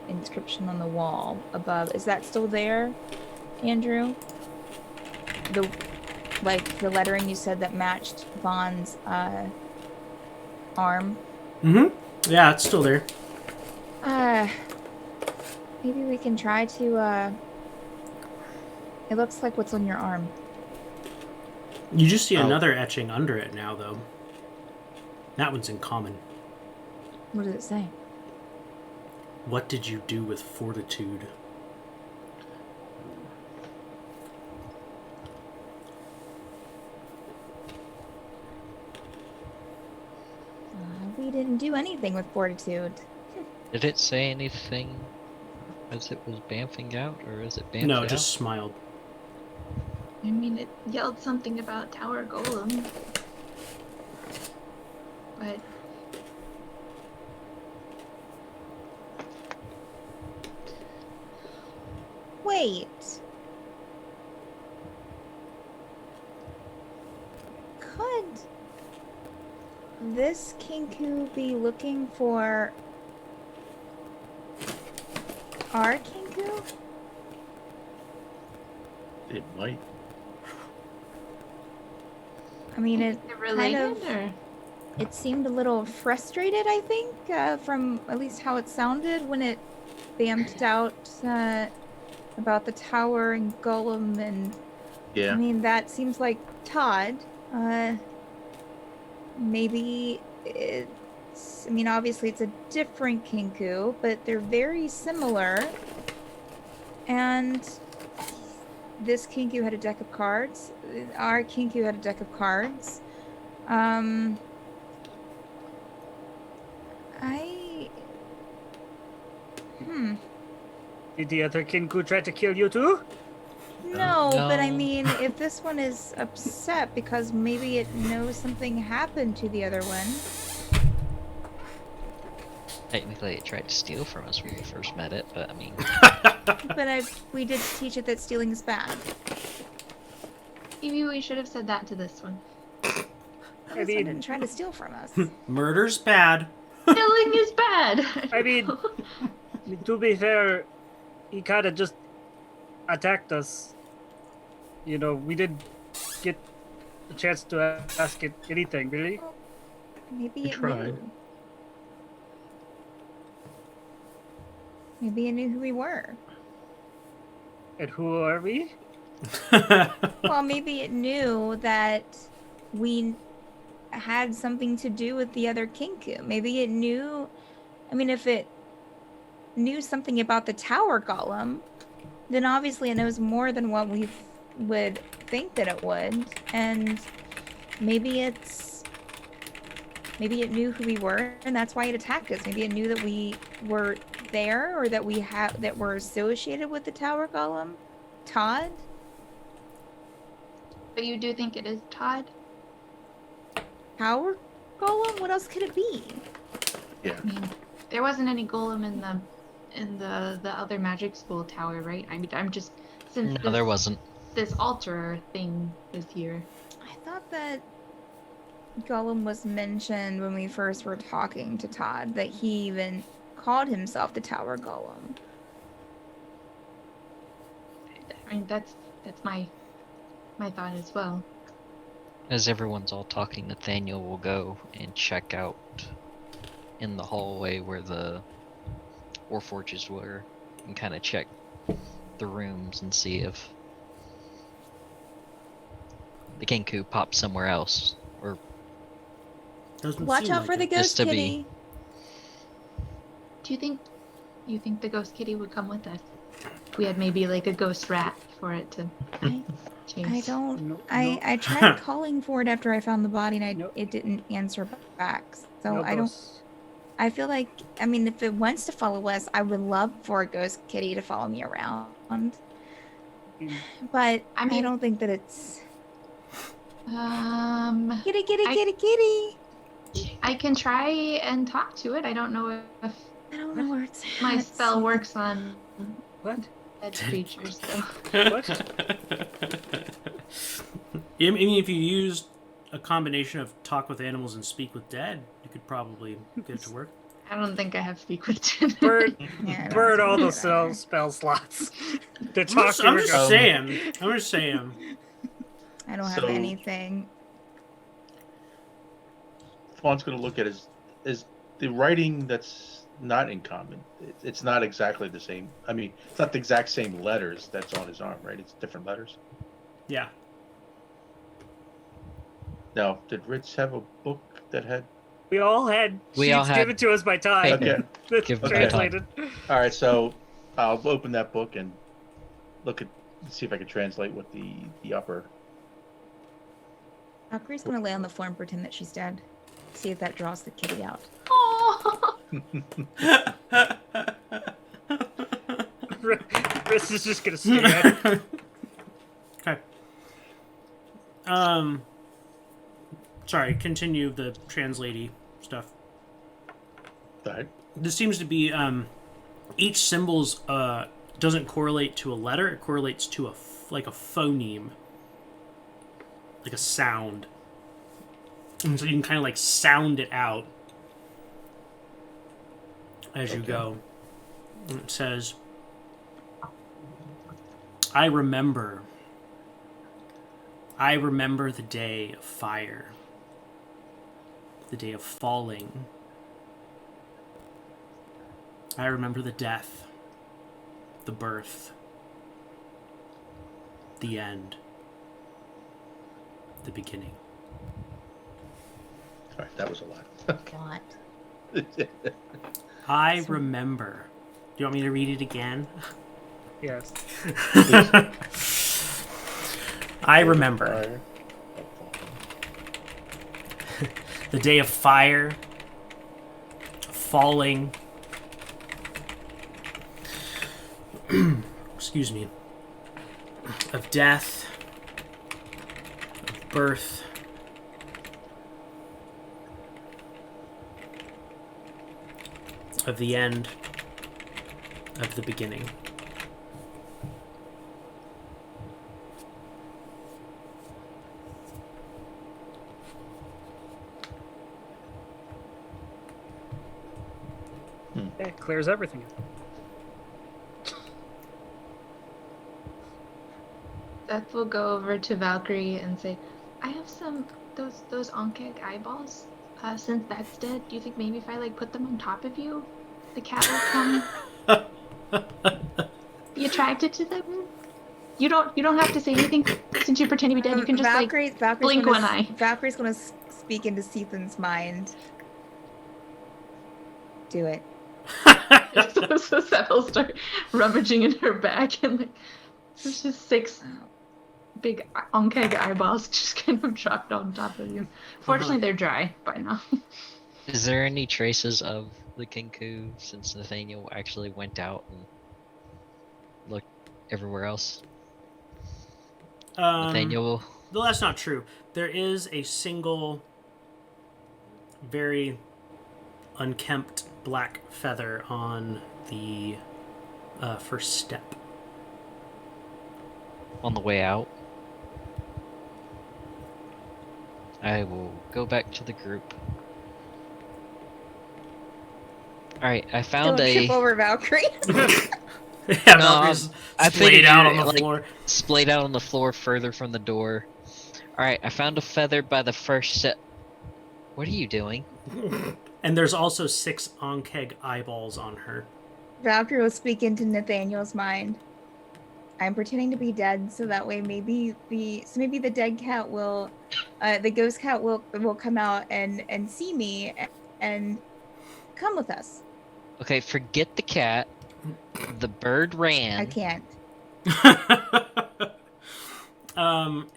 inscription on the wall above. Is that still there, Andrew? The lettering you said that matched Vaughn's arm. Mm-hmm. Yeah, it's still there. Maybe we can try to. It looks like what's on your arm. You just see Oh. another etching under it now, though. That one's in common. What does it say? What did you do with fortitude? We didn't do anything with fortitude. Did it say anything as it was bamfing out, or is it bamfed No, out? it just smiled. I mean, it yelled something about Tower Golem. But Wait. Could this kenku be looking for our kenku? It might. I mean, is it related or? it seemed a little frustrated, I think, from at least how it sounded when it bamfed out about the tower and Golem, and Yeah. I mean that seems like Todd. Maybe it's. I mean, obviously it's a different kenku, but they're very similar. And this kenku had a deck of cards. Our kenku had a deck of cards. did the other Kenku try to kill you too? No, but I No. mean, if this one is upset because maybe it knows something happened to the other one. Technically, it tried to steal from us when we first met it, but I mean, But we did teach it that stealing is bad. Maybe we should have said that to this one. This one mean- didn't try to steal from us. Murder's bad. Killing is bad. I mean, to be fair, he kind of just attacked us. You know, we didn't get a chance to ask it anything, really. Maybe We it tried. knew. Maybe it knew who we were. And who are we? Well, maybe it knew that we had something to do with the other kenku. Maybe it knew. I mean, if it knew something about the tower golem, then obviously it knows more than what we would think that it would. And maybe it's Maybe it knew who we were, and that's why it attacked us. Maybe it knew that we were there, or that that were associated with the tower golem. Todd? But you do think it is Todd? Tower golem? What else could it be? Yeah. I mean, there wasn't any golem in the other magic school tower, right? I mean, I'm just since No, there wasn't. this altar thing is here. I thought that Golem was mentioned when we first were talking to Todd, that he even called himself the Tower Golem. I mean, that's my thought as well. As everyone's all talking, Nathaniel will go and check out in the hallway where the Warforges were and kind of check the rooms and see if the kenku pops somewhere else, or Doesn't Watch seem out like for the it. Just ghost to be- kitty. Do you think the ghost kitty would come with us? We had maybe like a ghost rat for it to chase. I don't. No, I tried calling for it after I found the body, and Nope. it didn't answer back. So no I don't. ghosts. I feel like, I mean, if it wants to follow us, I would love for a ghost kitty to follow me around. Mm. But I mean- I don't think that it's kitty, kitty, I- kitty, kitty. I can try and talk to it. I don't know if I don't know where it's at. my spell works on What? dead creatures. So. I mean, if you used a combination of talk with animals and speak with dead, you could probably get it to work. I don't think I have speak with dead. Bird, Yeah, I don't bird all think those that. spell slots. The I'm talk just, I'm just saying. I don't have So- anything. Fawn's going to look at is the writing that's not in common. It's not exactly the same. I mean, it's not the exact same letters that's on his arm, right? It's different letters. Yeah. Now, did Rich have a book that had? We all had We all sheets had given to us by Todd. Okay. That's Given by Todd. translated. All right, so I'll open that book and see if I can translate what the upper. Valkyrie's gonna lay on the floor and pretend that she's dead. See if that draws the kitty out. Oh, Chris is just gonna stare at it. Okay. Sorry, continue the translatey stuff. Right. This seems to be each symbol's doesn't correlate to a letter, it correlates to like a phoneme. Like a sound. And so you can kind of like sound it out as you Okay. go. And it says, I remember the day of fire, the day of falling. I remember the death, the birth, the end, the beginning. All right, that was a lot. What? I remember. Do you want me to read it again? Yes. I remember the day of fire, falling, excuse me, of death, of birth, of the end, of the beginning. It clears everything. Seth will go over to Valkyrie and say, I have some those onkeg eyeballs. Since that's dead, do you think maybe if I like put them on top of you, the cat will come be attracted to them? You don't have to say anything since you pretend to be dead. You can just Valkyrie's blink gonna, one eye. Valkyrie's gonna speak into Sethan's mind. Do it. so Seth will start rummaging in her bag and like there's just 6 big onkeg eyeballs just kind of dropped on top of you. Fortunately, they're dry by now. Is there any traces of the kenku since Nathaniel actually went out and looked everywhere else? Nathaniel. No, that's not true. There is a single, very unkempt black feather on the first step. On the way out, I will go back to the group. Alright, I found Don't trip a. over Valkyrie. Yeah, No, Valkyrie's I splayed figured out you're, on the like, floor. Splayed out on the floor further from the door. Alright, I found a feather by the first set. What are you doing? And there's also 6 Onkeg eyeballs on her. Valkyrie will speak into Nathaniel's mind. I'm pretending to be dead, so that way maybe the dead cat will, the ghost cat will come out and see me and come with us. Okay, forget the cat. The bird ran. I can't.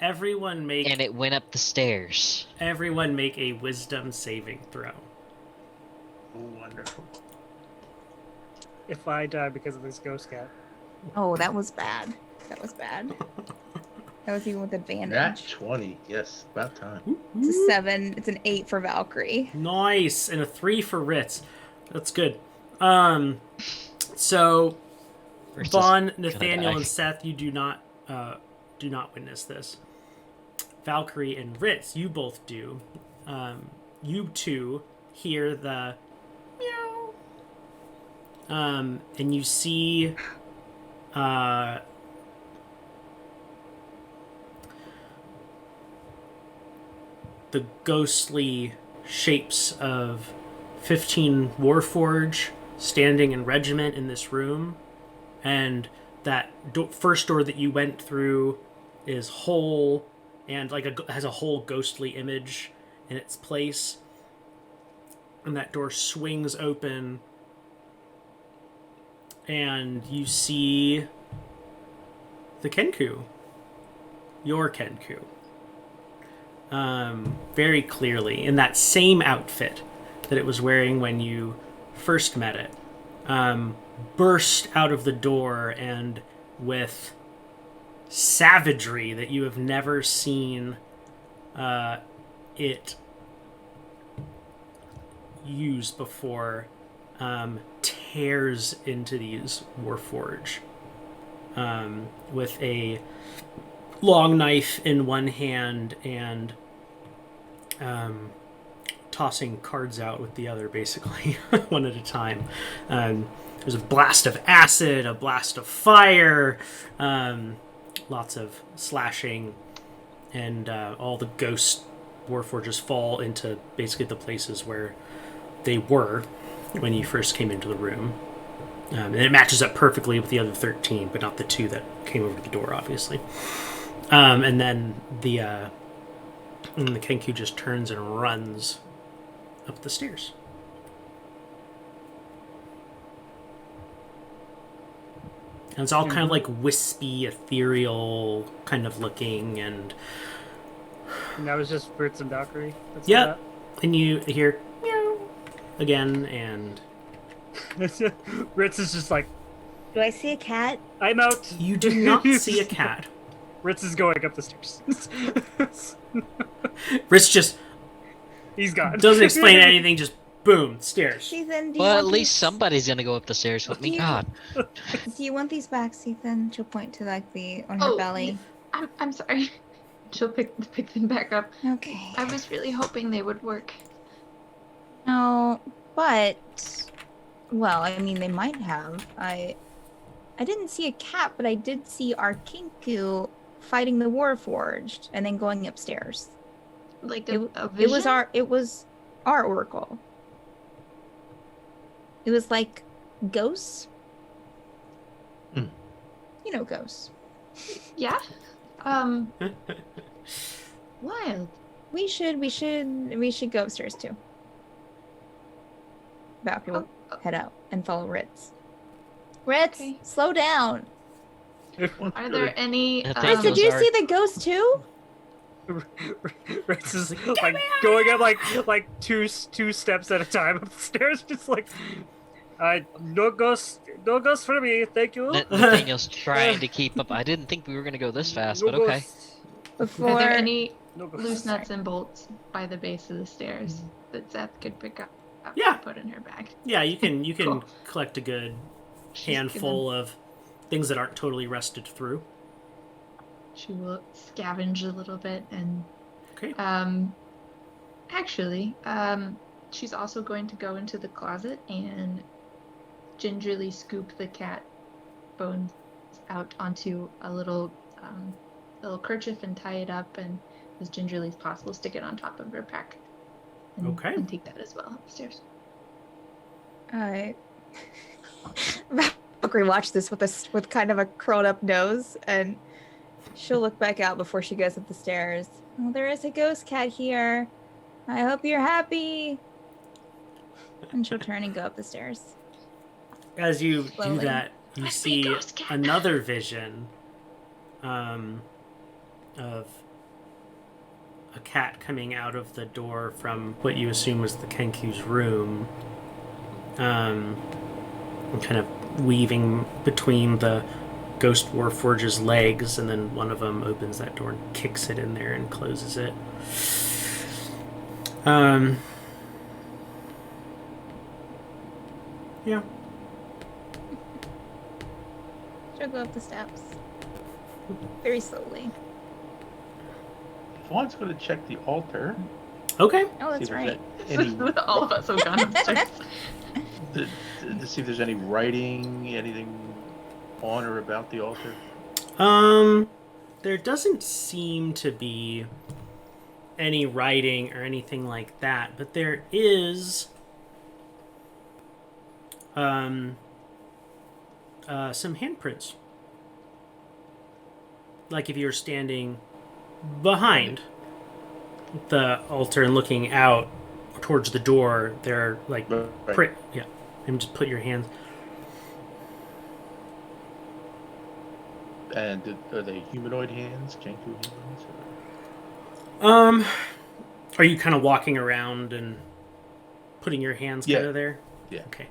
Everyone make And it went up the stairs. everyone make a wisdom saving throw. Wonderful. If I die because of this ghost cat. Oh, that was bad. That was bad. That was even with advantage. Nat 20. Yes, about time. It's a 7. It's an 8 for Valkyrie. Nice, and a 3 for Ritz. That's good. So Versus Vaughan, gonna Nathaniel, die. and Seth, you do not witness this. Valkyrie and Ritz, you both do. You two hear the meow. And you see the ghostly shapes of 15 Warforged standing in regiment in this room, and that first door that you went through is whole and has a whole ghostly image in its place, and that door swings open and you see the kenku, your kenku, very clearly in that same outfit that it was wearing when you first met it, burst out of the door and with savagery that you have never seen it used before, tears into these Warforged with a long knife in one hand and tossing cards out with the other, basically, one at a time. There's a blast of acid, a blast of fire, lots of slashing, and all the ghost Warforges fall into basically the places where they were when you first came into the room. And it matches up perfectly with the other 13, but not the 2 that came over the door, obviously. And then the kenku just turns and runs up the stairs. And it's all kind of like wispy, ethereal kind of looking, and And that was just Fritz and Valkyrie. That's yeah, and you hear meow again, and that. Ritz is just like, Do I see a cat? I'm out. you do not see a cat. Ritz is going up the stairs. Rich just He's gone. doesn't explain anything, just boom, stairs. Ethan, do you Well, want at least these? somebody's gonna go up the stairs with me. Yeah. God. Do you want these back, Ethan? She'll point to like the on her belly. I'm sorry. She'll pick them back up. Okay. I was really hoping they would work. No, but well, I mean, they might have. I didn't see a cat, but I did see our kenku fighting the Warforged and then going upstairs. Like It, a it was vision? our oracle. It was like ghosts. Hmm. You know ghosts. Yeah. Wild. We should go upstairs too. Valkyrie will head out and follow Ritz. Ritz, Okay. slow down. Are there any? I think Ritz, did those you are- see the ghost too? Ritz is like going up like two steps at a time up the stairs, just like, no ghosts for me, thank you. Nathaniel's trying to keep up. I didn't think we were gonna go this fast, No but okay. ghosts. Before Are there any No ghosts. loose nuts and bolts by the base of the stairs that Seth could pick up? Yeah. And put in her bag. Yeah, you can Cool. collect a good She's handful of things that aren't totally rusted through. She will scavenge a little bit and Okay. actually, she's also going to go into the closet and gingerly scoop the cat bones out onto a little kerchief and tie it up, and as gingerly as possible stick it on top of her pack. And, Okay. And take that as well upstairs. Valkyrie watched this with kind of a curled up nose, and she'll look back out before she goes up the stairs. Oh, there is a ghost cat here. I hope you're happy. And she'll turn and go up the stairs. As you Slowly. do that, you Let's see be ghost cat. another vision of a cat coming out of the door from what you assume was the Kenku's room, and kind of weaving between the Ghost Warforge's legs, and then one of them opens that door and kicks it in there and closes it. Yeah. She'll go up the steps. Very slowly. Vaughn's going to check the altar. Okay. Oh, that's see if right. there's any, All of us have gone upstairs. to see if there's any writing, anything on or about the altar. There doesn't seem to be any writing or anything like that, but there is some handprints. Like if you were standing behind the altar and looking out towards the door, they're like Right. yeah. And just put your hands. And are they humanoid hands? Kenku hands? Or... Are you kind of walking around and putting your hands kind of there? Yeah. Okay.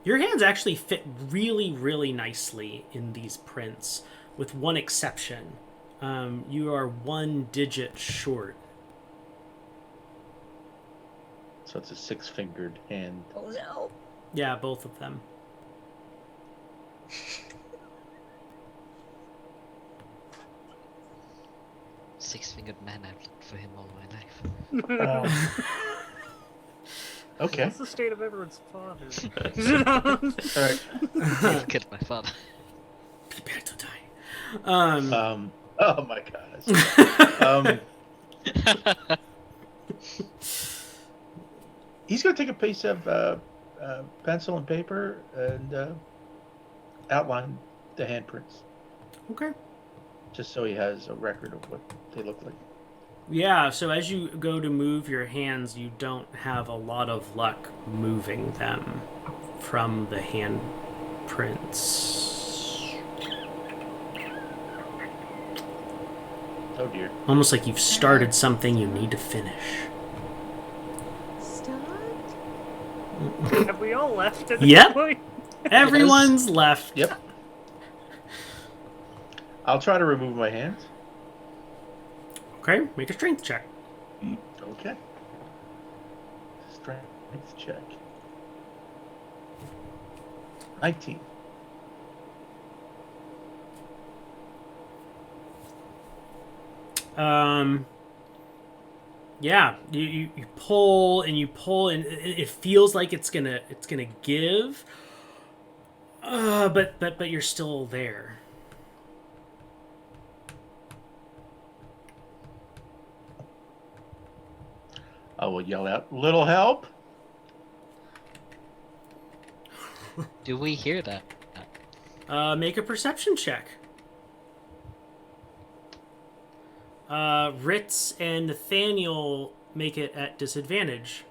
Your hands actually fit really, really nicely in these prints, with one exception. You are 1 digit short. So it's a 6-fingered hand. Oh no. Yeah, both of them. Six-fingered man, I've looked for him all my life. Okay. What's the state of everyone's father? All right. I've killed my father. Prepare to die. Oh my gosh. He's going to take a piece of pencil and paper and outline the handprints, Okay. just so he has a record of what they look like. Yeah, so as you go to move your hands, you don't have a lot of luck moving them from the handprints. Oh dear. Almost like you've started something you need to finish. Stop. Have we all left at this Yep. point? Everyone's left. Yep. I'll try to remove my hands. Okay, make a strength check. Okay. Strength check. 19. Yeah, you pull and it feels like it's gonna give. But you're still there. I will yell out, "Little help!" Do we hear that? Make a perception check. Ritz and Nathaniel make it at disadvantage.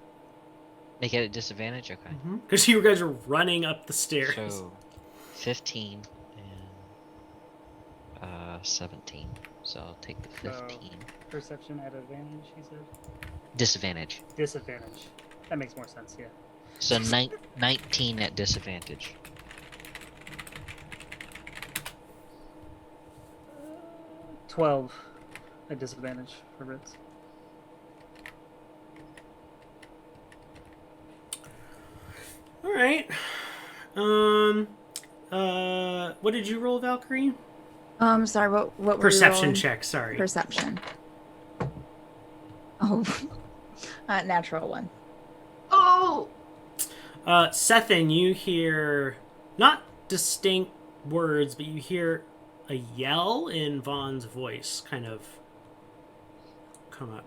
Make it a disadvantage? Okay. Because you guys are running up the stairs. So, 15 and 17. So I'll take the 15. Perception at advantage, he said? Disadvantage. Disadvantage. That makes more sense, yeah. So 19 at disadvantage. 12 at disadvantage for Ritz. All right. What did you roll, Valkyrie? Sorry, what were you Perception rolling? check, sorry. Perception. Oh, natural one. Oh, Sethin, you hear not distinct words, but you hear a yell in Vaughn's voice kind of come up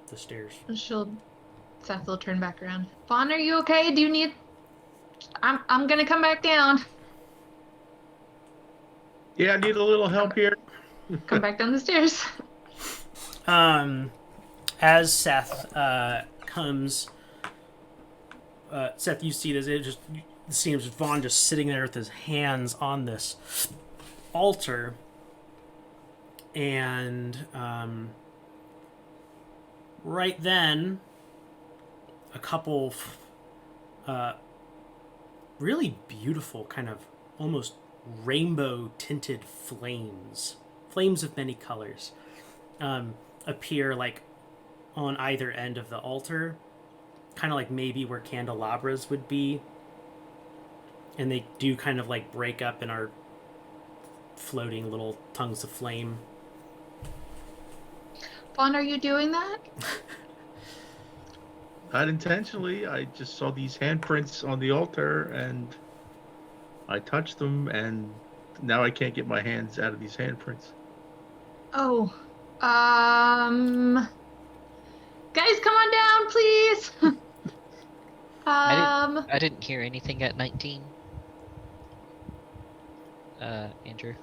the stairs. Seth will turn back around. Vaughn, are you okay? Do you need? I'm gonna come back down. Yeah, I need a little help here. Come back down the stairs. As Seth comes, Seth, you see this. It seems Vaughn just sitting there with his hands on this altar, and right then, a couple really beautiful, kind of almost rainbow tinted flames of many colors, appear like on either end of the altar, kind of like maybe where candelabras would be, and they do kind of like break up and are floating little tongues of flame. Vaughn, are you doing that? Not intentionally. I just saw these handprints on the altar and I touched them, and now I can't get my hands out of these handprints. Oh, guys, come on down, please. I didn't hear anything at 19. Andrew.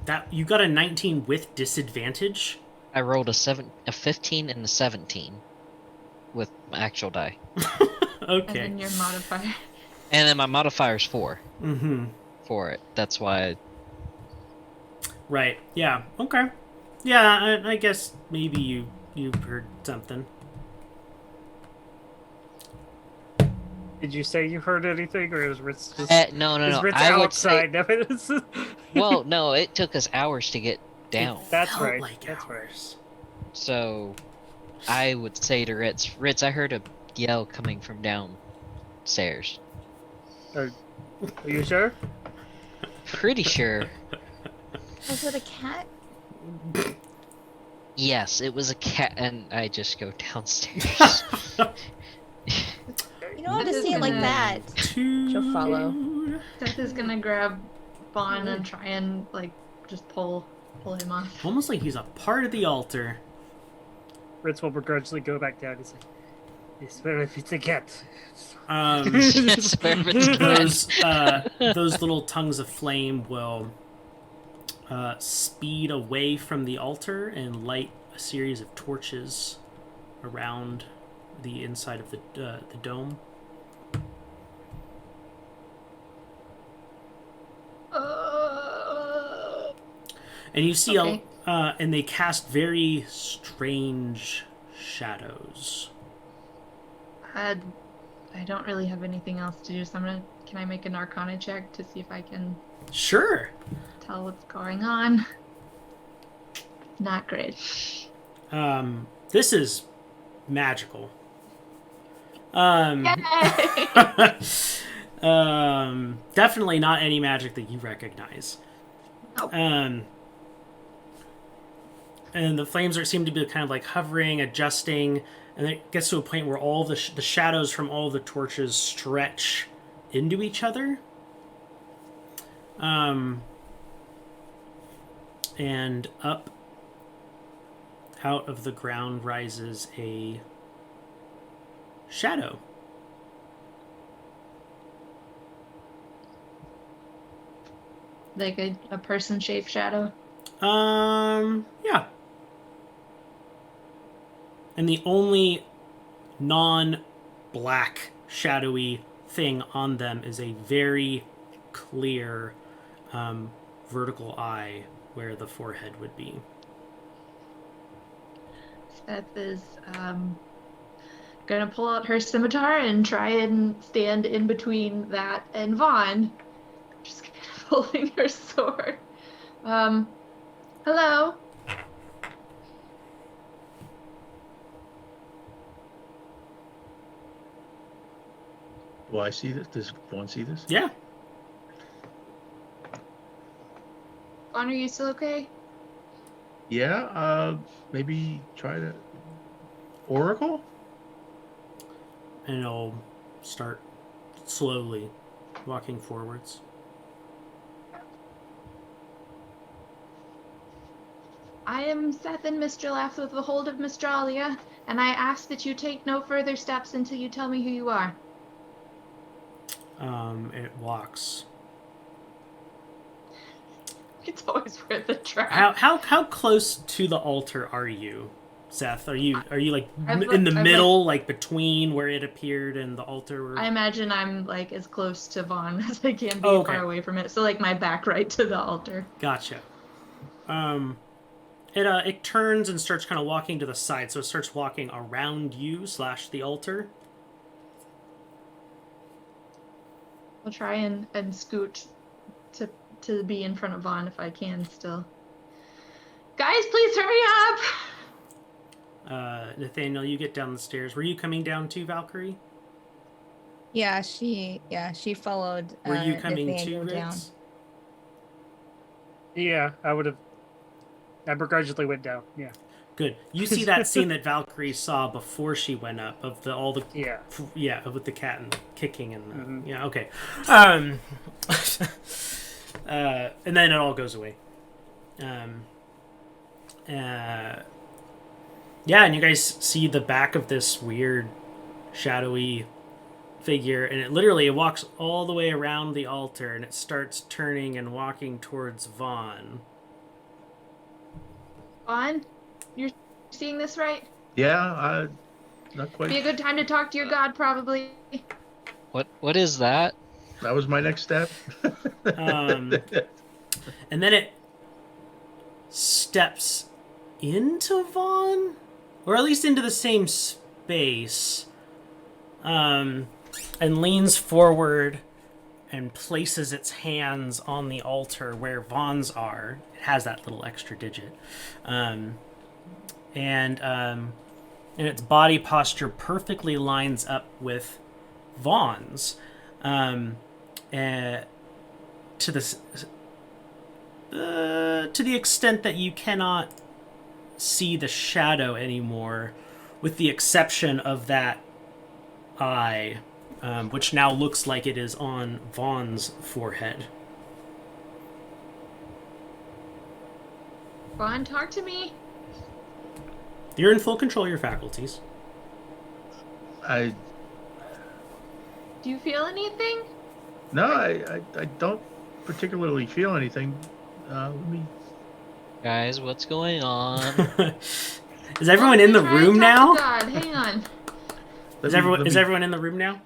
That you got a 19 with disadvantage? I rolled a 15 and a 17 with my actual die. Okay. And then your modifier. And then my modifier's 4. Mm-hmm. For it. That's why Right. Yeah. Okay. Yeah, I guess maybe you heard something. Did you say you heard anything, or is Ritz just... no. Is Ritz I would say, outside? well, no, it took us hours to get down. That's Felt right. like That's hours. So I would say to Ritz, I heard a yell coming from downstairs. Are you sure? Pretty sure. Was it a cat? Yes, it was a cat, and I just go downstairs. You don't have to This say is it like gonna- that. She'll follow. Seth is gonna grab Vaughn and try and like just pull him off. Almost like he's a part of the altar. Ritz will begrudgingly go back down and say, "I swear if it's a cat." Yes, Those little tongues of flame will speed away from the altar and light a series of torches around the inside of the dome. And you see, Okay. and they cast very strange shadows. I don't really have anything else to do, so can I make an Arcana check to see if I can Sure. tell what's going on? Not great. This is magical. Yay! Definitely not any magic that you recognize. Nope. And the flames seem to be kind of like hovering, adjusting, and it gets to a point where all the shadows from all the torches stretch into each other. And up out of the ground rises a shadow. Like a person-shaped shadow. Yeah. And the only non-black shadowy thing on them is a very clear vertical eye where the forehead would be. Seth is gonna pull out her scimitar and try and stand in between that and Vaughan. Just kind of holding her sword. Hello. Do I see this? Does Vaughn see this? Yeah. Vaughan, are you still okay? Yeah. Maybe try to Oracle. And it'll start slowly walking forwards. I am Seth and Mistralia with the hold of Mistralia, and I ask that you take no further steps until you tell me who you are. It walks. It's always worth a try. How close to the altar are you, Seth? Are you like I've in the I've middle, like between where it appeared and the altar? I imagine I'm like as close to Vaughan as I can be, Oh, okay. far away from it. So like my back right to the altar. Gotcha. It turns and starts kind of walking to the side, so it starts walking around you / the altar. I'll try and scoot to be in front of Vaughan if I can still. Guys, please hurry up! Nathaniel, you get down the stairs. Were you coming down too, Valkyrie? Yeah, she followed. Were you coming Nathaniel too, down. Ritz? Yeah, I would have. I begrudgingly went down. Yeah. Good. You see that scene that Valkyrie saw before she went up of Yeah. with the cat and kicking and Mhm. yeah, okay. And then it all goes away. Yeah, and you guys see the back of this weird shadowy figure, and it walks all the way around the altar, and it starts turning and walking towards Vaughan. Vaughan, you're seeing this right? Yeah. Not quite. Be a good time to talk to your god, probably. What is that? That was my next step. And then it steps into Vaughan, or at least into the same space, and leans forward and places its hands on the altar where Vaughan's are. It has that little extra digit. And its body posture perfectly lines up with Vaughan's. To the extent that you cannot see the shadow anymore, with the exception of that eye, which now looks like it is on Vaughan's forehead. Vaughan, talk to me. You're in full control of your faculties. Do Do you feel anything? I don't particularly feel anything. Let me. Guys, what's going on? Is everyone in the Try and room talk now? to God, hang on. Is everyone in the room now?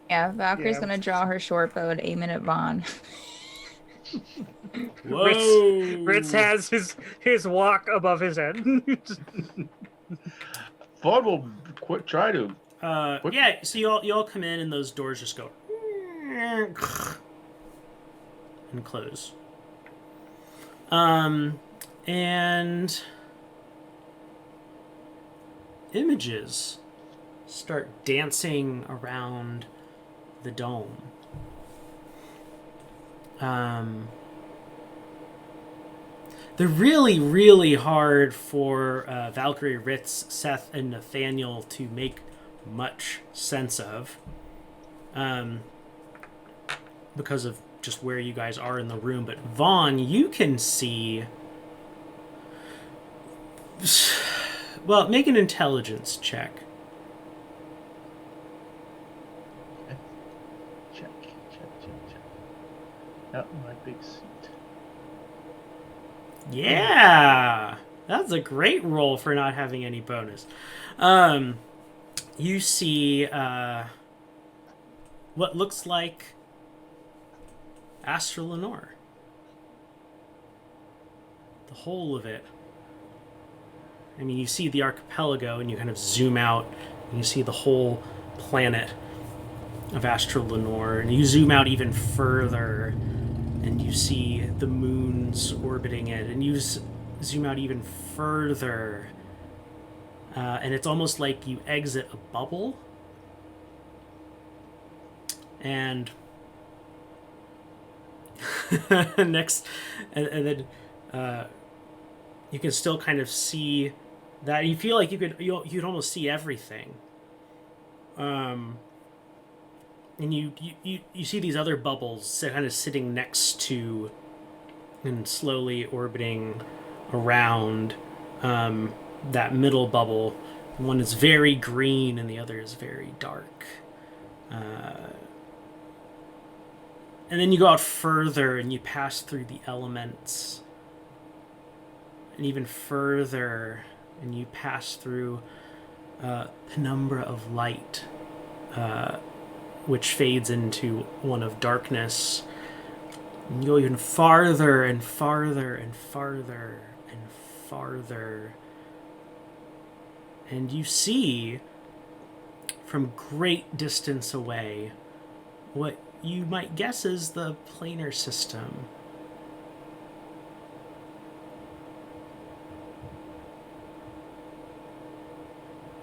Yeah, Valkyrie's Yeah. gonna draw her short bow and aim it at Vaughan. Whoa! Ritz has his walk above his head. Vaughn will try to. Yeah, so you all come in and those doors just go and close. And images start dancing around the dome. They're really, really hard for Valkyrie, Ritz, Seth, and Nathaniel to make much sense of, because of just where you guys are in the room. But Vaughan, you can see. Well, make an intelligence check. Check. Oh, my big seat. Yeah, that's a great roll for not having any bonus. You see what looks like Astral Lenore. The whole of it. I mean, you see the archipelago, and you kind of zoom out, and you see the whole planet of Astral Lenore, and you zoom out even further, and you see the moons orbiting it, and you zoom out even further, and it's almost like you exit a bubble, and next, and then you can still kind of see that. You feel like you'd almost see everything. And you see these other bubbles kind of sitting next to and slowly orbiting around that middle bubble. One is very green and the other is very dark. And then you go out further and you pass through the elements. And even further, and you pass through penumbra of light, which fades into one of darkness. And you go even farther and farther and farther and farther. And you see, from great distance away, what you might guess is the planar system.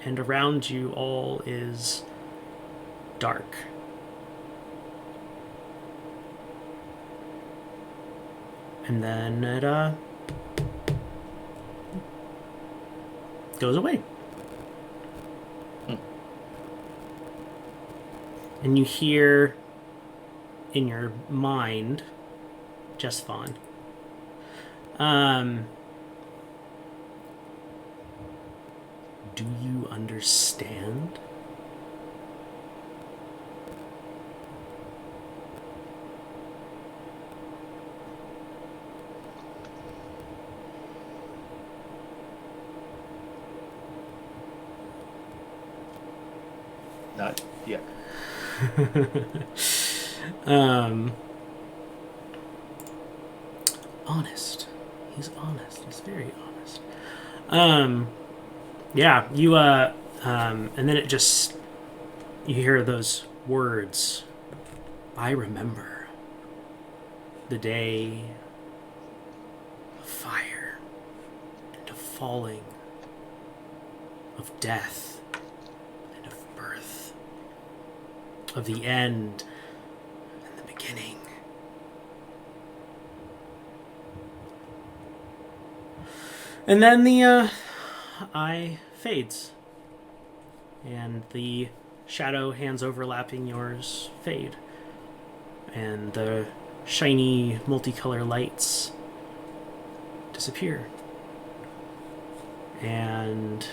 And around you all is dark. And then it goes away. And you hear in your mind, just Vaughan, do you understand? Not yet. Honest. He's honest. He's very honest. Yeah, you and then it just, you hear those words. I remember the day of fire and of falling, of death and of birth, of the end and the beginning. And then the eye fades, and the shadow hands overlapping yours fade, and the shiny multicolor lights disappear, and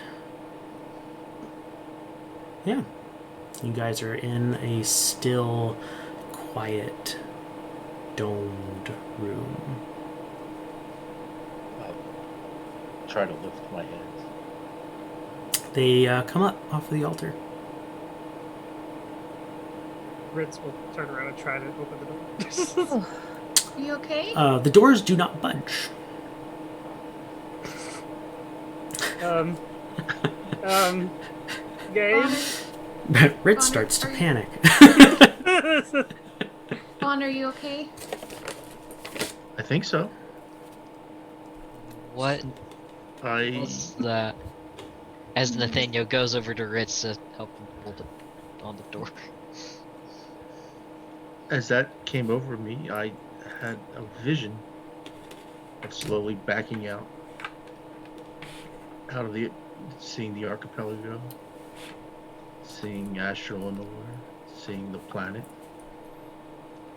yeah, you guys are in a still, quiet, domed room. Try to lift my hands. They come up off the altar. Ritz will turn around and try to open the door. Are you okay? The doors do not budge. Guys. Ritz starts to panic. Vaughn, are you okay? I think so. What I was that? As Nathaniel goes over to Ritz to help him hold it on the door. As that came over me, I had a vision of slowly backing out of the, seeing the archipelago, seeing Astral Lenore, seeing the planet,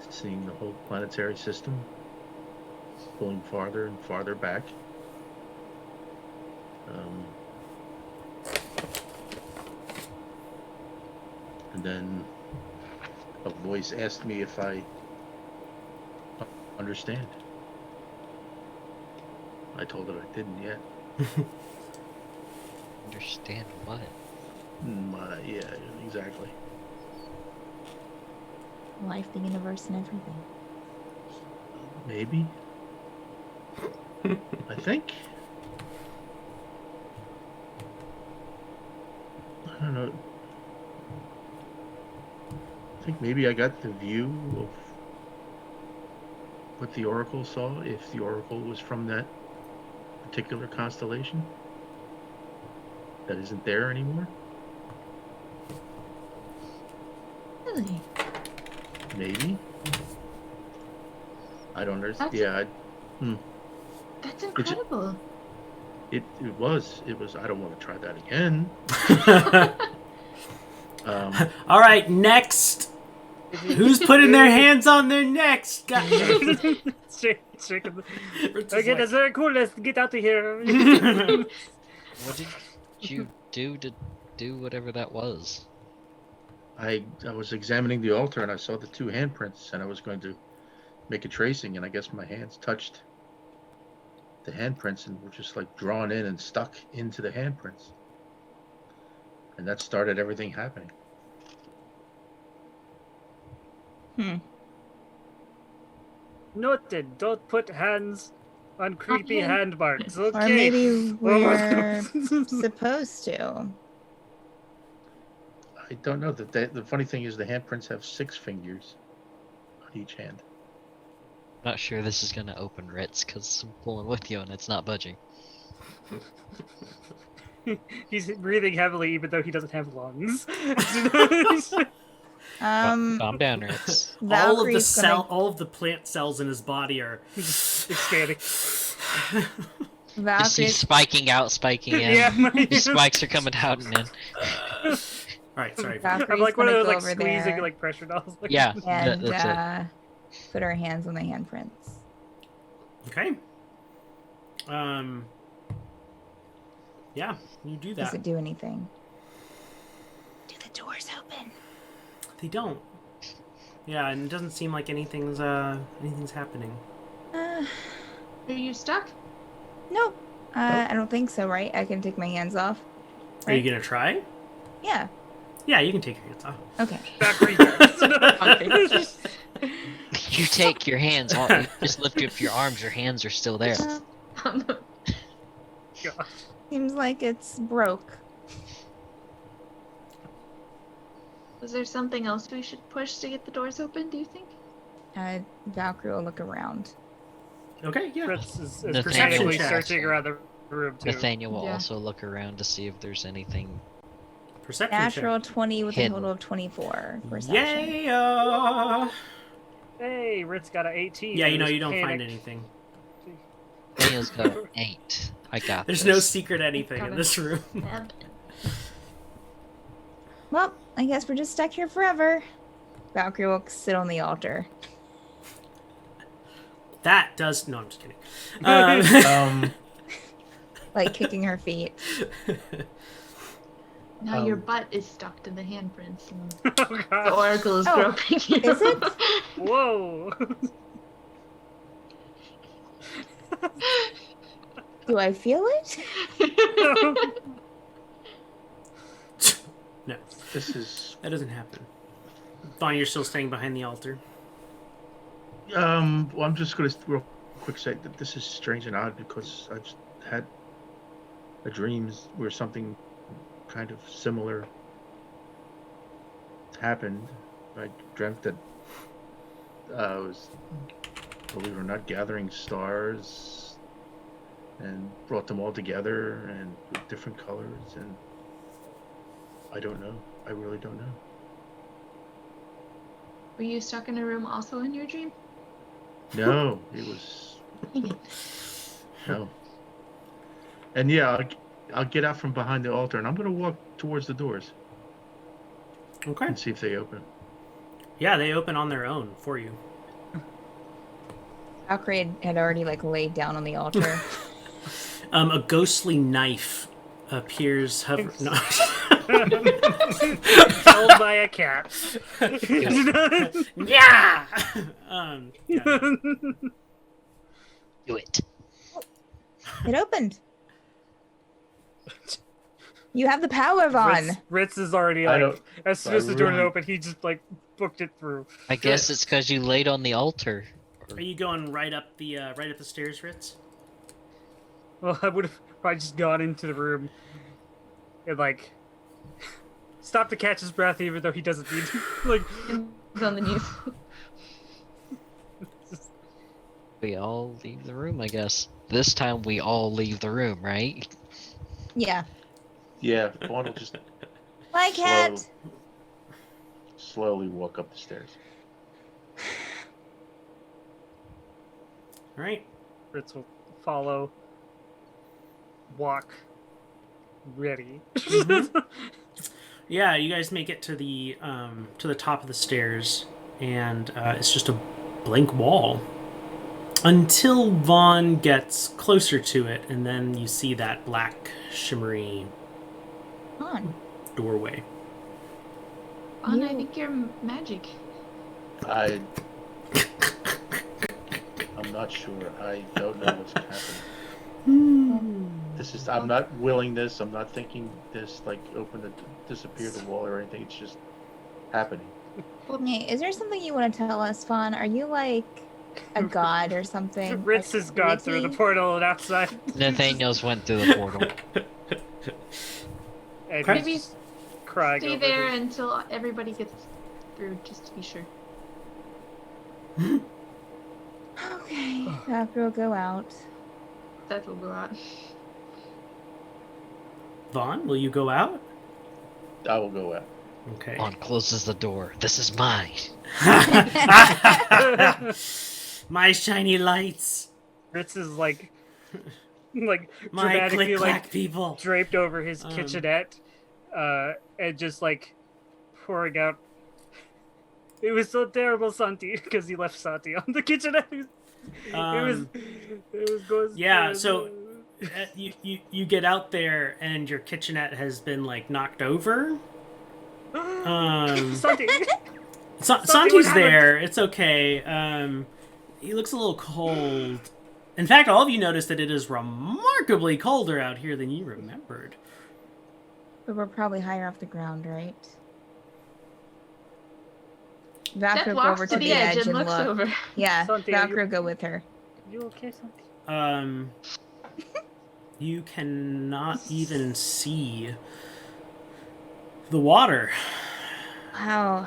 seeing the whole planetary system, pulling farther and farther back. And then a voice asked me if I understand. I told it I didn't yet. Understand what? Yeah, exactly. Life, the universe, and everything. Maybe. I think. I don't know. I think maybe I got the view of what the Oracle saw, if the Oracle was from that particular constellation that isn't there anymore. Really? Maybe. I don't understand. That's- Yeah, That's incredible. it was. I don't want to try that again. All right, next. Who's putting their hands on their necks? Shake okay, that's very cool. Let's get out of here. What did you do to do whatever that was? I was examining the altar and I saw the two handprints and I was going to make a tracing and I guess my hands touched the handprints and were just like drawn in and stuck into the handprints. And that started everything happening. Noted. Don't put hands on creepy Okay. hand marks. Okay. Or maybe we're supposed to. I don't know. The funny thing is the handprints have 6 fingers on each hand. I'm not sure this is gonna open Ritz because I'm pulling with you and it's not budging. He's breathing heavily even though he doesn't have lungs. Calm down, Ritz. Valkyrie's gonna, all of the plant cells in his body are Expanding. You see Valkyrie's, spiking out, spiking in. Yeah, The spikes are coming out and in. all right. Sorry. Valkyrie's I'm like one of gonna those go like over squeezing there like pressure dolls. Like, Yeah, and that's it. put our hands on the handprints. Okay. Yeah, you do Does that. it do anything? Do the doors open? They don't. Yeah, and it doesn't seem like anything's happening. Are you stuck? Nope. I don't think so, right? I can take my hands off. Are you gonna try? Yeah. Yeah, you can take your hands off. Okay. Valkyrie. You take your hands off. You just lift up your arms. Your hands are still there. God. Seems like it's broke. Was there something else we should push to get the doors open, do you think? Valkyrie will look around. Okay, yeah. Fritz is Nathaniel frantically checks. searching around the room too. Nathaniel will Yeah. also look around to see if there's anything. Perception Natural check. 20 with Hidden. a total of 24 perception. Yeah. Hey, Ritz got an 18. Yeah, you know There's you don't find panic. anything. Nathaniel's got an 8. I got There's this. no secret anything in Got it. this room. Well, I guess we're just stuck here forever. Valkyrie will sit on the altar. That does. No, I'm just kidding. Like kicking her feet. Now your butt is stuck to the handprints and Oh, the gosh. oracle is Oh, groping you. is it? Whoa. Do I feel it? No, This is that doesn't happen. Vaughn, you're still staying behind the altar. well, I'm just gonna real quick say that this is strange and odd because I just had a dream where something kind of similar happened. I dreamt that I was, believe it or not, gathering stars and brought them all together and with different colors, and I don't know. I really don't know. Were you stuck in a room also in your dream? No, it was no. And yeah, I'll get out from behind the altar and I'm gonna walk towards the doors Okay. and see if they open. Yeah, they open on their own for you. Valkyrie had already like laid down on the altar. A ghostly knife appears hover. No. Held by a cat. Yeah. Yeah. Do it. It opened. You have the power, Vaughn. Ritz is already I like, don't- as soon I as the door really- opened, he just like booked it through. I guess it's because you laid on the altar. Are you going right up the stairs, Ritz? Well, I would have probably just gone into the room and like stop to catch his breath, even though he doesn't need to. Like, He's on the knees. We all leave the room, I guess. This time we all leave the room, right? Yeah. Yeah, Vaughn will just Bye, cat. slowly walk up the stairs. All right. Fritz will follow. Walk. Ready. Yeah, you guys make it to the top of the stairs, and it's just a blank wall until Vaughn gets closer to it, and then you see that black shimmery On. doorway. Vaughn, I think you're magic. I'm not sure. I don't know what's happening. I'm not willing this. I'm not thinking this, like, open to disappear the wall or anything. It's just happening. Okay, is there something you want to tell us, Fawn? Are you like a god or something? Ritz Like, has gone through the creepy? portal and outside. Nathaniel's went through the portal. And Okay. he's Maybe just crying Stay over there this. until everybody gets through, just to be sure. Okay, after we'll go out. That will go out. Vaughn, will you go out? I will go out. Okay. Vaughn closes the door. This is mine. My shiny lights. Ritz is like My dramatically click clack like people. draped over his kitchenette, and just like pouring out. It was so terrible, Santi, because he left Santi on the kitchenette. It was going. Yeah, so you get out there and your kitchenette has been like knocked over. Santi. Santi's there. It's okay. He looks a little cold. In fact, all of you notice that it is remarkably colder out here than you remembered. But we're probably higher off the ground, right? Seth Valkyrie go walks over to the edge and looks look. over. Yeah, Santi, Valkyrie go with her. You okay, Santi? You cannot even see the water. Wow.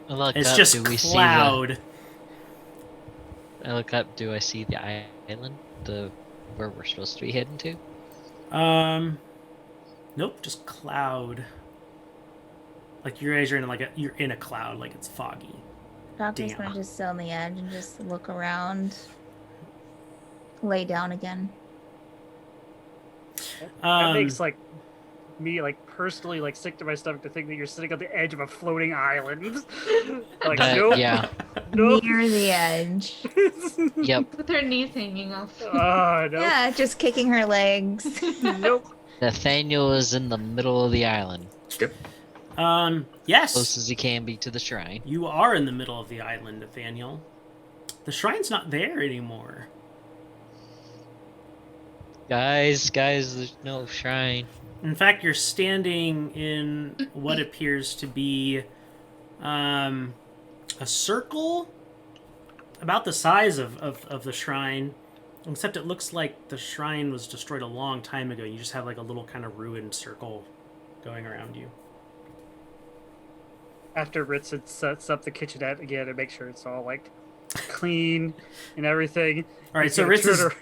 I look It's up, just do we see cloud. I look up, do I see the island? Where we're supposed to be heading to? Nope, just cloud. Like you guys are you're in a cloud, like it's foggy. Valkyrie's Damn. gonna just sit on the edge and just look around. Lay down again. That makes like me like personally like sick to my stomach to think that you're sitting on the edge of a floating island. Like nope, Yeah. nope. Near the edge. Yep. With her knees hanging off. Oh no, Yeah, just kicking her legs. nope. Nathaniel is in the middle of the island. Yep. Yes. Close as he can be to the shrine. You are in the middle of the island, Nathaniel. The shrine's not there anymore. Guys, there's no shrine. In fact, you're standing in what appears to be a circle about the size of the shrine, except it looks like the shrine was destroyed a long time ago. You just have like a little kind of ruined circle going around you. After Ritz sets up the kitchenette again and make sure it's all like clean and everyking. All right, He's so gonna Ritz is turn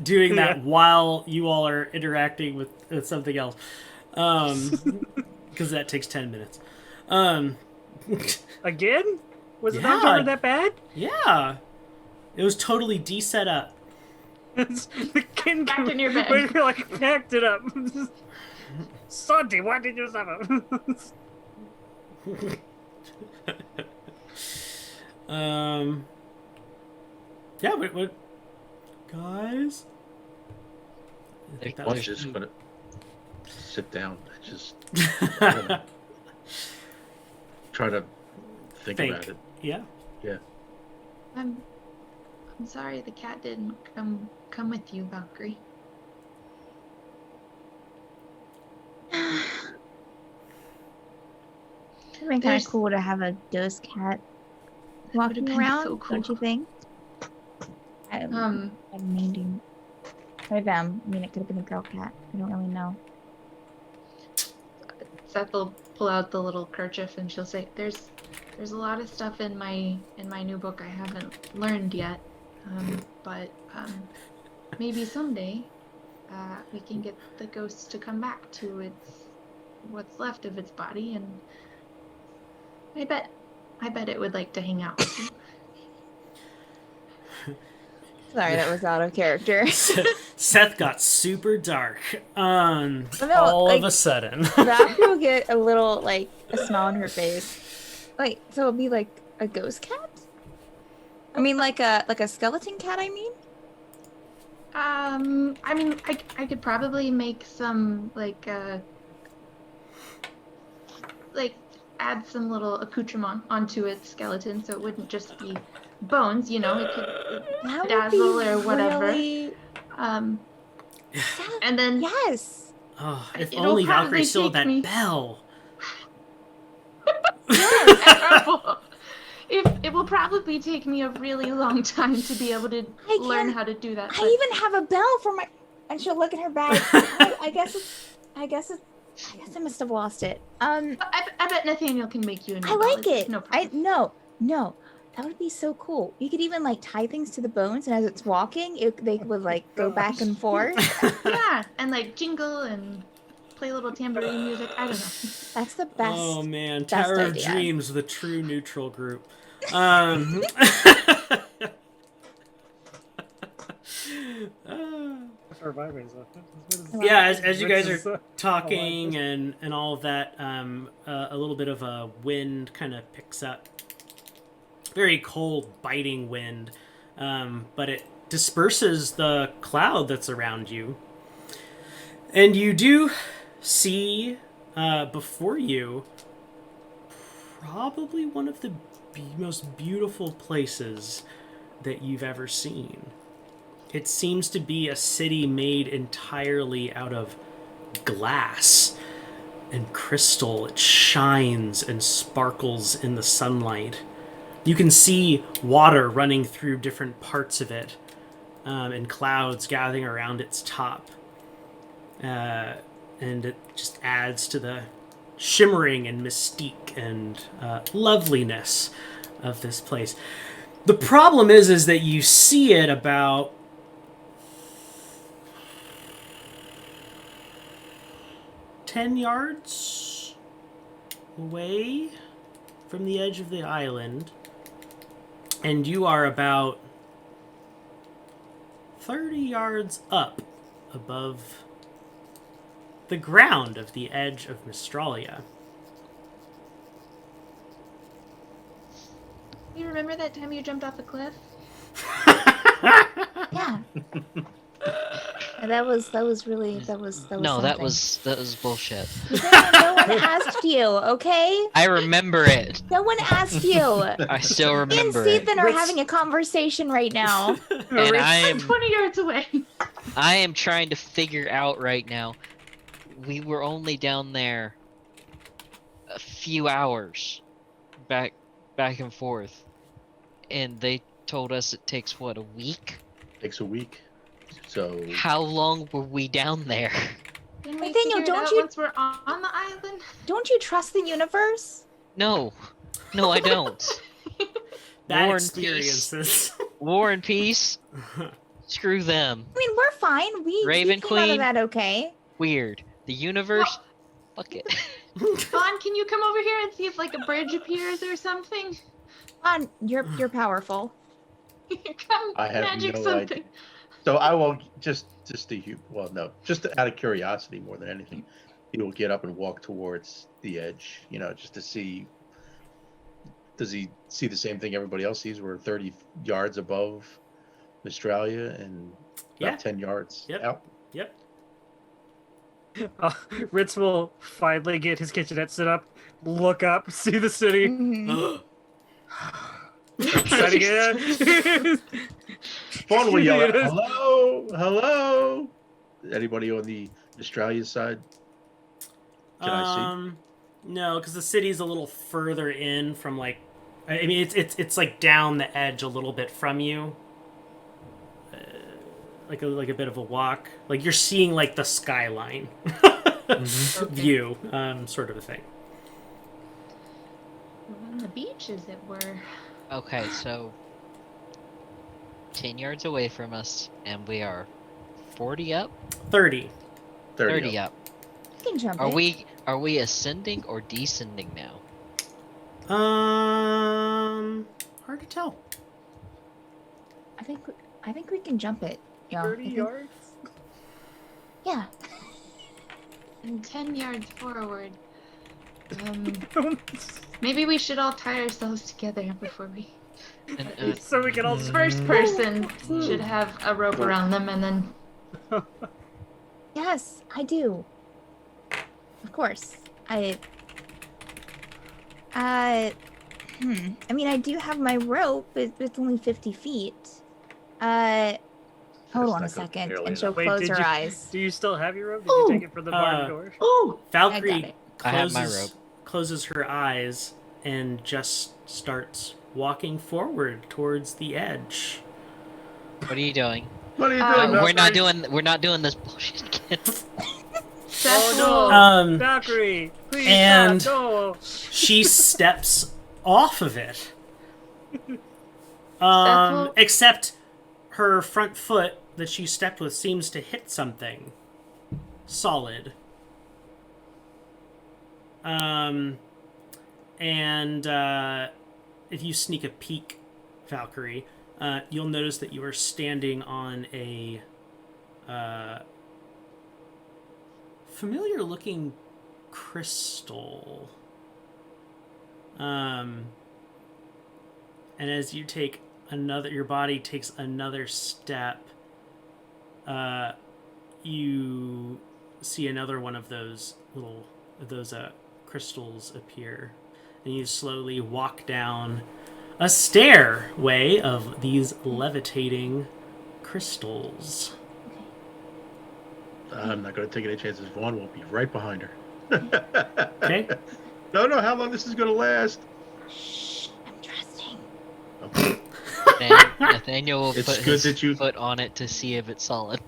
doing that Yeah. while you all are interacting with something else, because that takes 10 minutes. Again? Was it not Yeah. ever that bad? Yeah, it was totally de-set up. It's the kenku. Back in your bed. Where you're like packed it up. Santi, why did you stop it? Yeah, what guys? I think that I'm was just gonna sit down. Just gonna try to think Think. about it. yeah. I'm sorry the cat didn't come with you, Valkyrie. It'd be kind There's- of cool to have a ghost cat That would've walking been around, so cool. don't you think? I'm meaning. Maybe I mean, it could have been a girl cat. I don't really know. Seth will pull out the little kerchief and she'll say, "There's a lot of stuff in my new book I haven't learned yet, but maybe someday we can get the ghost to come back to what's left of its body, and I bet it would like to hang out with you." Sorry, that was out of character. Seth got super dark No, all like, of a sudden. Valkyrie will get a little, like, a smile on her face. Like, so it'll be like a ghost cat? I mean, like a skeleton cat, I mean? I mean, I could probably make some like add some little accoutrement onto its skeleton, so it wouldn't just be bones. You know, it could That would dazzle be or whatever. Really... And then Yes. Oh, if It'll only probably Valkyrie still had take that me- bell. terrible. It will probably take me a really long time to be able to learn can't- how to do that. I even have a bell for my... And she'll look in her bag. I guess I must have lost it. I bet Nathaniel can make you a new I bell. like it. No problem. No. That would be so cool. You could even like tie things to the bones, and as it's walking, they would like go back and forth. Yeah, and like jingle and play a little tambourine music. I don't know. That's the best. Oh man, best Tower of idea. Dreams, the true neutral group. Surviving. Yeah, as you guys are talking and all of that, a little bit of a wind kind of picks up. Very cold, biting wind, but it disperses the cloud that's around you. And you do see before you probably one of the most beautiful places that you've ever seen. It seems to be a city made entirely out of glass and crystal. It shines and sparkles in the sunlight. You can see water running through different parts of it, and clouds gathering around its top. And it just adds to the shimmering and mystique and loveliness of this place. The problem is that you see it about 10 yards away from the edge of the island, and you are about 30 yards up above the ground of the edge of Mistralia. You remember that time you jumped off a cliff? Yeah. And that was really No, something. that was bullshit. No one asked you, okay? I remember it. No one asked you. I still Me and remember it. Stephen are having a conversation right now. And I'm 20 yards away. I am trying to figure out right now. We were only down there a few hours, back and forth, and they told us it takes what, a week? Takes a week. So How long were we down there? Can we Nathaniel, figure it don't out you- once we're on the island? Don't you trust the universe? No, I don't. Bad War and peace. experiences. War and peace. Screw them. I mean, we're fine. We Raven came out Queen? of that okay. Weird. The universe. Fuck it. Vaughn, can you come over here and see if like a bridge appears or something? On, you're powerful. Come I have magic no something. idea. So I will just out of curiosity more than anything, he will get up and walk towards the edge, just to see. Does he see the same thing everybody else sees? We're 30 yards above Mistralia and Yeah. about 10 yards Yep. out. Yep. Ritz will finally get his kitchenette set up, look up, see the city. Mhm. Try to get Fawn will yell out, "Hello, hello!" Anybody on the Mistralia side? Can I see? No, because the city's a little further in from like. I mean, it's like down the edge a little bit from you. Like a bit of a walk. Like you're seeing like the skyline Mm-hmm. Okay. view, sort of a thing. On the beach, as it were. Okay, so 10 yards away from us, and we are 40 up, 30. 30 up. You can jump Are it. we ascending or descending now? Hard to tell. I think we can jump it. Yeah. 30 yards? Yeah. And 10 yards forward. Maybe we should all tie ourselves together before we. And, So we can all just First person should have a rope around them, and then. Yes, I do. Of course. I mean, I do have my rope, but it's only 50 feet. Hold on a not second. nearly And she'll enough. Wait, close did her you- eyes. Do you still have your rope? Did you take it from the barn door? Oh! I got Valkyrie it. I have my rope. closes her eyes and just starts walking forward towards the edge. what are you doing? What are you Oh, doing? We're not doing this bullshit again. Oh no! Um, Valkyrie, please and- stop! No. She steps off of it. Steppel? Except her front foot that she stepped with seems to hit something solid. And if you sneak a peek, Valkyrie, you'll notice that you are standing on a familiar-looking crystal. And as you take your body takes another step, you see another one of those crystals appear, and you slowly walk down a stairway of these levitating crystals. I'm not going to take any chances. Vaughn will be right behind her. Okay. Don't know how long this is going to last. Shh, I'm trusting. Okay. Nathaniel will It's put good his that you- foot on it to see if it's solid,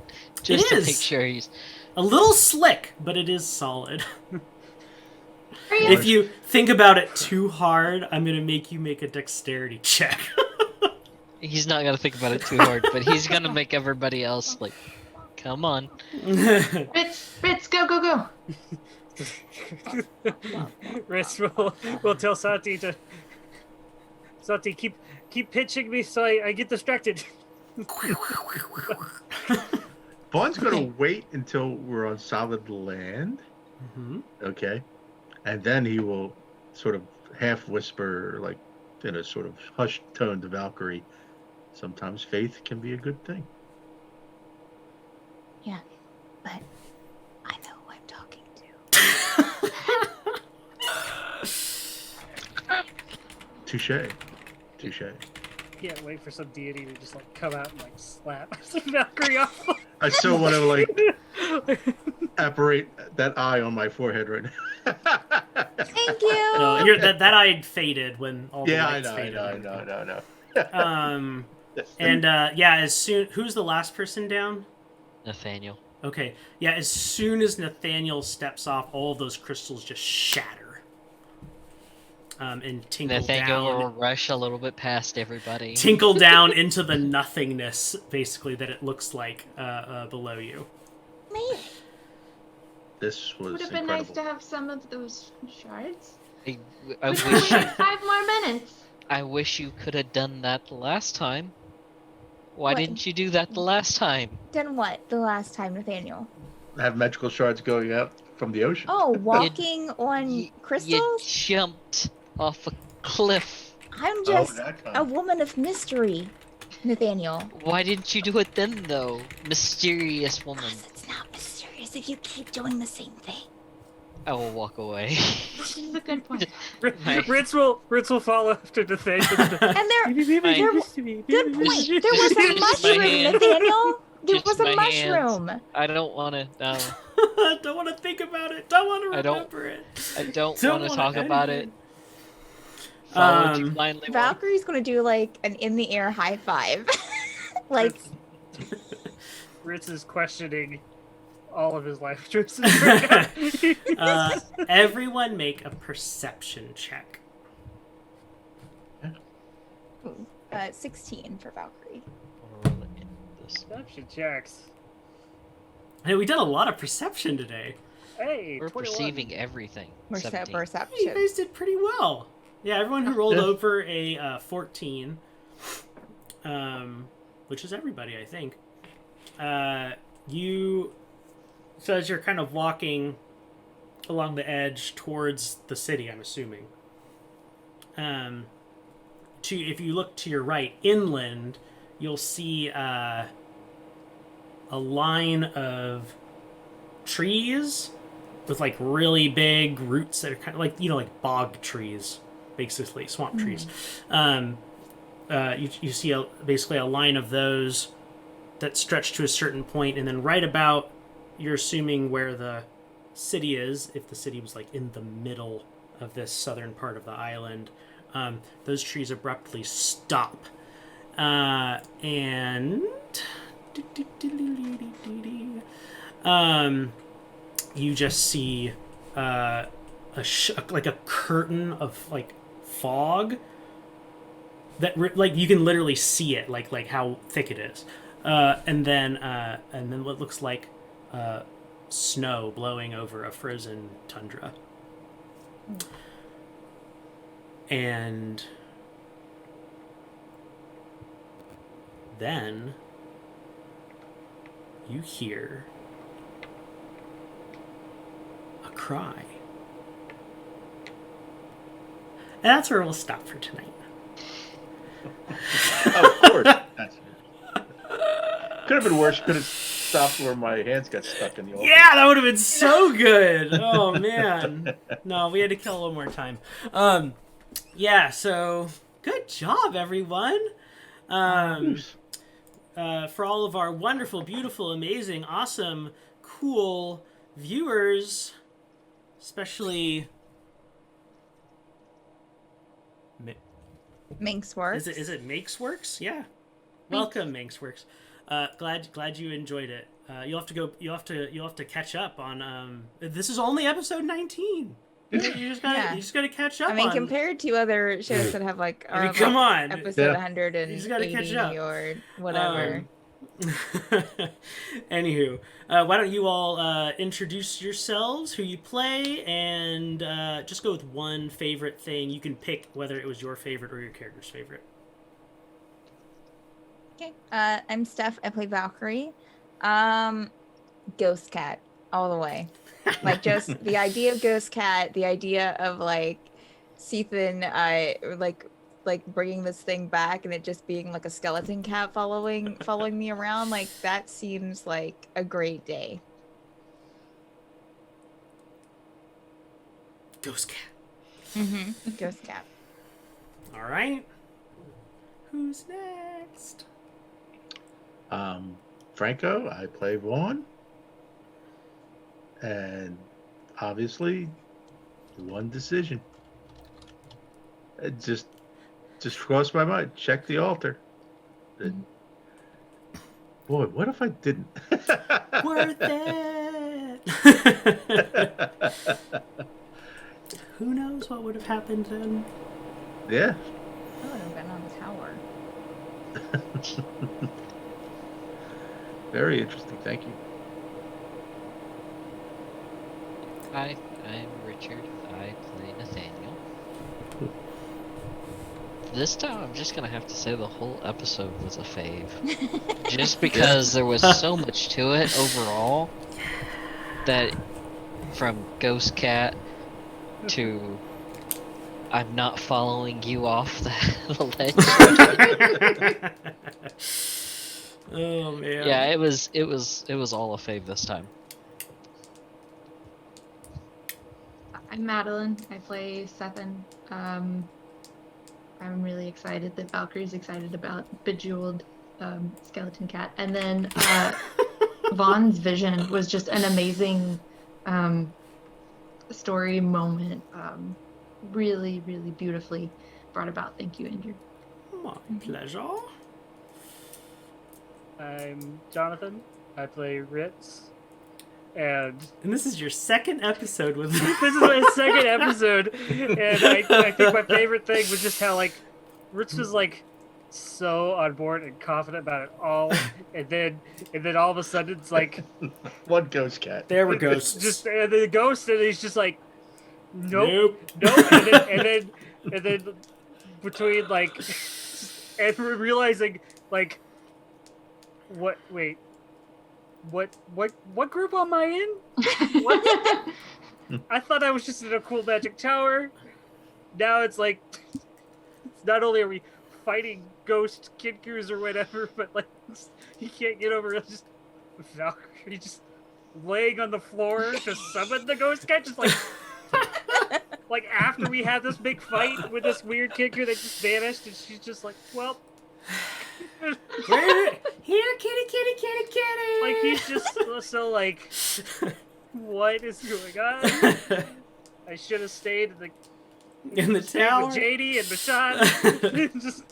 just to is. make sure he's. A little slick, but it is solid. Hurry up. If you think about it too hard, I'm going to make you make a dexterity check. He's not gonna think about it too hard, but he's gonna make everybody else like, come on. Ritz, go. Ritz will tell Santi to. Santi, keep pitching me so I get distracted. Vaughn's going to wait until we're on solid land. Mhm. Okay. And then he will sort of half whisper, like in a sort of hushed tone to Valkyrie. Sometimes faith can be a good thing. Yeah, but I know who I'm talking to. Touche. Can't wait for some deity to just like come out and like slap Valkyrie off. I still want to like apparate that eye on my forehead right now. Thank you. No, that eye faded when all the Yeah, I lights know. faded. And as soon who's the last person down? Nathaniel. Okay, yeah, as soon as Nathaniel steps off, all those crystals just shatter. And tinkle Nathaniel down. will rush a little bit past everybody. Tinkle down into the nothingness, basically, that it looks like below you. Made it. This was Would have been incredible. nice to have some of those shards. I We only wish had 5 more minutes. I wish you could have done that the last time. Why What? didn't you do that the last time? Done what the last time, Nathaniel? Have magical shards going out from the ocean. Oh, walking on You crystals? jumped off a cliff. I'm just that kind. a woman of mystery, Nathaniel. Why didn't you do it then, though? Mysterious woman. Because it's not mysterious if you keep doing the same thing. I will walk away. This is a good point. Ritz will follow after Nathaniel. And there, good point. There was a Just my mushroom, hand. Nathaniel. There Just was a my hands. mushroom. I don't want to. Don't want to think about it. Don't want to I don't- remember it. I don't Don't want to wanna talk about it. anything. Follow what you Um, blindly want. Valkyrie's gonna do like an in the air high five. Like, Ritz is questioning all of his life choices right now. Everyone make a perception check. Ooh, 16 for Valkyrie. I'll roll it in this. Perception checks. Hey, we did a lot of perception today. Hey, We're 21. perceiving everything. We're so 17. You perception. guys did pretty well. Yeah, everyone who rolled over a 14, which is everybody, I think. So as you're kind of walking along the edge towards the city, I'm assuming. If you look to your right, inland, you'll see a line of trees with like really big roots that are kind of like like bog trees, basically swamp trees. You see basically a line of those that stretch to a certain point, and then right about, you're assuming where the city is, if the city was like in the middle of this southern part of the island, those trees abruptly stop, and you just see like a curtain of like fog that like you can literally see it, like how thick it is, and then what looks like snow blowing over a frozen tundra. And then you hear a cry. And that's where we'll stop for tonight. Of course. Could have been worse. Could have stopped where my hands got stuck in the altar. Yeah, that would have been so good. Oh man. No, we had to kill a little more time. Yeah, so good job, everyone. For all of our wonderful, beautiful, amazing, awesome, cool viewers, especially Minxworks. Is it Makesworks? Yeah. Welcome, Makesworks. Glad you enjoyed it. You'll have to catch up on this is only episode 19. You just gotta catch up. I mean, compared to other shows that have like, come on, episode 180 you just gotta catch up or whatever. Anywho, why don't you all introduce yourselves, who you play, and just go with one favorite thing. You can pick whether it was your favorite or your character's favorite. Okay. I'm Steph. I play Valkyrie. Ghost Cat all the way. Like, just the idea of Ghost Cat, the idea of like Sethan, like bringing this thing back and it just being like a skeleton cat following me around, like that seems like a great day. Ghost Cat. Ghost Cat. All right. Who's next? Franco, I play Vaughan. And obviously, one decision. It just crossed my mind. Check the altar. And, boy, what if I didn't? Worth it. Who knows what would have happened then? Yeah. I would have been on the tower. Very interesting. Thank you. Hi, I'm Richard. I play Nathaniel. This time I'm just gonna have to say the whole episode was a fave. Just because there was so much to it overall, that from Ghost Cat to I'm not following you off the ledge. Oh man. Yeah, it was all a fave this time. I'm Madeline. I play Sethan. I'm really excited that Valkyrie's excited about Bejeweled Skeleton Cat. And then Vaughn's vision was just an amazing story moment. Really, really beautifully brought about. Thank you, Andrew. My pleasure. I'm Jonathan. I play Ritz. And this is your second episode with this is my second episode, and I think my favorite thing was just how like Ritz was like so on board and confident about it all, and then all of a sudden it's like One ghost cat. There were ghosts. just and the ghost, and he's just like, nope, Nope. and then between like and we're realizing like what group am I in? What? I thought I was just in a cool magic tower. Now it's like not only are we fighting ghost kenkus or whatever, but like you can't get over it. Just Valkyrie just laying on the floor to summon the ghost cat, just like like after we had this big fight with this weird kenku that just vanished, and she's just like, well. Here, kitty, kitty, kitty, kitty. Like he's just so like, what is going on? I should have stayed in the stayed tower with JD and Bashan. Just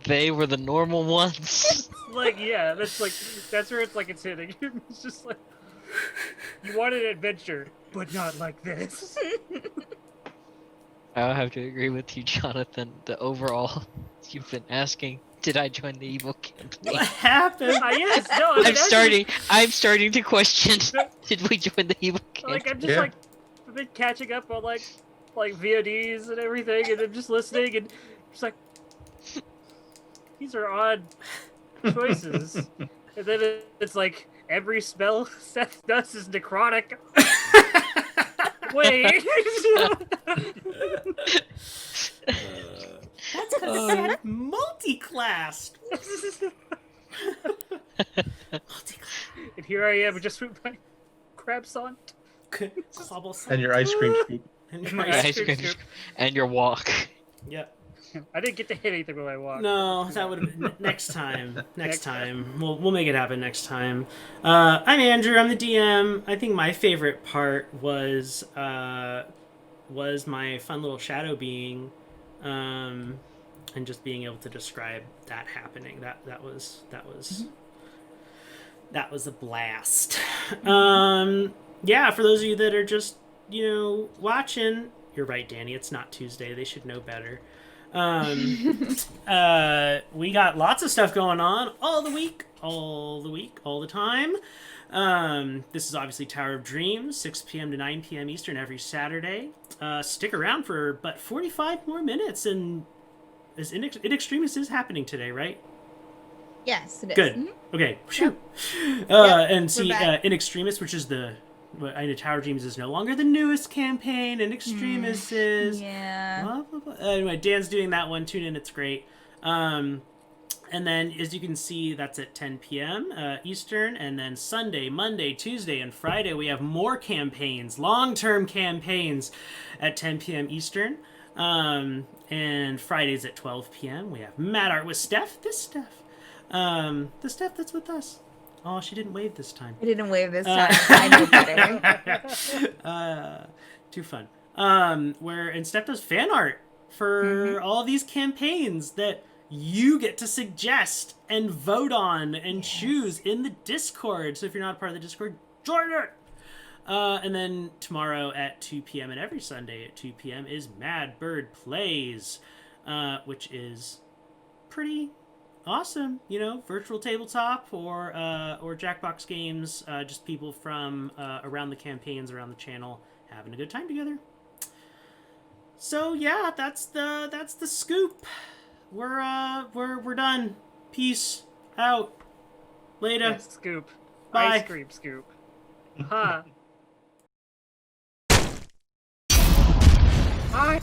They were the normal ones. like yeah, that's where it's like it's hitting. It's just like you wanted an adventure, but not like this. I'll have to agree with you, Jonathan. The overall, you've been asking, did I join the evil campaign? What happened? Yes, no. I mean, I'm starting to question. Did we join the evil campaign? Like I'm just Yeah. like I've been catching up on like VODs and everything, and I'm just listening and just like these are odd choices. And then it's like every spell Seth does is necrotic. Wait. That's because Seth multi-classed. And here I am just with my crab sant. Cobblestone. And your ice cream scoop. And My your ice ice- cream scoop. And your walk. Yep. I didn't get to hit anything when I walked. No, that would have been next time. Next time. We'll make it happen next time. I'm Andrew. I'm the DM. I think my favorite part was my fun little shadow being, and just being able to describe that happening. That was a blast. Yeah, for those of you that are just watching, you're right, Danny. It's not Tuesday. They should know better. We got lots of stuff going on all the week, all the time. This is obviously Tower of Dreams, 6 p.m. to 9 p.m. Eastern every Saturday. Stick around for but 45 more minutes, and In Extremis is happening today, right? Yes, it is. Good. Mhm. Okay. Phew. Yep, And see, back. In Extremis, which is I know Tower of Dreams is no longer the newest campaign. In Extremis is. Yeah. Blah, blah, blah. Anyway, Dan's doing that one. Tune in, it's great. And then, as you can see, that's at 10 p.m. Eastern. And then Sunday, Monday, Tuesday, and Friday, we have more campaigns, long-term campaigns at 10 p.m. Eastern. And Fridays at 12 p.m. we have Mad Art with Steph. This Steph. The Steph that's with us. Oh, she didn't wave this time. I didn't wave this time. I know better. Too fun. And Steph does fan art for all of these campaigns that you get to suggest and vote on and choose in the Discord. So if you're not a part of the Discord, join it! And then tomorrow at 2 p.m. and every Sunday at 2 p.m. is Mad Bird Plays, which is pretty awesome. Virtual tabletop or Jackbox games, just people from around the campaigns, around the channel, having a good time together. So yeah, that's the scoop. We're done. Peace out. Later. Yes, scoop. Bye. Ice cream scoop. Huh. Hi.